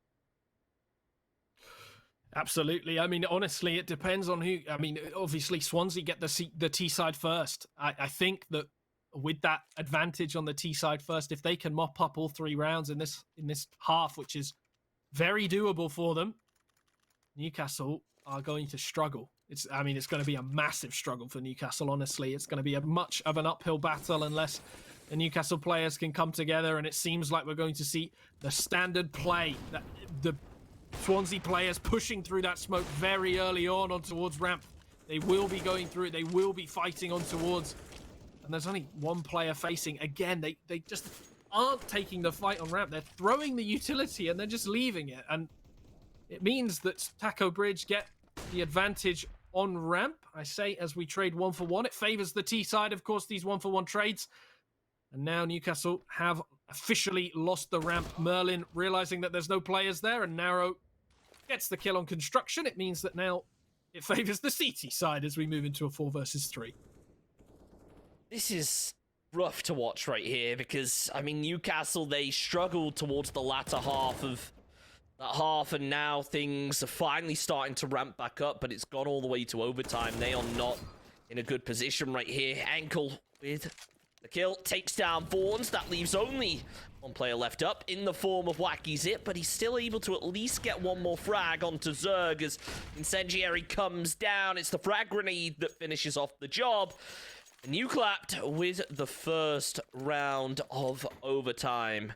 Absolutely. I mean, honestly, it depends on who. I mean, obviously, Swansea get the T side first. I think that with that advantage on the T side first, if they can mop up all 3 rounds in this half, which is very doable for them, Newcastle are going to struggle. It's going to be a massive struggle for Newcastle, honestly. It's going to be much of an uphill battle unless the Newcastle players can come together, and it seems like we're going to see the standard play, that the Swansea players pushing through that smoke very early on towards ramp. They will be going through it. They will be fighting on towards, and there's only 1 player facing. Again, they just aren't taking the fight on ramp. They're throwing the utility, and they're just leaving it, and it means that Taco Bridge get the advantage on ramp. I say as we trade 1 for 1. It favors the T side, of course, these 1 for 1 trades. And now Newcastle have officially lost the ramp. Merlin realizing that there's no players there, and Narrow gets the kill on construction. It means that now it favors the CT side as we move into a 4 versus 3. This is rough to watch right here because, I mean, Newcastle, they struggled towards the latter half of that half, and now things are finally starting to ramp back up, but it's gone all the way to overtime. They are not in a good position right here. Ankle with the kill, takes down Vaughns. That leaves only 1 player left up in the form of Wacky Zip, but he's still able to at least get 1 more frag onto Zerg as Incendiary comes down. It's the frag grenade that finishes off the job. And you clapped with the first round of overtime.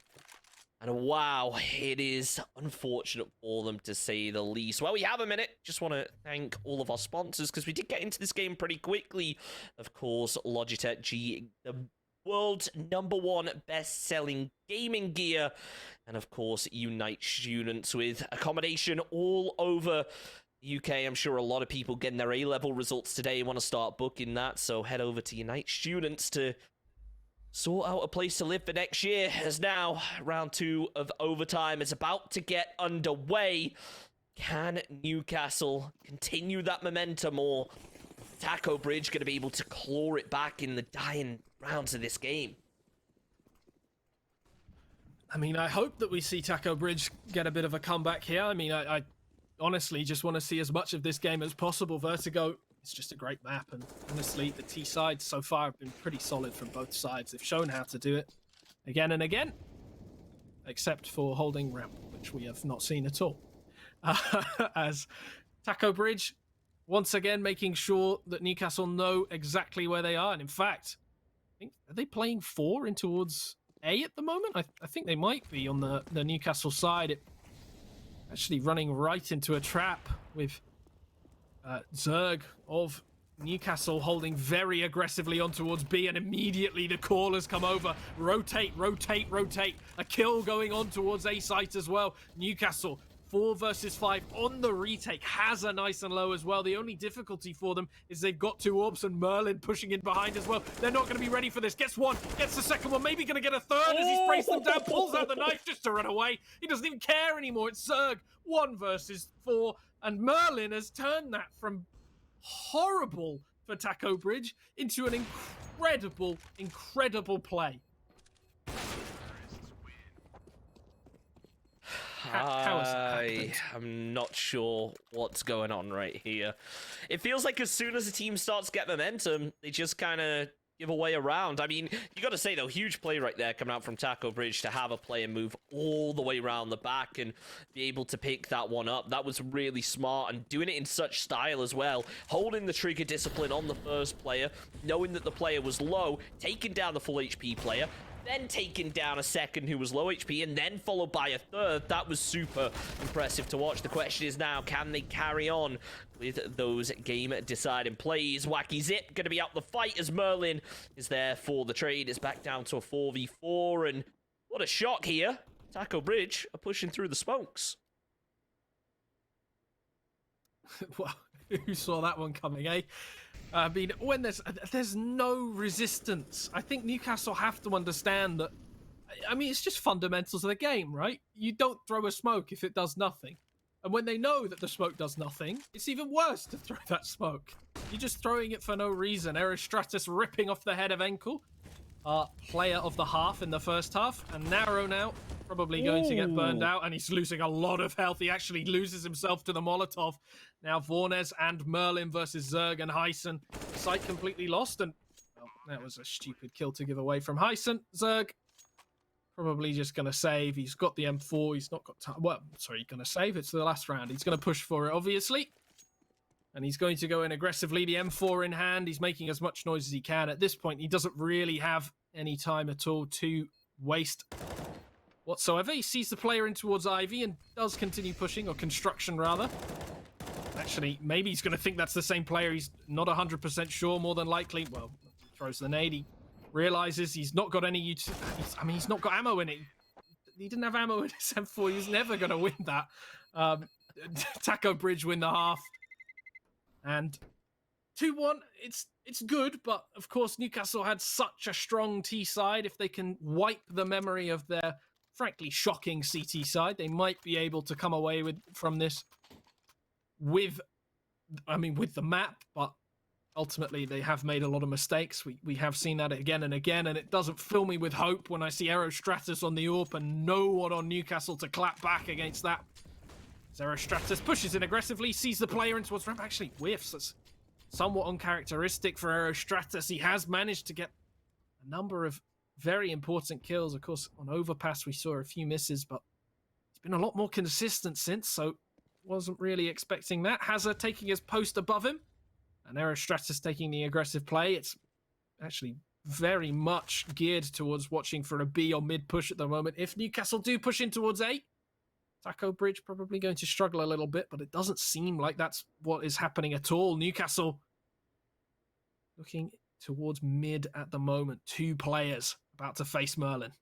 And wow, it is unfortunate for them, to say the least. Well, we have a minute. Just want to thank all of our sponsors, because we did get into this game pretty quickly. Of course, Logitech G, the world's #1 best-selling gaming gear. And of course, Unite students with accommodation all over the UK. I'm sure a lot of people getting their A-level results today want to start booking that. So head over to Unite students to sort out a place to live for next year, as now round 2 of overtime is about to get underway. Can Newcastle continue that momentum, or Taco Bridge going to be able to claw it back in the dying rounds of this game? I mean, I hope that we see Taco Bridge get a bit of a comeback here. I mean, I honestly just want to see as much of this game as possible. Vertigo, it's just a great map, and honestly, the T side so far have been pretty solid from both sides. They've shown how to do it again and again, except for holding ramp, which we have not seen at all. As Taco Bridge, once again, making sure that Newcastle know exactly where they are. And in fact, are they playing 4 in towards A at the moment? I think they might be on the Newcastle side. It actually running right into a trap with Zerg of Newcastle holding very aggressively on towards B, and immediately the callers come over. Rotate. A kill going on towards A site as well. Newcastle 4 versus 5 on the retake. Has a nice and low as well. The only difficulty for them is they've got 2 orbs and Merlin pushing in behind as well. They're not going to be ready for this. Gets 1, gets the second one, maybe going to get a third as he sprays them down, pulls out the knife just to run away. He doesn't even care anymore. It's Zerg, 1 versus 4, and Merlin has turned that from horrible for Taco Bridge into an incredible play. How has that happened? I'm not sure what's going on right here. It feels like as soon as a team starts to get momentum, they just kind of give away a round. I mean, you got to say, though, huge play right there coming out from Taco Bridge to have a player move all the way around the back and be able to pick that one up. That was really smart, and doing it in such style as well. Holding the trigger discipline on the first player, knowing that the player was low, taking down the full HP player, then taking down a second who was low HP, and then followed by a third. That was super impressive to watch. The question is now, can they carry on with those game-deciding plays? Wacky Zip going to be out the fight as Merlin is there for the trade. It's back down to a 4v4, and what a shock here. Taco Bridge are pushing through the smokes. Well, who saw that one coming, eh? I mean, when there's no resistance, I think Newcastle have to understand that. I mean, it's just fundamentals of the game, right? You don't throw a smoke if it does nothing. And when they know that the smoke does nothing, it's even worse to throw that smoke. You're just throwing it for no reason. Aerostratus ripping off the head of Enkel, player of the half in the first half, and Narrow now probably going to get burned out, and he's losing a lot of health. He actually loses himself to the Molotov. Now Vornes and Merlin versus Zerg and Hyson. Sight completely lost, and well, that was a stupid kill to give away from Hyson. Zerg probably just going to save. He's got the M4. He's not got time. Well, sorry, he's going to save. It's the last round. He's going to push for it, obviously. And he's going to go in aggressively. The M4 in hand. He's making as much noise as he can. At this point, he doesn't really have any time at all to waste whatsoever. He sees the player in towards Ivy and does continue pushing, or construction rather. Actually, maybe he's going to think that's the same player. He's not 100% sure, more than likely. Well, throws the nade. He realizes he's not got any... I mean, he's not got ammo in it. He didn't have ammo in his M4. He's never going to win that. Taco Bridge win the half. And 2-1, it's good, but of course Newcastle had such a strong T side. If they can wipe the memory of their frankly shocking CT side, they might be able to come away from this with the map, but ultimately they have made a lot of mistakes. We have seen that again and again, and it doesn't fill me with hope when I see Aerostratus on the AWP and no one on Newcastle to clap back against that. Aerostratus pushes in aggressively, sees the player in towards ramp, actually whiffs. That's somewhat uncharacteristic for Aerostratus. He has managed to get a number of very important kills. Of course, on Overpass we saw a few misses, but he's been a lot more consistent since, so wasn't really expecting that. Hazard taking his post above him, and Aerostratus taking the aggressive play. It's actually very much geared towards watching for a B or mid push at the moment. If Newcastle do push in towards A, Taco Bridge probably going to struggle a little bit, but it doesn't seem like that's what is happening at all. Newcastle looking towards mid at the moment. 2 players about to face Merlin.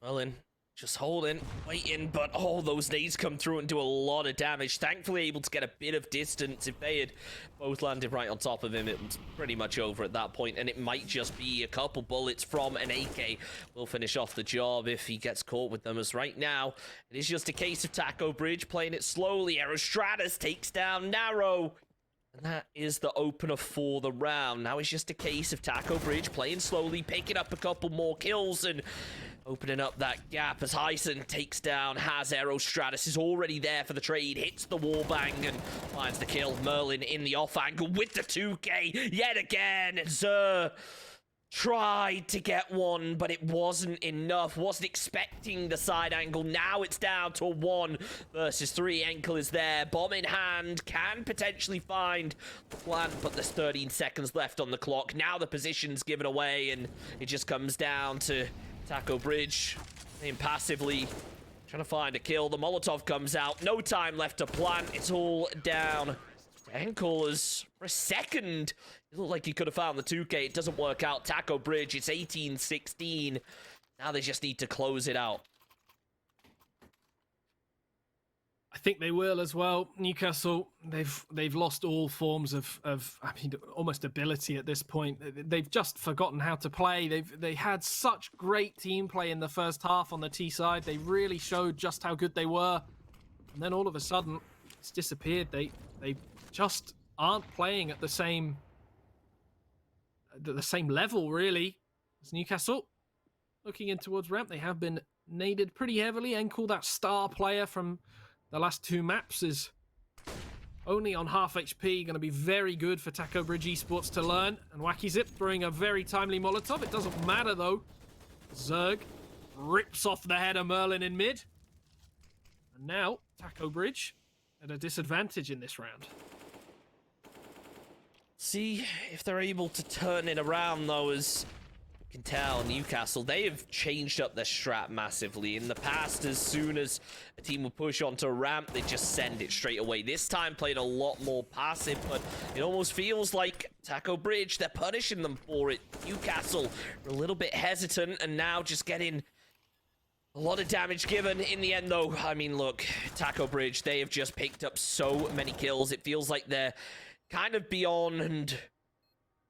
Merlin just holding, waiting, but those nades come through and do a lot of damage. Thankfully able to get a bit of distance. If they had both landed right on top of him, it was pretty much over at that point, and it might just be a couple bullets from an AK will finish off the job if he gets caught with them. As right now, it is just a case of Taco Bridge playing it slowly. Aerostratus takes down Narrow, and that is the opener for the round. Now it's just a case of Taco Bridge playing slowly, picking up a couple more kills, and opening up that gap as Hyson takes down Has. Aerostratus is already there for the trade, hits the wallbang and finds the kill. Merlin in the off angle with the 2K yet again. Zer tried to get one, but it wasn't enough. Wasn't expecting the side angle. Now it's down to a 1 versus 3. Enkel is there, bomb in hand, can potentially find the plant, but there's 13 seconds left on the clock. Now the position's given away, and it just comes down to Taco Bridge impassively trying to find a kill. The Molotov comes out. No time left to plant. It's all down. Enkel is, for a second, it looked like he could have found the 2K. It doesn't work out. Taco Bridge, it's 18-16. Now they just need to close it out. think they will as well. Newcastle, they've lost all forms of I mean, almost ability at this point. They've just forgotten how to play. They had such great team play in the first half on the T side. They really showed just how good they were, and then all of a sudden it's disappeared. They just aren't playing at the same level really as Newcastle. Looking in towards ramp, they have been naded pretty heavily. Enkel, that star player from the last 2 maps, is only on half HP. Going to be very good for Taco Bridge Esports to learn. And Wacky Zip throwing a very timely Molotov. It doesn't matter though. Zerg rips off the head of Merlin in mid. And now Taco Bridge at a disadvantage in this round. See if they're able to turn it around though, as you can tell, Newcastle, they have changed up their strat massively. In the past, as soon as a team would push onto a ramp, they just send it straight away. This time played a lot more passive, but it almost feels like Taco Bridge, they're punishing them for it. Newcastle are a little bit hesitant, and now just getting a lot of damage given. In the end, though, I mean, look, Taco Bridge, they have just picked up so many kills. It feels like they're kind of beyond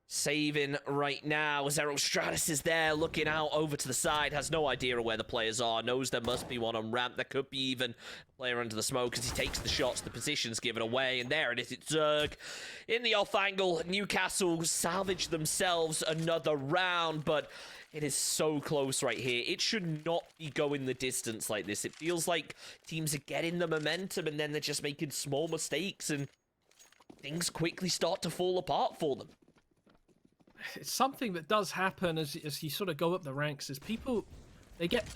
saving right now. Zero Stratus is there looking out over to the side, has no idea of where the players are, knows there must be one on ramp. There could be even a player under the smoke as he takes the shots. The position's given away, and there it is. It's Zerg in the off angle. Newcastle salvage themselves another round, but it is so close right here. It should not be going the distance like this. It feels like teams are getting the momentum, and then they're just making small mistakes, and things quickly start to fall apart for them. It's something that does happen as you sort of go up the ranks, is people, they get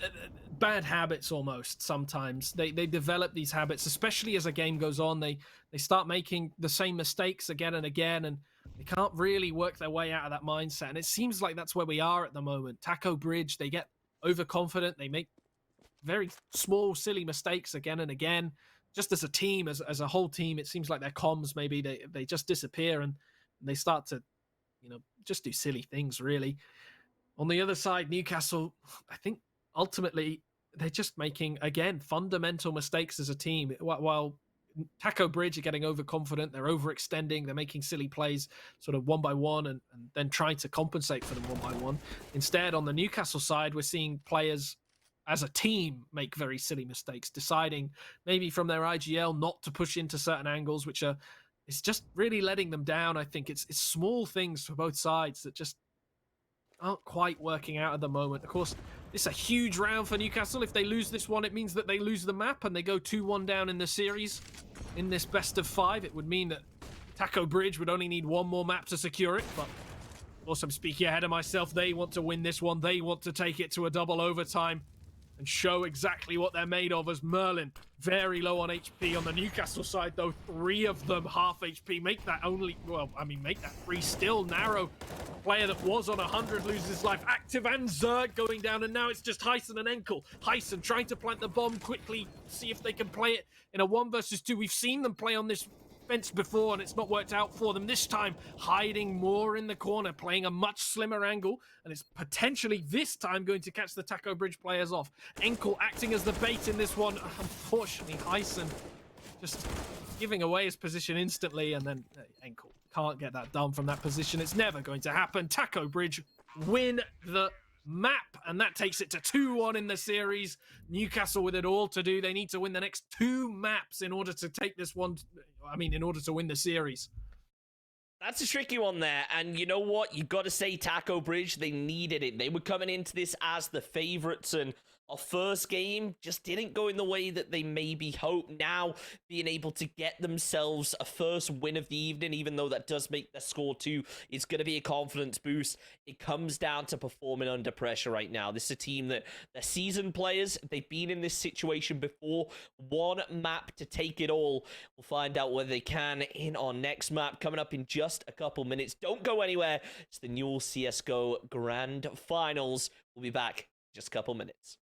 bad habits almost sometimes. They develop these habits, especially as a game goes on. They start making the same mistakes again and again, and they can't really work their way out of that mindset. And it seems like that's where we are at the moment. Taco Bridge, they get overconfident. They make very small, silly mistakes again and again. Just as a team, as a whole team, it seems like their comms, maybe they just disappear, and they start to, just do silly things, really. On the other side, Newcastle, I think ultimately they're just making, again, fundamental mistakes as a team. While Taco Bridge are getting overconfident, they're overextending, they're making silly plays sort of one by one, and then trying to compensate for them one by one. Instead, on the Newcastle side, we're seeing players as a team make very silly mistakes, deciding maybe from their IGL not to push into certain angles, which are, it's just really letting them down. I think it's small things for both sides that just aren't quite working out at the moment. Of course, it's a huge round for Newcastle. If they lose this one, it means that they lose the map and they go 2-1 down in the series. In this best of 5, it would mean that Taco Bridge would only need one more map to secure it. But of course, I'm speaking ahead of myself. They want to win this one. They want to take it to a double overtime and show exactly what they're made of, as Merlin very low on HP. On the Newcastle side, though, 3 of them half HP. Make that 3 still narrow. Player that was on 100 loses his life. Active and Zerg going down, and now it's just Hyson and Enkel. Hyson trying to plant the bomb quickly, see if they can play it in a 1 versus 2. We've seen them play on this fence before, and it's not worked out for them. This time, hiding more in the corner, playing a much slimmer angle, and it's potentially this time going to catch the Taco Bridge players off. Enkel acting as the bait in this one. Unfortunately, Hyson just giving away his position instantly, and then Enkel can't get that done from that position. It's never going to happen. Taco Bridge win the map, and that takes it to 2-1 in the series. Newcastle with it all to do. They need to win the next 2 maps in order to take this one, in order to win the series. That's a tricky one there, and you know what? You've got to say Taco Bridge, they needed it. They were coming into this as the favorites, and our first game just didn't go in the way that they maybe hoped. Now, being able to get themselves a first win of the evening, even though that does make their score 2, it's going to be a confidence boost. It comes down to performing under pressure right now. This is a team that they're seasoned players. They've been in this situation before. 1 map to take it all. We'll find out whether they can in our next map coming up in just a couple minutes. Don't go anywhere. It's the Newell CSGO Grand Finals. We'll be back in just a couple minutes.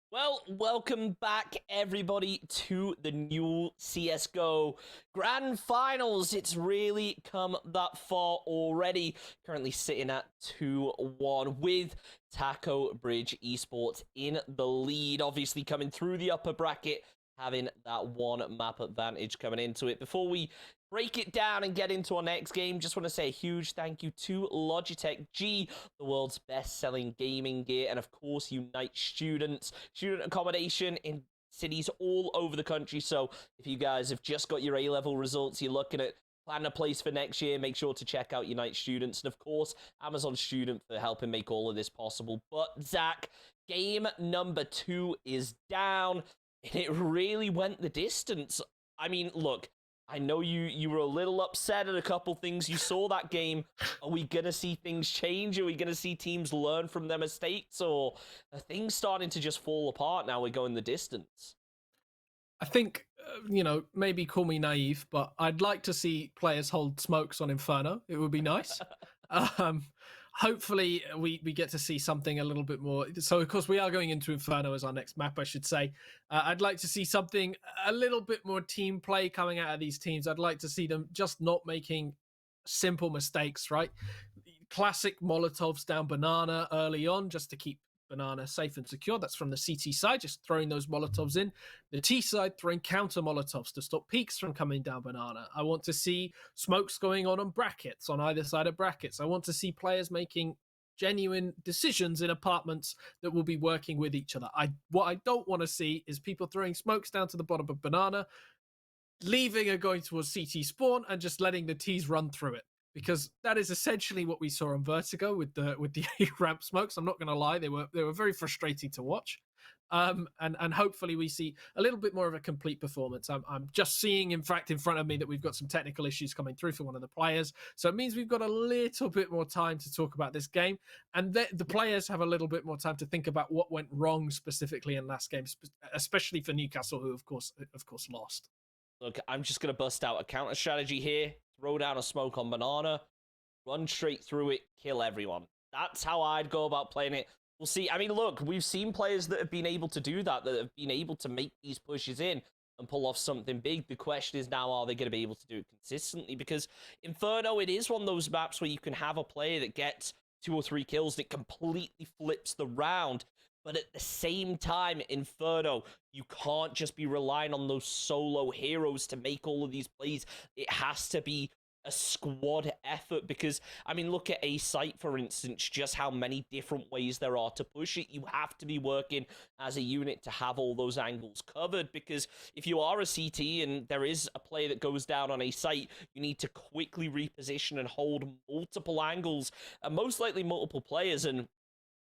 Well, welcome back, everybody, to the new CSGO Grand Finals. It's really come that far already. Currently sitting at 2-1 with Taco Bridge Esports in the lead. Obviously coming through the upper bracket, having that one map advantage coming into it. Before we break it down and get into our next game, just want to say a huge thank you to Logitech G, the world's best-selling gaming gear, and of course Unite student accommodation in cities all over the country. So if you guys have just got your A-level results, you're looking at planning a place for next year, make sure to check out Unite Students, and of course Amazon Student for helping make all of this possible. But Zach, game number 2 is down, and it really went the distance. I mean, look, I know you were a little upset at a couple things you saw that game. Are we going to see things change? Are we going to see teams learn from their mistakes? Or are things starting to just fall apart now we're going the distance? I think, maybe call me naive, but I'd like to see players hold smokes on Inferno. It would be nice. um, Hopefully, we get to see something a little bit more. So, of course, we are going into Inferno as our next map, I should say. I'd like to see something a little bit more team play coming out of these teams. I'd like to see them just not making simple mistakes, right? Classic Molotovs down Banana early on just to keep Banana safe and secure. That's from the CT side, just throwing those Molotovs in. The T side throwing counter Molotovs to stop peaks from coming down Banana. I want to see smokes going on brackets, on either side of brackets. I want to see players making genuine decisions in apartments that will be working with each other. What I don't want to see is people throwing smokes down to the bottom of Banana, leaving and going towards CT spawn and just letting the T's run through it. Because that is essentially what we saw on Vertigo with the ramp smokes. I'm not going to lie; they were very frustrating to watch. And hopefully we see a little bit more of a complete performance. I'm just seeing, in fact, in front of me that we've got some technical issues coming through for one of the players, so it means we've got a little bit more time to talk about this game, and the players have a little bit more time to think about what went wrong specifically in last game, especially for Newcastle, who of course lost. Look, I'm just going to bust out a counter strategy here, throw down a smoke on Banana, run straight through it, kill everyone. That's how I'd go about playing it. We'll see. I mean, look, we've seen players that have been able to do that have been able to make these pushes in and pull off something big. The question is now, are they going to be able to do it consistently? Because Inferno, it is one of those maps where you can have a player that gets 2 or 3 kills and it completely flips the round. But at the same time, Inferno, you can't just be relying on those solo heroes to make all of these plays. It has to be a squad effort because, I mean, look at A site, for instance, just how many different ways there are to push it. You have to be working as a unit to have all those angles covered because if you are a CT and there is a player that goes down on a site, you need to quickly reposition and hold multiple angles and most likely multiple players. And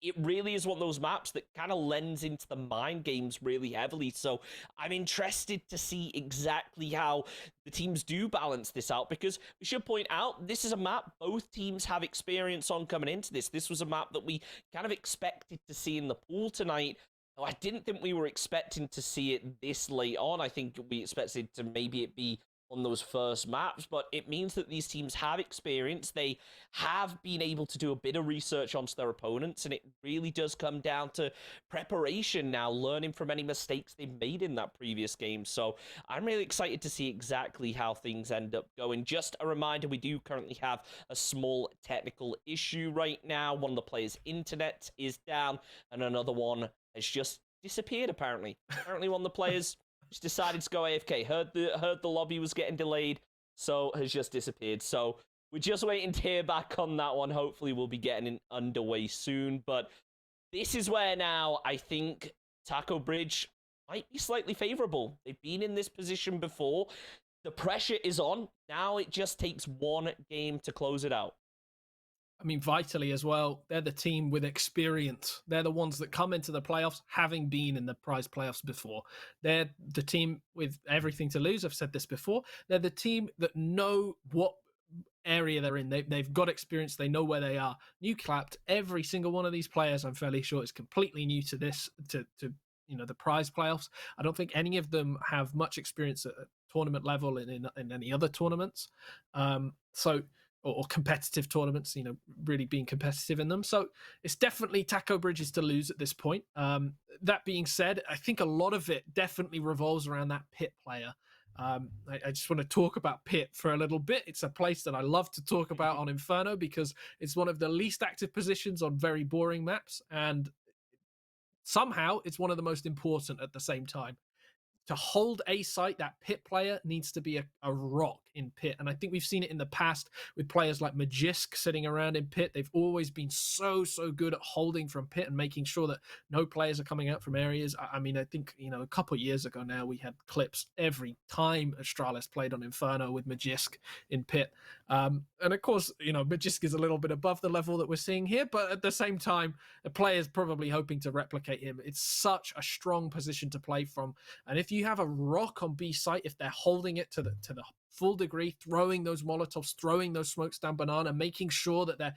it really is one of those maps that kind of lends into the mind games really heavily. So I'm interested to see exactly how the teams do balance this out because we should point out this is a map both teams have experience on coming into this. This was a map that we kind of expected to see in the pool tonight. I didn't think we were expecting to see it this late on. I think we expected to maybe it be on those first maps, but it means that these teams have experience. They have been able to do a bit of research onto their opponents, and it really does come down to preparation now, learning from any mistakes they've made in that previous game. So I'm really excited to see exactly how things end up going. Just a reminder, we do currently have a small technical issue right now. One of the players' internet is down, and another one has just disappeared, apparently. Apparently one of the players just decided to go AFK. Heard the lobby was getting delayed, so has just disappeared. So we're just waiting to hear back on that one. Hopefully we'll be getting it underway soon. But this is where now I think Taco Bridge might be slightly favorable. They've been in this position before. The pressure is on. Now it just takes one game to close it out. I mean, Vitally as well, they're the team with experience. They're the ones that come into the playoffs having been in the prize playoffs before. They're the team with everything to lose. I've said this before. They're the team that know what area they're in. They've got experience. They know where they are. New clapped. Every single one of these players, I'm fairly sure, is completely new to this, to the prize playoffs. I don't think any of them have much experience at tournament level in any other tournaments. So or competitive tournaments, really being competitive in them. So it's definitely Taco Bridges to lose at this point. That being said, I think a lot of it definitely revolves around that pit player. I just want to talk about pit for a little bit. It's a place that I love to talk about on Inferno because it's one of the least active positions on very boring maps, and somehow it's one of the most important at the same time. To hold a site, that pit player needs to be a rock in pit. And I think we've seen it in the past with players like Magisk sitting around in pit. They've always been so good at holding from pit and making sure that no players are coming out from areas. I mean, I think, a couple of years ago now, we had clips every time Astralis played on Inferno with Magisk in pit. And of course, Magisk is a little bit above the level that we're seeing here, but at the same time, the player's probably hoping to replicate him. It's such a strong position to play from. And if you have a rock on B site, if they're holding it to the full degree, throwing those Molotovs, throwing those smokes down banana, making sure that they're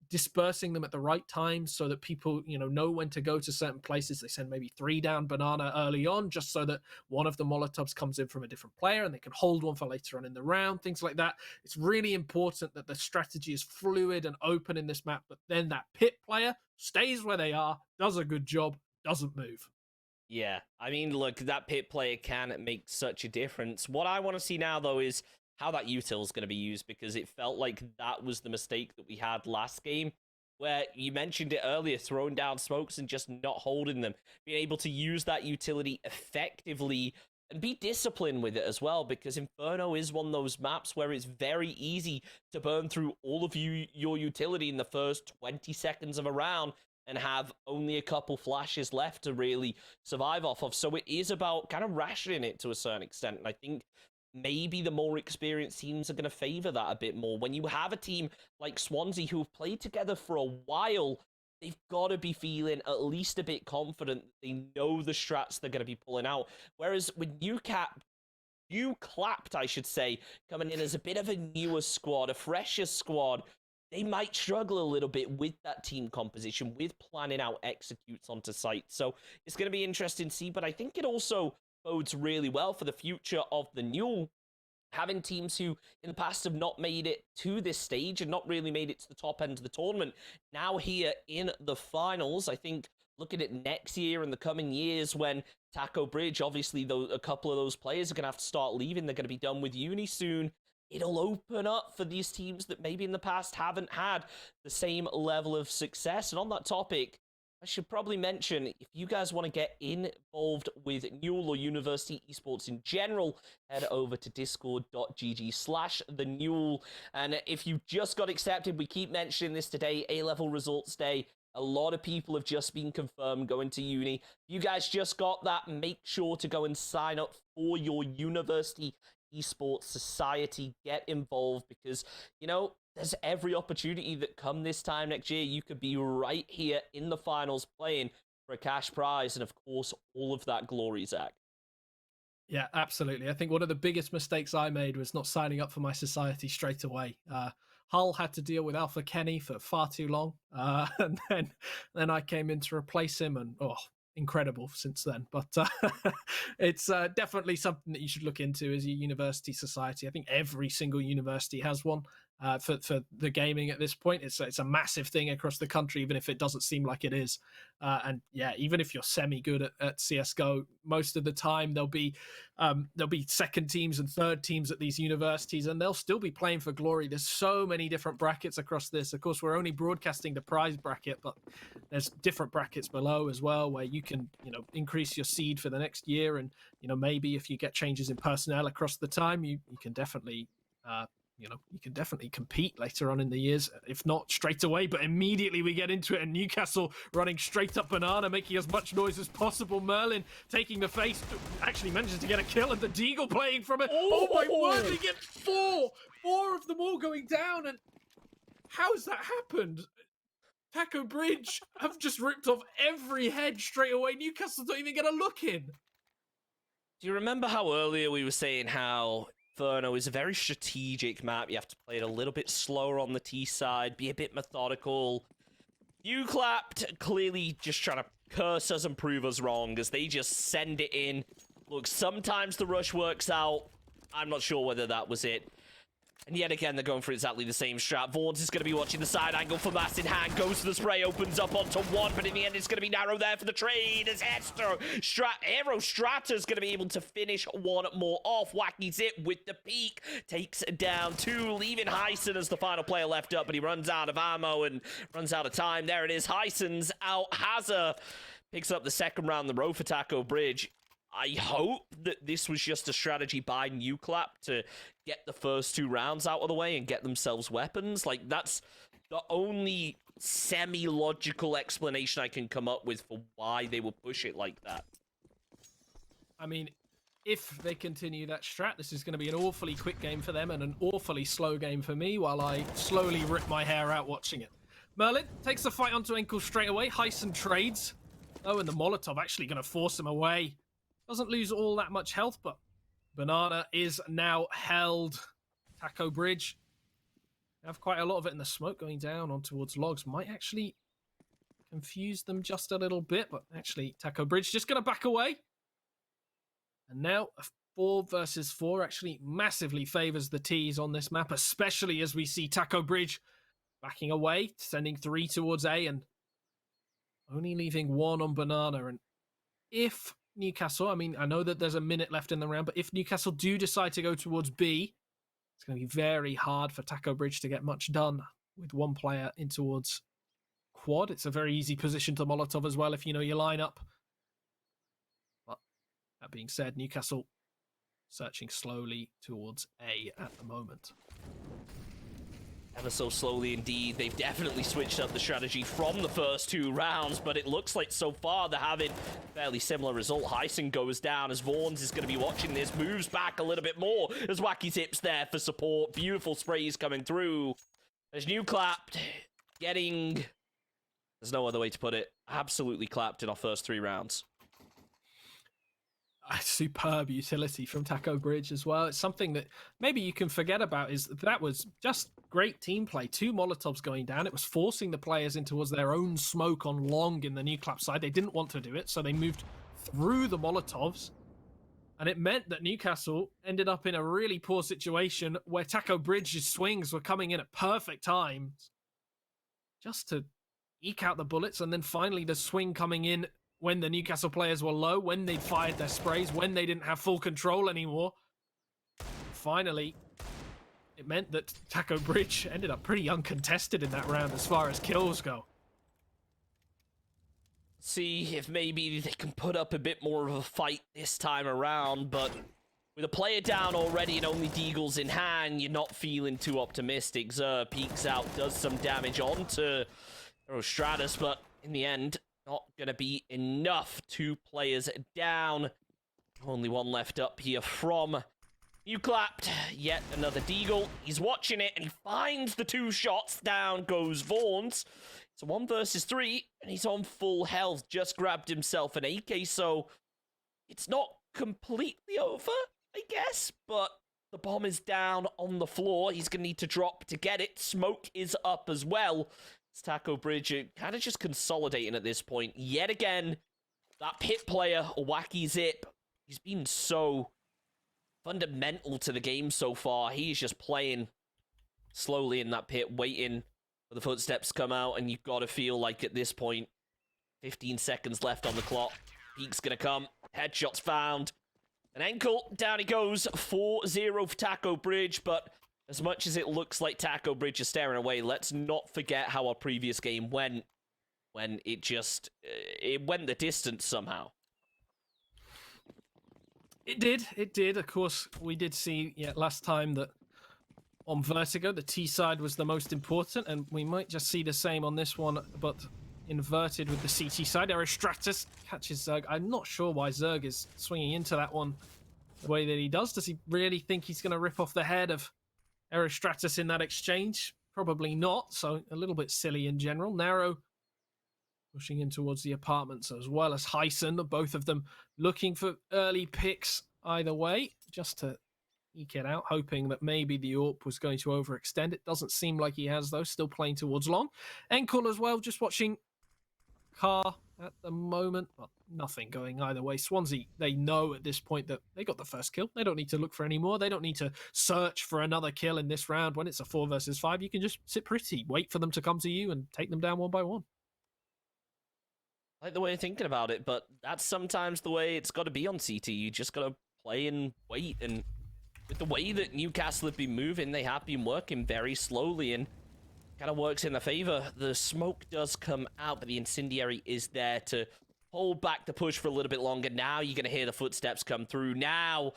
dispersing them at the right time so that people, know when to go to certain places. They send maybe 3 down banana early on just so that one of the Molotovs comes in from a different player and they can hold one for later on in the round, things like that. It's really important that the strategy is fluid and open in this map, but then that pit player stays where they are, does a good job, doesn't move. Yeah, I mean, look, that pit player can make such a difference. What I want to see now, though, is how that util is going to be used, because it felt like that was the mistake that we had last game, where you mentioned it earlier, throwing down smokes and just not holding them, being able to use that utility effectively and be disciplined with it as well, because Inferno is one of those maps where it's very easy to burn through all of your utility in the first 20 seconds of a round and have only a couple flashes left to really survive off of. So it is about kind of rationing it to a certain extent. And I think maybe the more experienced teams are going to favor that a bit more. When you have a team like Swansea who have played together for a while, they've got to be feeling at least a bit confident. They know the strats they're going to be pulling out. Whereas with clapped, I should say, coming in as a bit of a newer squad, a fresher squad, they might struggle a little bit with that team composition, with planning out executes onto site. So it's going to be interesting to see, but I think it also bodes really well for the future of the Newell, having teams who in the past have not made it to this stage and not really made it to the top end of the tournament, now here in the finals. I think looking at next year and the coming years when Taco Bridge, obviously a couple of those players are going to have to start leaving. They're going to be done with uni soon. It'll open up for these teams that maybe in the past haven't had the same level of success. And on that topic, I should probably mention, if you guys want to get involved with Newell or University Esports in general, head over to discord.gg/the Newell. And if you just got accepted, we keep mentioning this today, A-level results day. A lot of people have just been confirmed going to uni. If you guys just got that, make sure to go and sign up for your University Esports Society. Get involved, because there's every opportunity that come this time next year you could be right here in the finals playing for a cash prize and of course all of that glory, Zach. Yeah, absolutely. I think one of the biggest mistakes I made was not signing up for my society straight away. Hull had to deal with Alpha Kenny for far too long, and then I came in to replace him, and incredible since then. But it's definitely something that you should look into as a university society. I think every single university has one for the gaming at this point. It's a massive thing across the country, even if it doesn't seem like it is. And yeah, even if you're semi good at CSGO, most of the time there'll be second teams and third teams at these universities, and they'll still be playing for glory. There's so many different brackets across this. Of course, we're only broadcasting the prize bracket, but there's different brackets below as well where you can increase your seed for the next year, and maybe if you get changes in personnel across the time, you can definitely you can definitely compete later on in the years, if not straight away, but immediately we get into it, and Newcastle running straight up banana, making as much noise as possible. Merlin taking the face, actually manages to get a kill, and the Deagle playing from it. Oh my word, we get four of them all going down, and how's that happened? Taco Bridge have just ripped off every head straight away. Newcastle don't even get a look in. Do you remember how earlier we were saying how Inferno is a very strategic map? You have to play it a little bit slower on the T side, be a bit methodical. You clapped, clearly just trying to curse us and prove us wrong as they just send it in. Look, sometimes the rush works out. I'm not sure whether that was it. And yet again, they're going for exactly the same strat. Vaughns is going to be watching the side angle for Mass in hand. Goes for the spray, opens up onto one, but in the end, it's going to be narrow there for the trade. As Hester, Aero Strata's going to be able to finish one more off. Wacky Zip with the peak. Takes down two, leaving Hyson as the final player left up, but he runs out of ammo and runs out of time. There it is. Hyson's out. Hazza picks up the second round in the row for Taco Bridge. I hope that this was just a strategy by Nuclap to get the first 2 rounds out of the way and get themselves weapons. Like, that's the only semi-logical explanation I can come up with for why they would push it like that. I mean, if they continue that strat, this is going to be an awfully quick game for them and an awfully slow game for me while I slowly rip my hair out watching it. Merlin takes the fight onto Enkel straight away. Hyson trades. Oh, and the Molotov actually going to force him away. Doesn't lose all that much health, but Banana is now held. Taco Bridge have quite a lot of it in the smoke going down on towards logs. Might actually confuse them just a little bit, but actually Taco Bridge just going to back away. And now a 4 versus 4 actually massively favors the T's on this map, especially as we see Taco Bridge backing away, sending 3 towards A and only leaving 1 on Banana. And if Newcastle, I mean, I know that there's a minute left in the round, but if Newcastle do decide to go towards B, it's going to be very hard for Taco Bridge to get much done with 1 player in towards quad. It's a very easy position to Molotov as well if you know your lineup. But that being said, Newcastle searching slowly towards A at the moment. Ever so slowly indeed. They've definitely switched up the strategy from the first 2 rounds, but it looks like so far they're having a fairly similar result. Hyson goes down as Vaughns is going to be watching this, moves back a little bit more as Wacky Zip's there for support. Beautiful sprays coming through. As Nuclap getting, there's no other way to put it, absolutely clapped in our first 3 rounds. A superb utility from Taco Bridge as well. It's something that maybe you can forget about, is that was just great team play. 2 Molotovs going down. It was forcing the players in towards their own smoke on long in the Nuclap side. They didn't want to do it, so they moved through the Molotovs. And it meant that Newcastle ended up in a really poor situation where Taco Bridge's swings were coming in at perfect times just to eke out the bullets, and then finally the swing coming in when the Newcastle players were low, when they'd fired their sprays, when they didn't have full control anymore. Finally, it meant that Taco Bridge ended up pretty uncontested in that round as far as kills go. See if maybe they can put up a bit more of a fight this time around, but with a player down already and only Deagles in hand, you're not feeling too optimistic. Zer peeks out, does some damage onto Stratus, but in the end, not going to be enough. 2 players down. Only 1 left up here from Nuclap. Yet another Deagle. He's watching it and he finds the 2 shots. Down goes Vaughns. It's a 1 versus 3 and he's on full health. Just grabbed himself an AK, so it's not completely over, I guess, but the bomb is down on the floor. He's going to need to drop to get it. Smoke is up as well. It's Taco Bridge kind of just consolidating at this point. Yet again, that pit player, Wacky Zip, he's been so fundamental to the game so far. He's just playing slowly in that pit, waiting for the footsteps to come out, and you've got to feel like at this point, 15 seconds left on the clock. Peak's going to come. Headshots found. And Enkel, down he goes. 4-0 for Taco Bridge, but as much as it looks like Taco Bridge is staring away, let's not forget how our previous game went when it went the distance somehow. It did. Of course, we did see last time that on Vertigo, the T side was the most important, and we might just see the same on this one, but inverted with the CT side. Aristratus catches Zerg. I'm not sure why Zerg is swinging into that one the way that he does. Does he really think he's going to rip off the head of Aristratus in that exchange? Probably not, so a little bit silly in general. Narrow pushing in towards the apartments as well as Hyson, both of them looking for early picks either way, just to eke it out, hoping that maybe the AUE was going to overextend. It doesn't seem like he has, though, still playing towards long. Enkel as well, just watching Car at the moment, but nothing going either way. Swansea, they know at this point that they got the first kill. They don't need to look for any more. They don't need to search for another kill in this round. When it's a 4 versus 5, you can just sit pretty, wait for them to come to you and take them down one by one. I like the way you're thinking about it, but that's sometimes the way it's got to be on CT. You just got to play and wait. And with the way that Newcastle have been moving, they have been working very slowly and kind of works in their favor. The smoke does come out, but the incendiary is there to hold back the push for a little bit longer. Now you're going to hear the footsteps come through. Now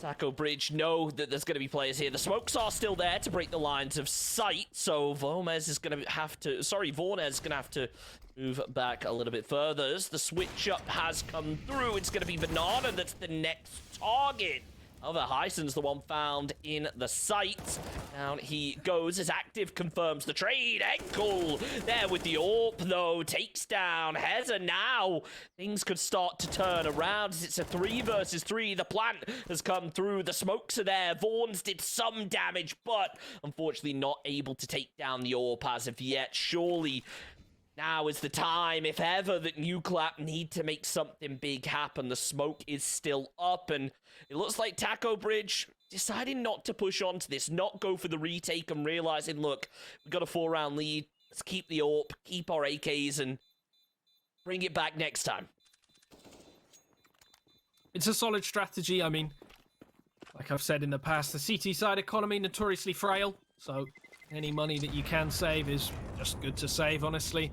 Taco Bridge know that there's going to be players here. The smokes are still there to break the lines of sight, so Vornez is going to have to move back a little bit further. As the switch up has come through, it's going to be Banana that's the next target. However, Hyson's the one found in the sight. Down he goes as Active confirms the trade. Enkel there with the AWP, though, takes down Heza. Now things could start to turn around as it's a 3 versus 3. The plant has come through. The smokes are there. Vaughn's did some damage, but unfortunately not able to take down the AWP as of yet. Surely now is the time, if ever, that Newclap need to make something big happen. The smoke is still up, and it looks like Taco Bridge deciding not to push on to this, not go for the retake, and realizing, look, we've got a 4-round lead. Let's keep the AWP, keep our AKs, and bring it back next time. It's a solid strategy. I mean, like I've said in the past, the CT side economy notoriously frail, so any money that you can save is just good to save, honestly.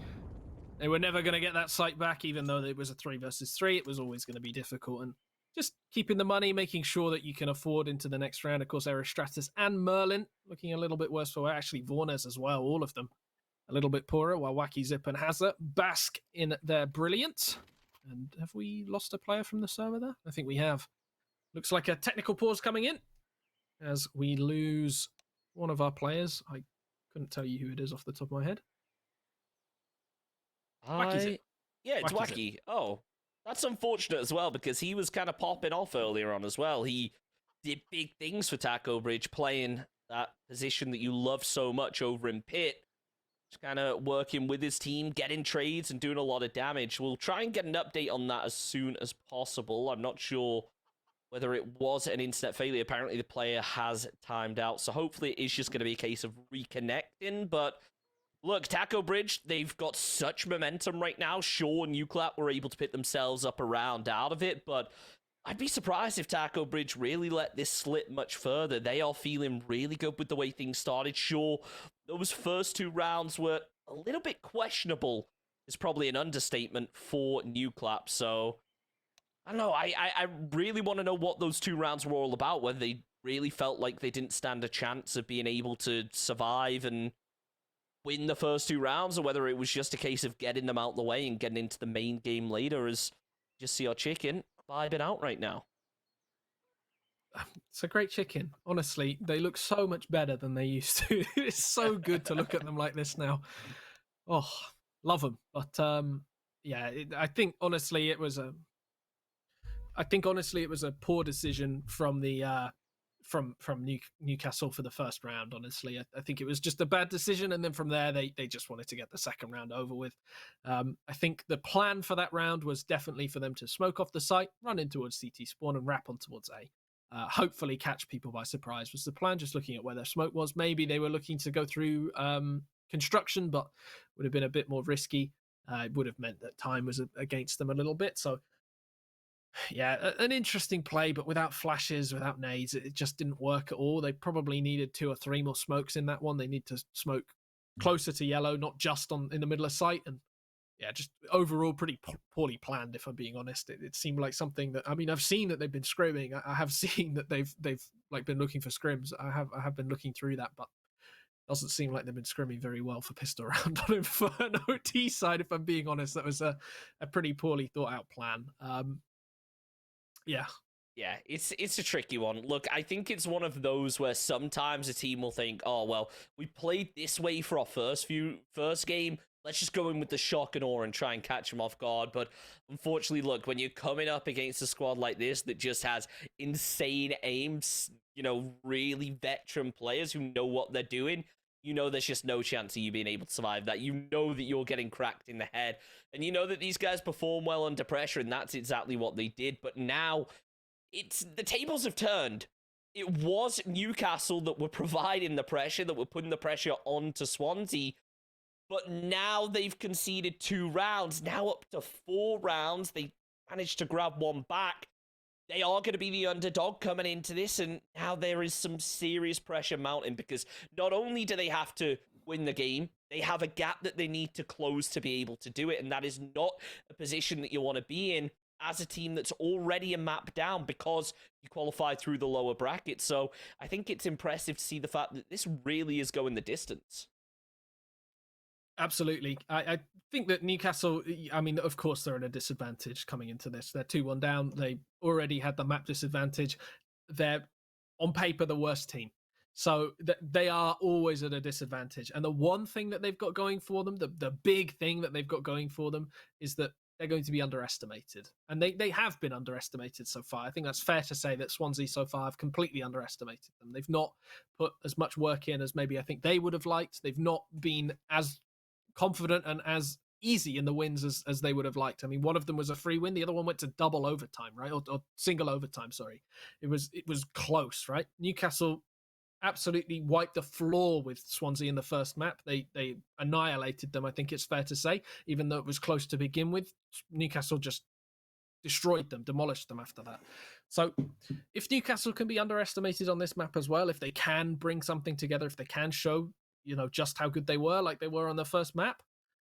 They were never going to get that site back, even though it was a 3 versus 3. It was always going to be difficult. And just keeping the money, making sure that you can afford into the next round. Of course, Aristratus and Merlin looking a little bit worse for actually Vornez as well. All of them a little bit poorer, while Wacky Zip and Hazza bask in their brilliance. And have we lost a player from the server there? I think we have. Looks like a technical pause coming in as we lose one of our players. I couldn't tell you who it is off the top of my head. Yeah, it's Wacky. Oh, that's unfortunate as well, because he was kind of popping off earlier on as well. He did big things for Taco Bridge, playing that position that you love so much over in Pit. Just kind of working with his team, getting trades and doing a lot of damage. We'll try and get an update on that as soon as possible. I'm not sure whether it was an internet failure. Apparently the player has timed out, so hopefully it is just going to be a case of reconnecting. But look, Taco Bridge, they've got such momentum right now. Sure, Newclap were able to pick themselves up around out of it, but I'd be surprised if Taco Bridge really let this slip much further. They are feeling really good with the way things started. Sure, those first 2 rounds were a little bit questionable, is probably an understatement for Newclap, so I don't know. I really want to know what those 2 rounds were all about, whether they really felt like they didn't stand a chance of being able to survive and win the first 2 rounds, or whether it was just a case of getting them out the way and getting into the main game later, as just see our chicken vibing out right now. It's a great chicken. Honestly, they look so much better than they used to. It's so good to look at them like this now. Oh, love them. But yeah, I think honestly it was a poor decision from the from Newcastle for the first round. Honestly, I think it was just a bad decision, and then from there they just wanted to get the second round over with. I think the plan for that round was definitely for them to smoke off the site, run in towards CT spawn, and wrap on towards A. Hopefully catch people by surprise was the plan. Just looking at where their smoke was, maybe they were looking to go through construction, but would have been a bit more risky. It would have meant that time was against them a little bit. So yeah, an interesting play, but without flashes, without nades, it just didn't work at all. They probably needed 2 or 3 more smokes in that one. They need to smoke closer to yellow, not just in the middle of sight. And yeah, just overall pretty poorly planned, if I'm being honest. It seemed like something that, I mean, I've seen that they've been scrimming. I have seen that they've like been looking for scrims. I have been looking through that, but doesn't seem like they've been scrimming very well for pistol round on Inferno T side, if I'm being honest. That was a pretty poorly thought out plan. Yeah, it's a tricky one. Look, I think it's one of those where sometimes a team will think, oh, well, we played this way for our first game. Let's just go in with the shock and awe and try and catch them off guard. But unfortunately, look, when you're coming up against a squad like this that just has insane aims, you know, really veteran players who know what they're doing, you know there's just no chance of you being able to survive that. You know that you're getting cracked in the head. And you know that these guys perform well under pressure, and that's exactly what they did. But now, the tables have turned. It was Newcastle that were providing the pressure, that were putting the pressure onto Swansea. But now they've conceded 2 rounds, now up to 4 rounds. They managed to grab one back. They are going to be the underdog coming into this, and now there is some serious pressure mounting, because not only do they have to win the game, they have a gap that they need to close to be able to do it, and that is not a position that you want to be in as a team that's already a map down because you qualified through the lower bracket. So I think it's impressive to see the fact that this really is going the distance. Absolutely. I think that Newcastle, I mean, of course, they're at a disadvantage coming into this. They're 2-1 down. They already had the map disadvantage. They're, on paper, the worst team. So they are always at a disadvantage. And the one thing that they've got going for them, the big thing that they've got going for them, is that they're going to be underestimated. And they have been underestimated so far. I think that's fair to say that Swansea so far have completely underestimated them. They've not put as much work in as maybe I think they would have liked. They've not been as confident and as easy in the wins as they would have liked. I mean, one of them was a free win. The other one went to double overtime, right? Or single overtime, sorry. It was close, right? Newcastle absolutely wiped the floor with Swansea in the first map. They annihilated them, I think it's fair to say, even though it was close to begin with. Newcastle just destroyed them, demolished them after that. So if Newcastle can be underestimated on this map as well, if they can bring something together, if they can show, you know, just how good they were, like they were on the first map,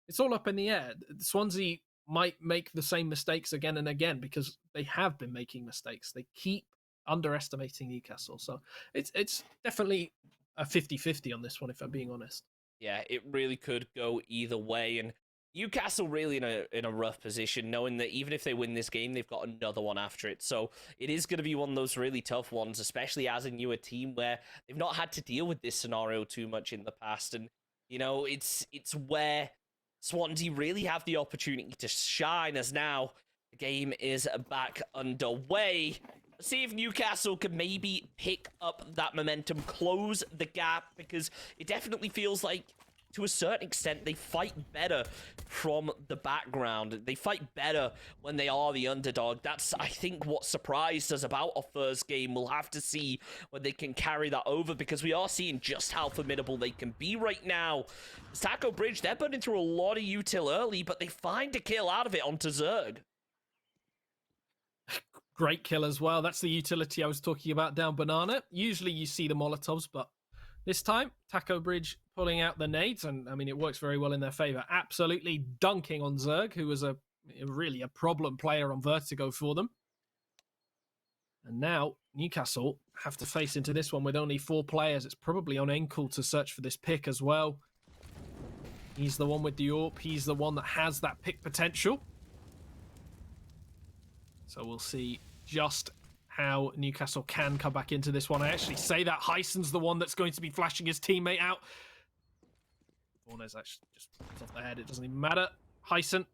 it's all up in the air. Swansea might make the same mistakes again and again because they have been making mistakes. They keep underestimating Newcastle. So it's definitely a 50-50 on this one, if I'm being honest. Yeah, it really could go either way. And Newcastle really in a rough position, knowing that even if they win this game, they've got another one after it. So it is going to be one of those really tough ones, especially as a newer team where they've not had to deal with this scenario too much in the past. And, you know, it's where Swansea really have the opportunity to shine, as now the game is back underway. See if Newcastle can maybe pick up that momentum, close the gap, because it definitely feels like, to a certain extent, they fight better from the background. They fight better when they are the underdog. That's, I think, what surprised us about our first game. We'll have to see when they can carry that over, because we are seeing just how formidable they can be right now. Taco Bridge, they're burning through a lot of util early, but they find a kill out of it onto Zerg. Great kill as well. That's the utility I was talking about down Banana. Usually you see the Molotovs, but this time, Taco Bridge pulling out the nades, and I mean, it works very well in their favor. Absolutely dunking on Zerg, who was really a problem player on Vertigo for them. And now Newcastle have to face into this one with only 4 players. It's probably on Enkel to search for this pick as well. He's the one with the AUE. He's the one that has that pick potential. So we'll see just how Newcastle can come back into this one. I actually say that Hyson's the one that's going to be flashing his teammate out. Vornez actually just off the head. It doesn't even matter. Hyson.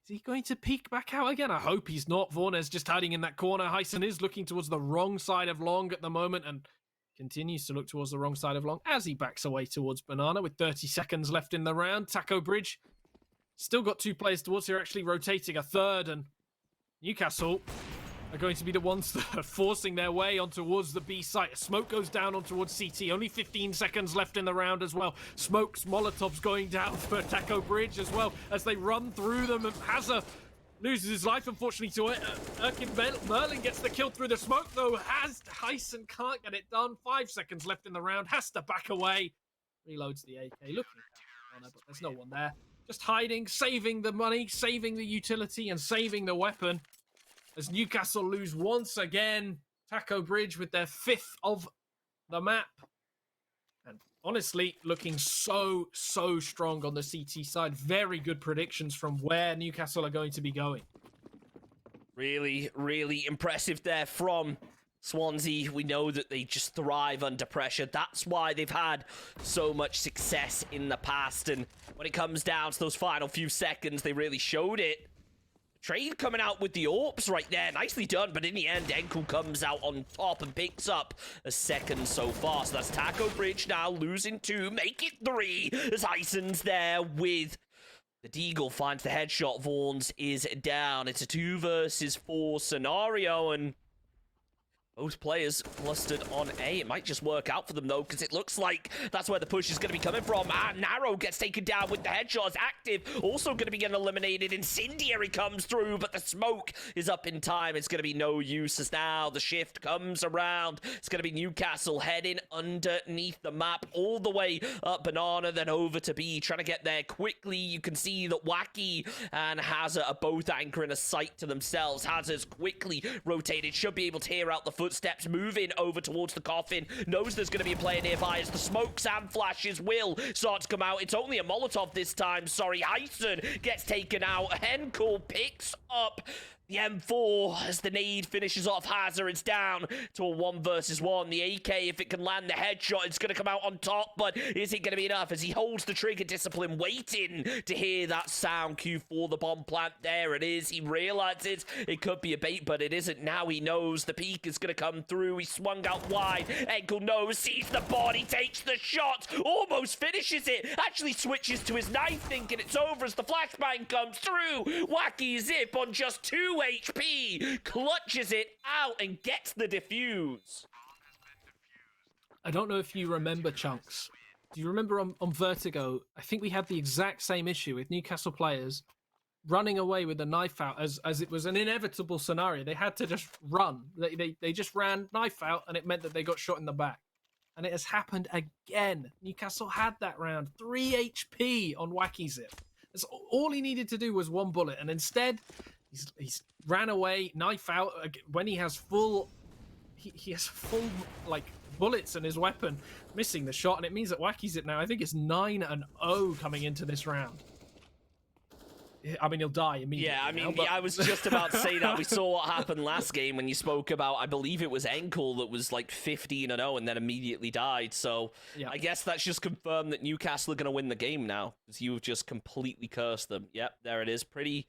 Is he going to peek back out again? I hope he's not. Vornez just hiding in that corner. Hyson is looking towards the wrong side of long at the moment and continues to look towards the wrong side of long as he backs away towards Banana with 30 seconds left in the round. Taco Bridge still got 2 players towards here, actually rotating a third, and Newcastle are going to be the ones that are forcing their way on towards the B site. Smoke goes down on towards CT. Only 15 seconds left in the round as well. Smoke's Molotovs going down for Taco Bridge as well as they run through them. And Hazza loses his life, unfortunately, to it. Merlin gets the kill through the smoke, though. Hyson can't get it done. 5 seconds left in the round. Has to back away. Reloads the AK. Looking down, but there's no one there. Just hiding, saving the money, saving the utility, and saving the weapon. As Newcastle lose once again. Taco Bridge with their 5th of the map. And honestly, looking so strong on the CT side. Very good predictions from where Newcastle are going to be going. Really, really impressive there from Swansea. We know that they just thrive under pressure. That's why they've had so much success in the past. And when it comes down to those final few seconds, they really showed it. Trade coming out with the AWPs right there. Nicely done, but in the end, Enkel comes out on top and picks up a second so far. So that's Taco Bridge now losing 2, make it 3, as Heisen's there with the Deagle, finds the headshot. Vaughn's is down. It's a 2 versus 4 scenario, and both players clustered on A. It might just work out for them, though, because it looks like that's where the push is going to be coming from. Narrow gets taken down with the headshots. Active also going to be getting eliminated. Incendiary comes through, but the smoke is up in time. It's going to be no use as now the shift comes around. It's going to be Newcastle heading underneath the map all the way up Banana, then over to B, trying to get there quickly. You can see that Wacky and Hazard are both anchoring a sight to themselves. Hazard's quickly rotated, should be able to hear out the footsteps moving over towards the coffin, knows there's going to be a player nearby as the smokes and flashes will start to come out. It's only a Molotov this time, sorry. Heisen gets taken out. Henkel picks up the M4 as the nade finishes off Hazard. It's down to a 1 versus 1. The AK, if it can land the headshot, it's going to come out on top, but is it going to be enough as he holds the trigger discipline, waiting to hear that sound cue for the bomb plant? There it is. He realizes it could be a bait, but it isn't. Now he knows the peak is going to come through. He swung out wide. Enkel knows, sees the body, takes the shot, almost finishes it, actually switches to his knife, thinking it's over as the flashbang comes through. Wacky Zip on just 2 HP, clutches it out and gets the defuse. I don't know if you remember, Chunks. Do you remember on Vertigo? I think we had the exact same issue with Newcastle players running away with a knife out as it was an inevitable scenario. They had to just run. They just ran knife out, and it meant that they got shot in the back. And it has happened again. Newcastle had that round. 3 HP on Wacky Zip. That's all he needed to do was 1 bullet, and instead he's ran away, knife out when he has full. He has full like bullets in his weapon, missing the shot, and it means that Wacky Zip now, I think it's 9-0 coming into this round. I mean, he'll die immediately. Yeah, I mean, now, but... I was just about to say that. We saw what happened last game when you spoke about, I believe it was Enkel that was like 15-0 and then immediately died. So yeah. I guess that's just confirmed that Newcastle are going to win the game now, because you've just completely cursed them. Yep, there it is. Pretty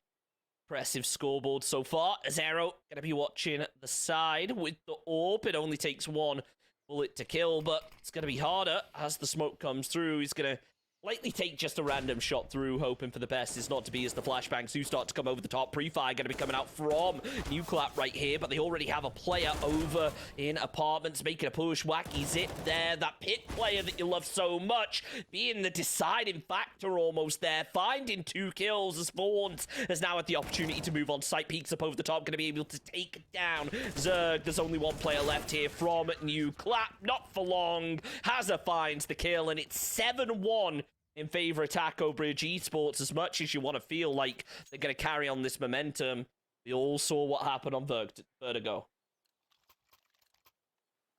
impressive scoreboard so far. Azero going to be watching the side with the AWP. It only takes 1 bullet to kill, but it's going to be harder as the smoke comes through. He's going to likely take just a random shot through, hoping for the best is not to be as the flashbangs do start to come over the top. Pre-fire going to be coming out from Nuclap right here, but they already have a player over in apartments making a push. Wacky Zip there, that pit player that you love so much, being the deciding factor almost there, finding 2 kills as Vaughn's has now had the opportunity to move on site, peeks up over the top, going to be able to take down Zerg. There's only 1 player left here from Nuclap, not for long. Hazard finds the kill, and it's 7-1 in favor of Taco Bridge Esports. As much as you want to feel like they're going to carry on this momentum, we all saw what happened on Vertigo.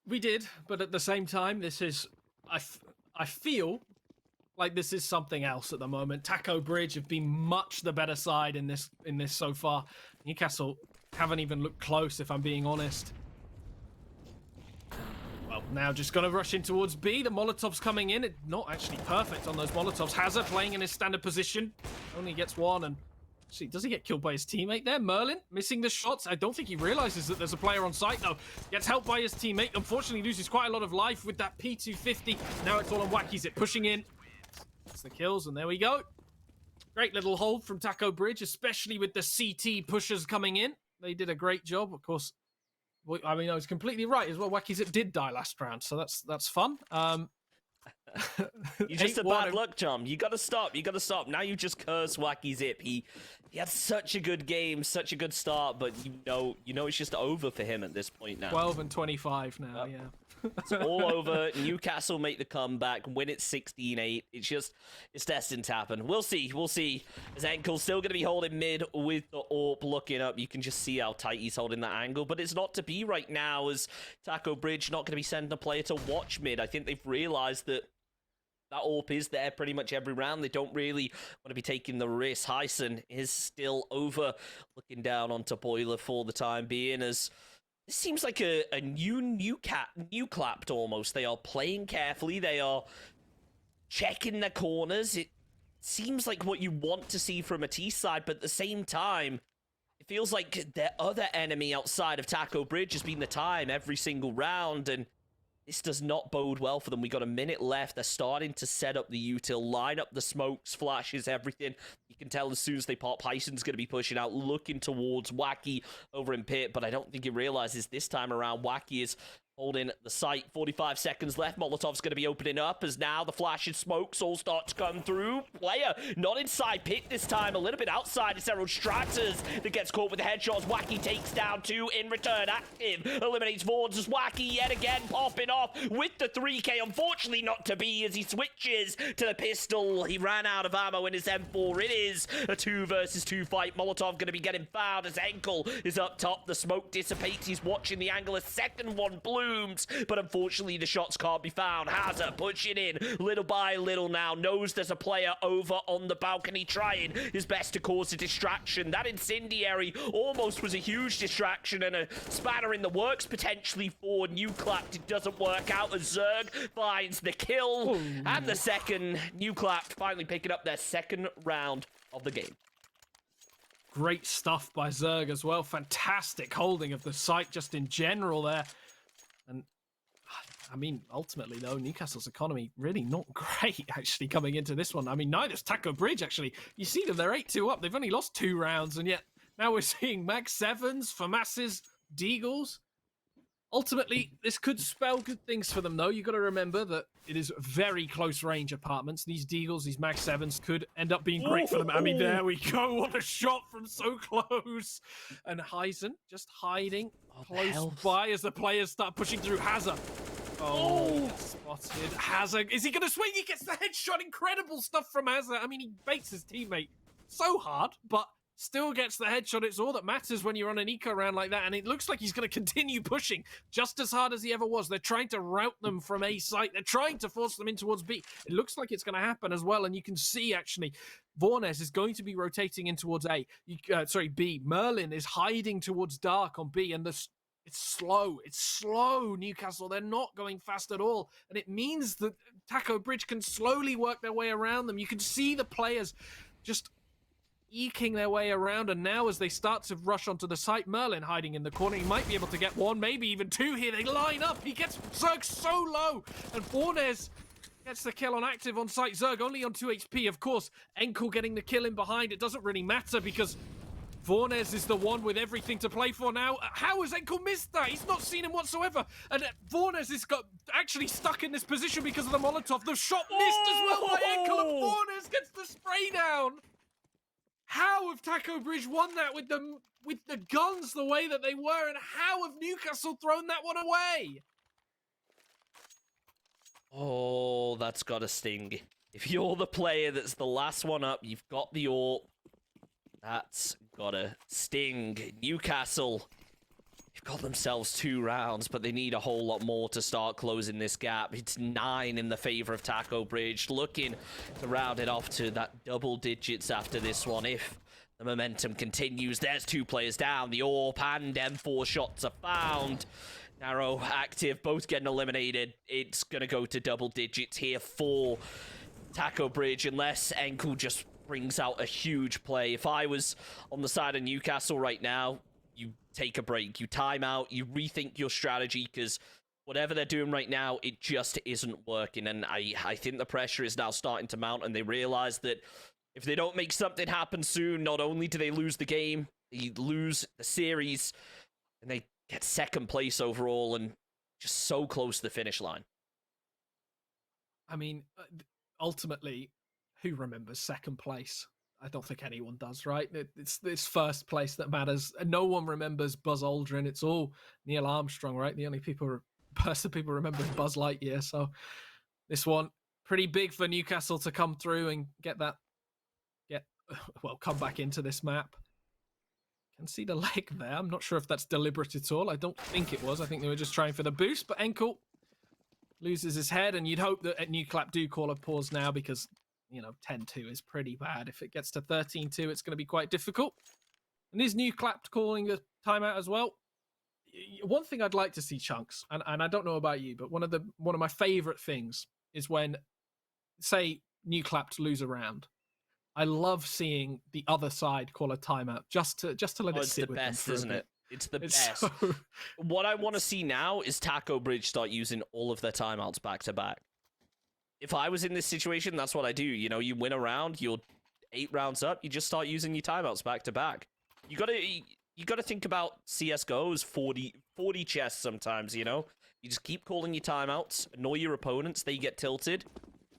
We did, but at the same time, this is... I feel like this is something else at the moment. Taco Bridge have been much the better side in this so far. Newcastle haven't even looked close, if I'm being honest. Well, now just going to rush in towards B. The Molotov's coming in. It's not actually perfect on those Molotovs. Hazard playing in his standard position. Only gets 1, and actually, does he get killed by his teammate there? Merlin missing the shots. I don't think he realizes that there's a player on site, though. Gets helped by his teammate. Unfortunately, loses quite a lot of life with that P250. Now it's all on Wacky Zip, pushing in. That's the kills, and there we go. Great little hold from Taco Bridge, especially with the CT pushers coming in. They did a great job, of course. I mean, I was completely right as well. Wacky Zip did die last round, so that's fun. You're just a bad luck, John. You gotta stop. You gotta stop. Now you just curse Wacky Zip. He had such a good game, such a good start, but you know it's just over for him at this point now. 12-25 now, yeah. It's all over. Newcastle make the comeback, win it 16-8. It's destined to happen. We'll see. We'll see. As Enkel's still going to be holding mid with the AWP looking up. You can just see how tight he's holding that angle, but it's not to be right now as Taco Bridge not going to be sending a player to watch mid. I think they've realized that AWP is there pretty much every round. They don't really want to be taking the risk. Heisen is still over, looking down onto Boiler for the time being as... This seems like a new clapped almost. They are playing carefully. They are checking their corners. It seems like what you want to see from a T side, but at the same time, it feels like their other enemy outside of Taco Bridge has been the time every single round, and this does not bode well for them. We got a minute left. They're starting to set up the util, line up the smokes, flashes, everything. You can tell as soon as they pop, Hyson's going to be pushing out, looking towards Wacky over in pit, but I don't think he realizes this time around Wacky is holding the site. 45 seconds left. Molotov's going to be opening up as now the flash and smokes all start to come through. Player not inside pit this time, a little bit outside. It's Errol Stratters that gets caught with the headshots. Wacky takes down 2 in return. Active eliminates Vords as Wacky yet again popping off with the 3K. Unfortunately not to be as he switches to the pistol. He ran out of ammo in his M4. It is a 2 versus 2 fight. Molotov going to be getting fouled as Enkel is up top. The smoke dissipates. He's watching the angle. A second one blooms, but unfortunately the shots can't be found. Hazard pushing in little by little now. Knows there's a player over on the balcony trying his best to cause a distraction. That incendiary almost was a huge distraction and a spanner in the works potentially for Nuclapped. It doesn't work out as Zerg finds the kill. Ooh. And the second. Nuclapped finally picking up their second round of the game. Great stuff by Zerg as well. Fantastic holding of the site just in general there. And I mean, ultimately, though, Newcastle's economy really not great, actually, coming into this one. I mean, neither's Taco Bridge, actually. You see them, they're 8-2 up. They've only lost 2 rounds, and yet now we're seeing Mag 7s, FAMASs, Deagles. Ultimately, this could spell good things for them, though. You've got to remember that it is very close range apartments. These Deagles, these Mag 7s could end up being great for them. I mean, there we go. What a shot from so close. And Hyson just hiding close by as the players start pushing through. Hazard. Oh, spotted. Hazard. Is he going to swing? He gets the headshot. Incredible stuff from Hazard. I mean, he baits his teammate so hard, but still gets the headshot. It's all that matters when you're on an eco round like that, and it looks like he's going to continue pushing just as hard as he ever was. They're trying to route them from A site. They're trying to force them in towards B. It looks like it's going to happen as well, and you can see, actually, Vornes is going to be rotating in towards A. B. Merlin is hiding towards Dark on B, and it's slow. It's slow, Newcastle. They're not going fast at all, and it means that Taco Bridge can slowly work their way around them. You can see the players just eking their way around, and now as they start to rush onto the site, Merlin hiding in the corner. He might be able to get 1, maybe even 2 here. They line up. He gets Zerg so low, and Vornes gets the kill on active on site. Zerg only on 2 HP, of course. Enkel getting the kill in behind. It doesn't really matter because Vornes is the one with everything to play for now. How has Enkel missed that? He's not seen him whatsoever. And Vornes is actually stuck in this position because of the Molotov. The shot missed as well by Enkel, and Vornes gets the spray down. How have Taco Bridge won that with the guns the way that they were, and how have Newcastle thrown that one away? Oh, that's gotta sting. If you're the player that's the last one up, you've got the AUE. That's gotta sting. Newcastle, they've got themselves 2 rounds, but they need a whole lot more to start closing this gap. It's 9 in the favor of Taco Bridge, looking to round it off to that double digits after this one. If the momentum continues, there's 2 players down. The AWP and M4 shots are found. Narrow, active, both getting eliminated. It's gonna go to double digits here for Taco Bridge, unless Enkel just brings out a huge play. If I was on the side of Newcastle right now, you take a break, you time out, you rethink your strategy, because whatever they're doing right now, it just isn't working. And I think the pressure is now starting to mount, and they realize that if they don't make something happen soon, not only do they lose the game, they lose the series, and they get 2nd place overall and just so close to the finish line. I mean, ultimately, who remembers 2nd place? I don't think anyone does, right? It's 1st place that matters. No one remembers Buzz Aldrin. It's all Neil Armstrong, right? The only person people remember is Buzz Lightyear. So this one, pretty big for Newcastle to come through and come back into this map. Can see the leg there. I'm not sure if that's deliberate at all. I don't think it was. I think they were just trying for the boost, but Enkel loses his head, and you'd hope that at Newclap do call a pause now, because 10-2 is pretty bad. If it gets to 13-2, it's going to be quite difficult. And is Newclap calling the timeout as well? One thing I'd like to see, Chunks, and I don't know about you, but one of my favorite things is when, say, Newclap lose a round, I love seeing the other side call a timeout just to let it It's sit the with best, them for isn't a bit. it? It's the It's best. so... What I want to see now is Taco Bridge start using all of their timeouts back to back. If I was in this situation, that's what I do. You know, you win a round, you're 8 rounds up, you just start using your timeouts back to back. You gotta think about CSGO's 40 chests sometimes, you know? You just keep calling your timeouts, annoy your opponents, they get tilted.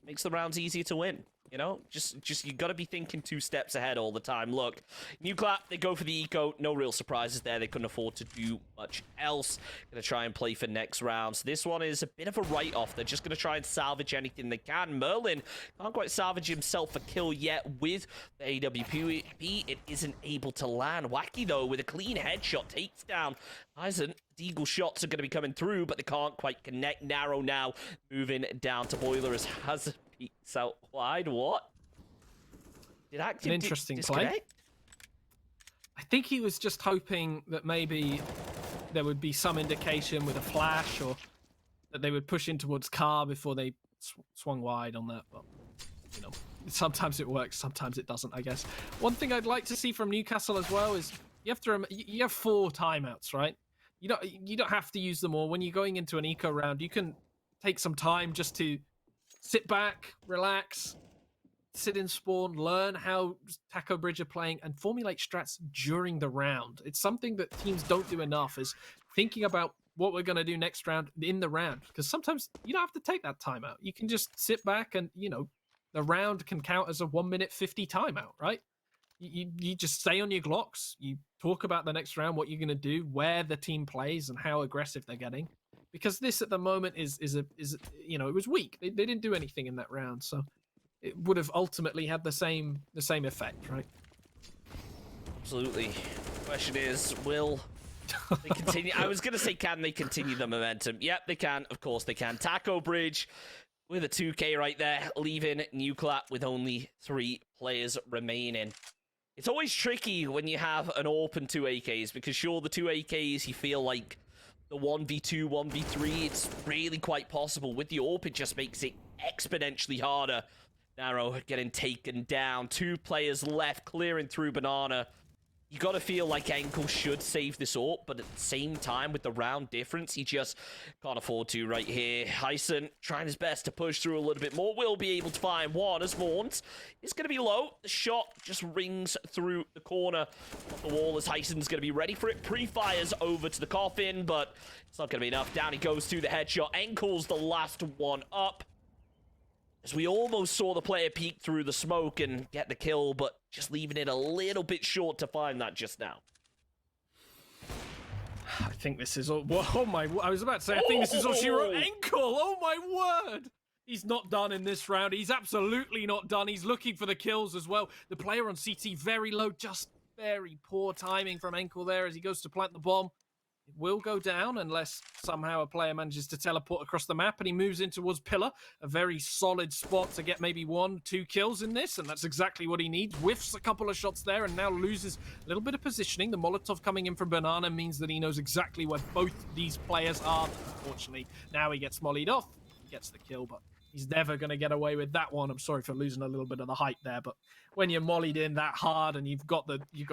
Makes the rounds easier to win. You know, just you got to be thinking 2 steps ahead all the time. Look, Nuclap, they go for the eco. No real surprises there. They couldn't afford to do much else. Going to try and play for next round. So this one is a bit of a write-off. They're just going to try and salvage anything they can. Merlin can't quite salvage himself a kill yet with the AWP. It isn't able to land. Wacky, though, with a clean headshot, takes down Eisen. Deagle shots are going to be coming through, but they can't quite connect. Narrow now, moving down to Boiler as Hazard peeks out wide. What? Did Active An interesting disconnect? play. I think he was just hoping that maybe there would be some indication with a flash, or that they would push in towards car before they swung wide on that. But, you know, sometimes it works, sometimes it doesn't, I guess. One thing I'd like to see from Newcastle as well is you have 4 timeouts, right? You don't have to use them all. When you're going into an eco round, you can take some time just to sit back, relax, sit in spawn, learn how Taco Bridge are playing, and formulate strats during the round. It's something that teams don't do enough, is thinking about what we're going to do next round in the round. Because sometimes you don't have to take that timeout. You can just sit back and, you know, the round can count as a 1-minute 50 timeout, right? You just stay on your Glocks. You talk about the next round, what you're going to do, where the team plays, and how aggressive they're getting. Because this at the moment is you know, it was weak. They didn't do anything in that round, so it would have ultimately had the same effect, right? Absolutely. The question is, will they continue? I was going to say, can they continue the momentum? Yep, they can. Of course they can. Taco Bridge with a 2K right there, leaving Nuclap with only 3 players remaining. It's always tricky when you have an AWP and 2 AKs, because sure, the 2 AKs, you feel like the 1v2, 1v3, it's really quite possible. With the AWP, it just makes it exponentially harder. Narrow getting taken down. 2 players left, clearing through Banana. You got to feel like Ankle should save this AWP, but at the same time, with the round difference, he just can't afford to right here. Hyson trying his best to push through a little bit more. Will be able to find one as Morns is going to be low. The shot just rings through the corner of the wall as Hyson's going to be ready for it. Pre-fires over to the coffin, but it's not going to be enough. Down he goes to the headshot. Ankle's the last one up. As we almost saw the player peek through the smoke and get the kill, but just leaving it a little bit short to find that just now. I think this is all... Oh my... I was about to say, I think this is all she wrote. Ankle! Oh my word! He's not done in this round. He's absolutely not done. He's looking for the kills as well. The player on CT very low, just very poor timing from Ankle there as he goes to plant the bomb. It will go down unless somehow a player manages to teleport across the map, and he moves in towards Pillar, a very solid spot to get maybe 1-2 kills in this, and that's exactly what he needs. Whiffs a couple of shots there and now loses a little bit of positioning. The Molotov coming in from Banana means that he knows exactly where both these players are. Unfortunately, now he gets mollied off, he gets the kill, but he's never going to get away with that one. I'm sorry for losing a little bit of the hype there, but when you're mollied in that hard and you've got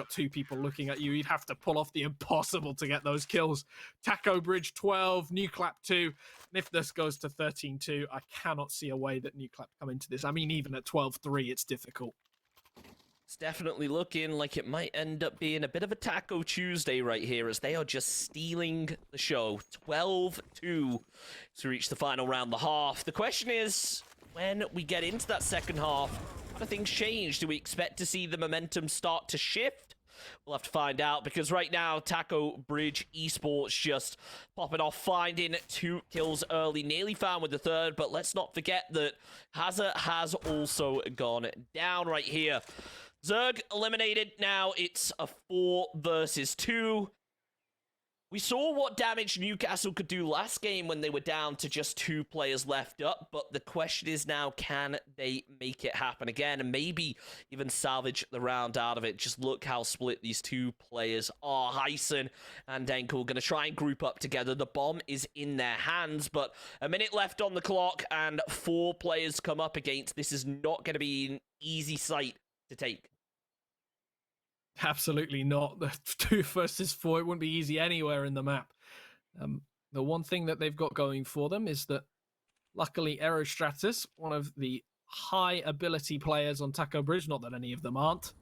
2 people looking at you, you'd have to pull off the impossible to get those kills. Taco Bridge 12, Nuclap 2. And if this goes to 13-2, I cannot see a way that Nuclap come into this. I mean, even at 12-3, it's difficult. It's definitely looking like it might end up being a bit of a Taco Tuesday right here, as they are just stealing the show. 12-2 to reach the final round, the half. The question is, when we get into that second half, how do things change? Do we expect to see the momentum start to shift? We'll have to find out, because right now, Taco Bridge esports just popping off, finding 2 kills early, nearly found with the 3rd, but let's not forget that Hazard has also gone down right here. Zerg eliminated. Now it's a 4 versus 2. We saw what damage Newcastle could do last game when they were down to just 2 players left up, but the question is now, can they make it happen again and maybe even salvage the round out of it? Just look how split these 2 players are. Hyson and Ankle going to try and group up together. The bomb is in their hands, but a minute left on the clock and 4 players come up against. This is not going to be an easy sight to take. Absolutely not. The 2 versus 4, it wouldn't be easy anywhere in the map. The one thing that they've got going for them is that luckily Aerostratus, one of the high ability players on Taco Bridge, not that any of them aren't,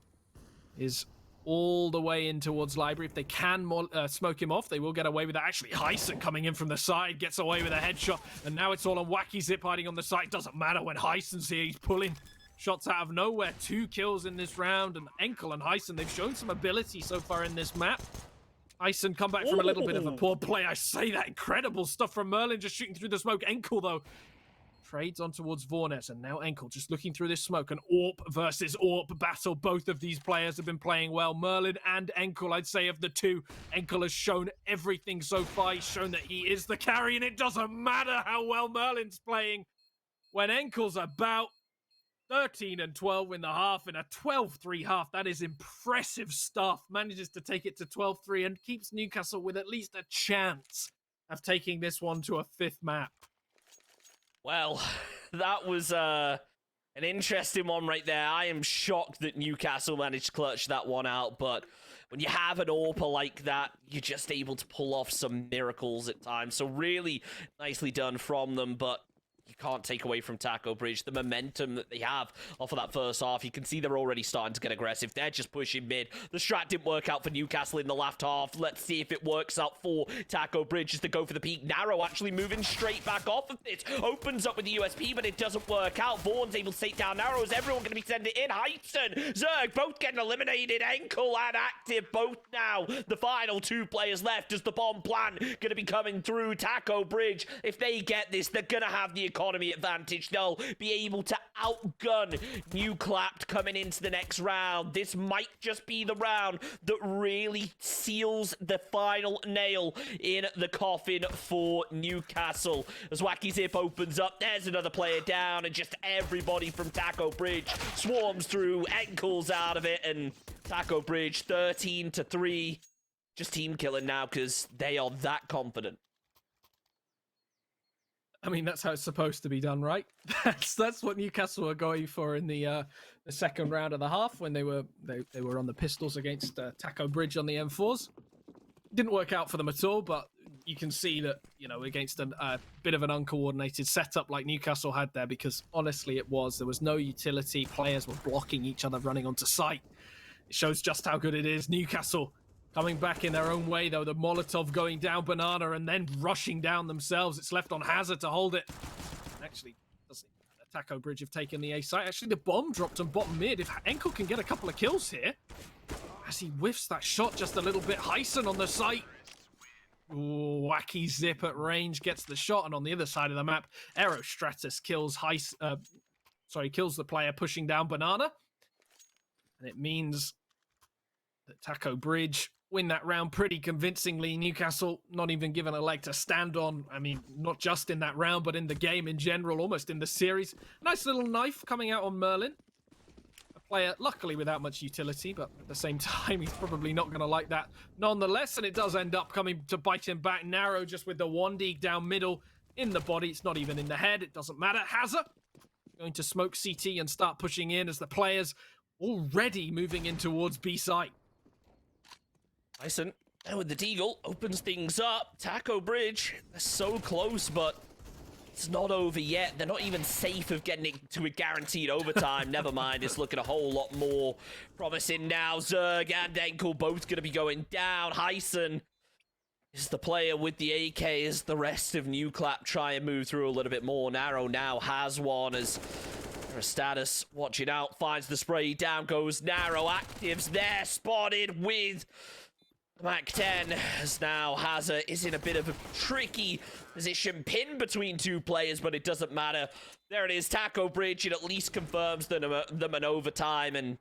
is all the way in towards Library. If they can smoke him off, they will get away with that. Actually, Hyson coming in from the side gets away with a headshot, and now it's all on Wacky Zip hiding on the side. Doesn't matter when Hyson's here, he's pulling shots out of nowhere. 2 kills in this round, and Enkel and Hyson, they've shown some ability so far in this map. Hyson come back from a little bit of a poor play. I say that, incredible stuff from Merlin, just shooting through the smoke. Enkel, though, trades on towards Vornes, and now Enkel just looking through this smoke. An AUP versus AUP battle. Both of these players have been playing well. Merlin and Enkel, I'd say, of the two. Enkel has shown everything so far. He's shown that he is the carry, and it doesn't matter how well Merlin's playing. When Enkel's about 13 and 12 in the half, in a 12-3 half, that is impressive stuff. Manages to take it to 12-3 and keeps Newcastle with at least a chance of taking this one to a 5th map. Well, that was an interesting one right there. I am shocked that Newcastle managed to clutch that one out, but when you have an AWPer like that, you're just able to pull off some miracles at times. So really nicely done from them, but you can't take away from Taco Bridge the momentum that they have off of that first half. You can see they're already starting to get aggressive. They're just pushing mid. The strat didn't work out for Newcastle in the last half. Let's see if it works out for Taco Bridge just to go for the peak. Narrow actually moving straight back off of this. Opens up with the USP, but it doesn't work out. Vaughn's able to take down Narrow. Is everyone going to be sending it in? Heitson, Zerg, both getting eliminated. Enkel and Active, both now. The final 2 players left. Does the bomb plan going to be coming through? Taco Bridge, if they get this, they're going to have the economy advantage. They'll be able to outgun Newclapped coming into the next round. This might just be the round that really seals the final nail in the coffin for Newcastle. As Wacky Zip opens up, there's another player down, and just everybody from Taco Bridge swarms through. Enkel's out of it, and Taco Bridge 13-3. Just team killing now because they are that confident. I mean, that's how it's supposed to be done, right? That's what Newcastle were going for in the second round of the half when they were on the pistols against Taco Bridge on the M4s. Didn't work out for them at all, but you can see that, you know, against a bit of an uncoordinated setup like Newcastle had there, because honestly there was no utility. Players were blocking each other running onto site. It shows just how good it is. Newcastle coming back in their own way, though. The Molotov going down Banana and then rushing down themselves. It's left on Hazard to hold it. Actually, doesn't Taco Bridge have taken the A site. Actually, the bomb dropped on bottom mid. If Enkel can get a couple of kills here, as he whiffs that shot just a little bit. Hyson on the site. Ooh, Wacky Zip at range gets the shot, and on the other side of the map, Aerostratus kills kills the player pushing down Banana. And it means that Taco Bridge win that round pretty convincingly. Newcastle not even given a leg to stand on. I mean, not just in that round, but in the game in general, almost in the series. Nice little knife coming out on Merlin. A player, luckily, without much utility, but at the same time, he's probably not going to like that nonetheless, and it does end up coming to bite him back. Narrow just with the 1D down middle in the body. It's not even in the head. It doesn't matter. Hazard going to smoke CT and start pushing in as the players already moving in towards B site. Tyson, with the Deagle, opens things up. Taco Bridge, they're so close, but it's not over yet. They're not even safe of getting it to a guaranteed overtime. Never mind, it's looking a whole lot more promising now. Zerg and Enkel both going to be going down. Hyson is the player with the AK as the rest of Newclap try and move through a little bit more. Narrow now has one as Status watching out, finds the spray. Down goes Narrow. Actives there, spotted with Mac 10 as now Hazard is in a bit of a tricky position, pinned between 2 players, but it doesn't matter. There it is, Taco Bridge. It at least confirms them an overtime, and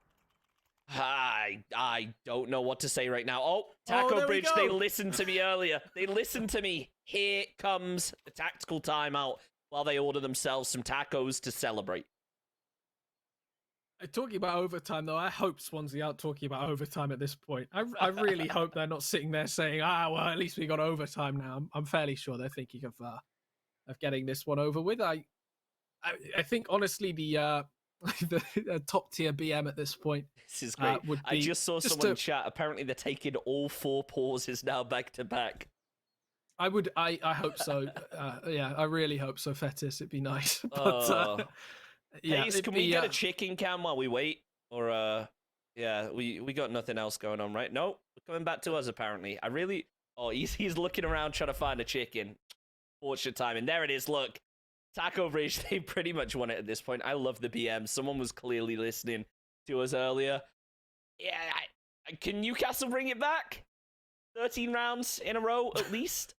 I don't know what to say right now. Oh, Taco Bridge, they listened to me earlier. They listened to me. Here comes the tactical timeout while they order themselves some tacos to celebrate. Talking about overtime, though, I hope Swansea aren't talking about overtime at this point. I really hope they're not sitting there saying, well, at least we got overtime now. I'm fairly sure they're thinking of getting this one over with. I think, honestly, the A top tier BM at this point. This is great. Would I be just saw just someone in chat. Apparently, they're taking all 4 pauses now back to back. I hope so. Yeah, I really hope so, Fetis. It'd be nice. But yeah, Pace, can we get a chicken cam while we wait? Or yeah, we got nothing else going on, right? Nope, coming back to us apparently. I really he's looking around trying to find a chicken. Fortunate timing. There it is. Look, Taco Bridge. They pretty much won it at this point. I love the BM. Someone was clearly listening to us earlier. Yeah, can Newcastle bring it back? 13 rounds in a row at least.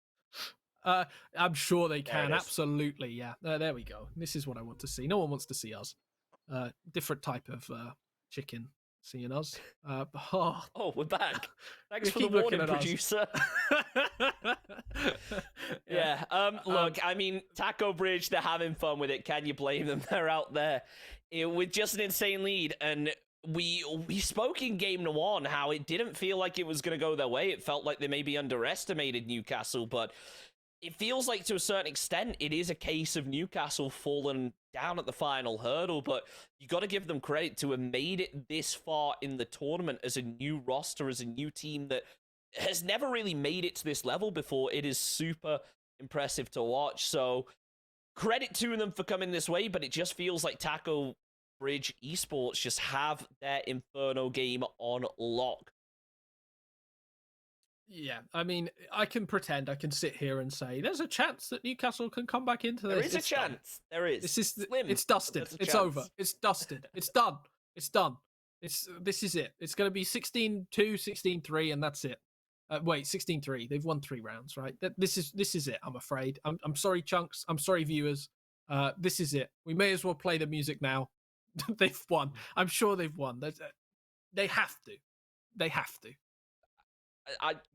I'm sure they can. Absolutely, yeah. There we go. This is what I want to see. No one wants to see us. Different type of chicken seeing us. We're back. Thanks for the warning, producer. Yeah. Look, I mean, Taco Bridge, they're having fun with it. Can you blame them? They're out there with just an insane lead, and we spoke in game 1 how it didn't feel like it was going to go their way. It felt like they maybe underestimated Newcastle, but it feels like to a certain extent it is a case of Newcastle falling down at the final hurdle, but you got to give them credit to have made it this far in the tournament as a new roster, as a new team that has never really made it to this level before. It is super impressive to watch, so credit to them for coming this way, but it just feels like Taco Bridge Esports just have their Inferno game on lock. Yeah, I mean, I can pretend, I can sit here and say there's a chance that Newcastle can come back into this. There is a chance. There is. This is slim. It's dusted. It's over. It's dusted. It's done. It's done. This is it. It's going to be 16-2, 16-3, and that's it. Wait, 16-3. They've won 3 rounds, right? This is it. I'm afraid. I'm sorry, Chunks. I'm sorry, viewers. This is it. We may as well play the music now. They've won. I'm sure they've won. They have to. They have to.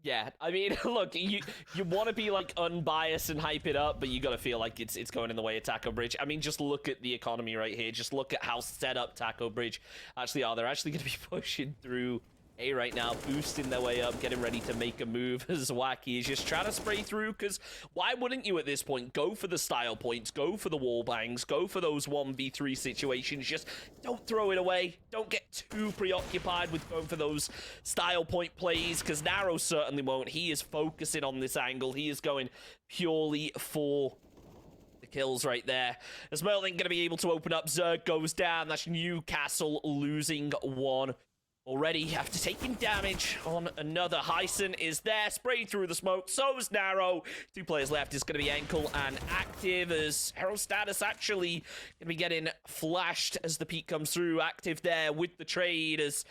Yeah, I mean, look, you want to be like unbiased and hype it up, but you got to feel like it's going in the way of Taco Bridge. I mean, just look at the economy right here. Just look at how set up Taco Bridge actually are. They're actually going to be pushing through A right now, boosting their way up, getting ready to make a move as Wacky is just trying to spray through, because why wouldn't you at this point go for the style points, go for the wall bangs, go for those 1v3 situations, just don't throw it away, don't get too preoccupied with going for those style point plays, because Narrow certainly won't. He is focusing on this angle, he is going purely for the kills right there. As Merlin going to be able to open up, Zerg goes down, that's Newcastle losing 1 already after taking damage on another. Hyson is there, sprayed through the smoke. So is Narrow. 2 players left. It's going to be Ankle and Active, as Hero Status actually going to be getting flashed as the peak comes through. Active there with the trade, as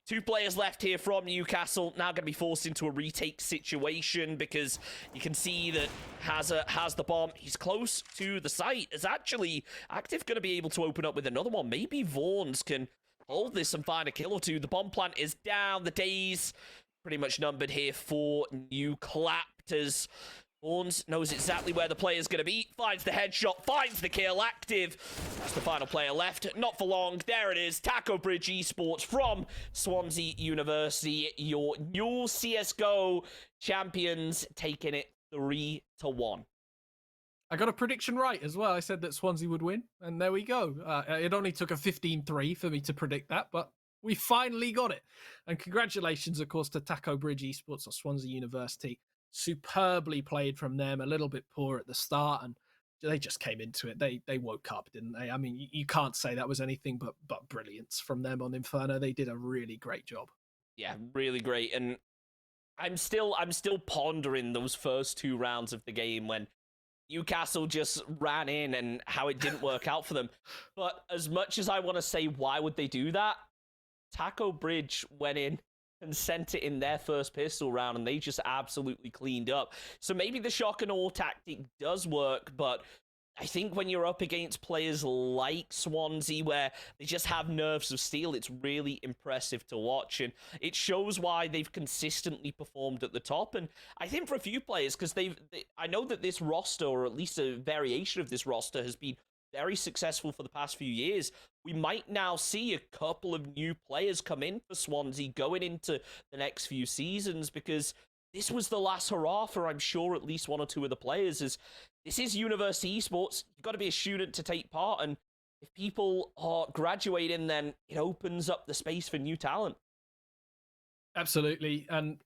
2 players left here from Newcastle. Now going to be forced into a retake situation, because you can see that Hazza has the bomb. He's close to the site. Is actually Active going to be able to open up with another one? Maybe Vaughns can hold this and find a kill or 2. The bomb plant is down. The days pretty much numbered here for New Claptors. Horns knows exactly where the player's going to be. Finds the headshot. Finds the kill. Active. That's the final player left. Not for long. There it is. Taco Bridge Esports from Swansea University. Your new CSGO champions, taking it 3-1. I got a prediction right as well. I said that Swansea would win, and there we go. It only took a 15-3 for me to predict that, but we finally got it. And congratulations, of course, to Taco Bridge Esports or Swansea University. Superbly played from them, a little bit poor at the start, and they just came into it. They woke up, didn't they? I mean, you can't say that was anything but brilliance from them on Inferno. They did a really great job. Yeah, really great. And I'm still pondering those first 2 rounds of the game when Newcastle just ran in and how it didn't work out for them. But as much as I want to say why would they do that, Taco Bridge went in and sent it in their first pistol round, and they just absolutely cleaned up. So maybe the shock and awe tactic does work, but I think when you're up against players like Swansea, where they just have nerves of steel, it's really impressive to watch. And it shows why they've consistently performed at the top. And I think for a few players, because I know that this roster, or at least a variation of this roster, has been very successful for the past few years. We might now see a couple of new players come in for Swansea going into the next few seasons, because this was the last hurrah for, I'm sure, at least 1 or 2 of the players. This is University Esports. You've got to be a student to take part, and if people are graduating, then it opens up the space for new talent. Absolutely. And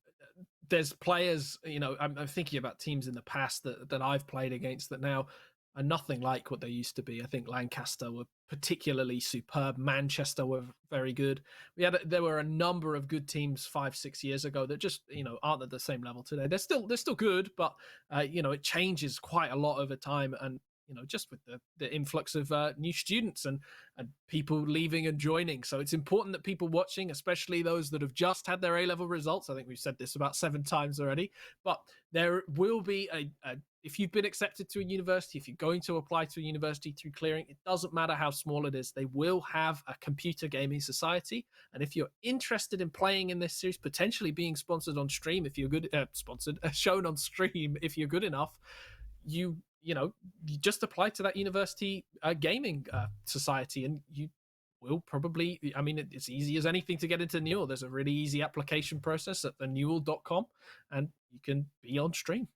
there's players, I'm thinking about teams in the past that I've played against that now are nothing like what they used to be. I think Lancaster were particularly superb. Manchester were very good. There were a number of good teams 5-6 years ago that just aren't at the same level today. They're still good, but it changes quite a lot over time. And just with the influx of new students and people leaving and joining. So it's important that people watching, especially those that have just had their A-level results, I think we've said this about 7 times already, but there will be if you've been accepted to a university, if you're going to apply to a university through clearing, it doesn't matter how small it is, they will have a computer gaming society. And if you're interested in playing in this series, potentially being sponsored on stream, if you're good, shown on stream, if you're good enough, you just apply to that university gaming society, and you will probably, it's easy as anything to get into Newell. There's a really easy application process at thenewell.com, and you can be on stream.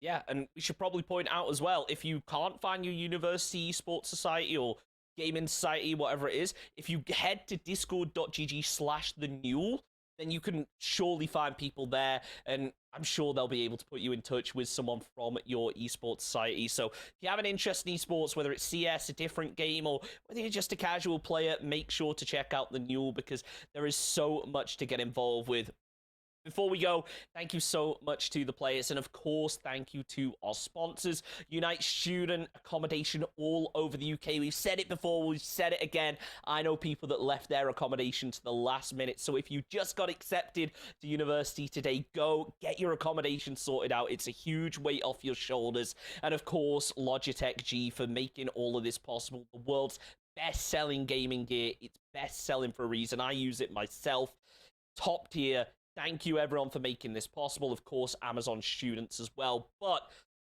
Yeah, and we should probably point out as well, if you can't find your university sports society or gaming society, whatever it is, if you head to discord.gg/thenewell, then you can surely find people there, and I'm sure they'll be able to put you in touch with someone from your esports society. So if you have an interest in esports, whether it's CS, a different game, or whether you're just a casual player, make sure to check out the Newell, because there is so much to get involved with. Before we go, thank you so much to the players, and of course, thank you to our sponsors, Unite Student Accommodation all over the UK. We've said it before, we've said it again. I know people that left their accommodation to the last minute, so if you just got accepted to university today, go get your accommodation sorted out. It's a huge weight off your shoulders. And of course, Logitech G for making all of this possible. The world's best-selling gaming gear. It's best-selling for a reason. I use it myself. Top tier. Thank you, everyone, for making this possible. Of course, Amazon students as well. But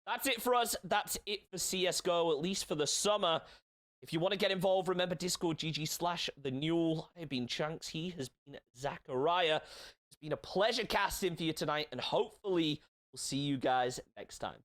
that's it for us. That's it for CSGO, at least for the summer. If you want to get involved, remember Discord GG/thenewell. I've been Chunks. He has been Zachariah. It's been a pleasure casting for you tonight, and hopefully we'll see you guys next time.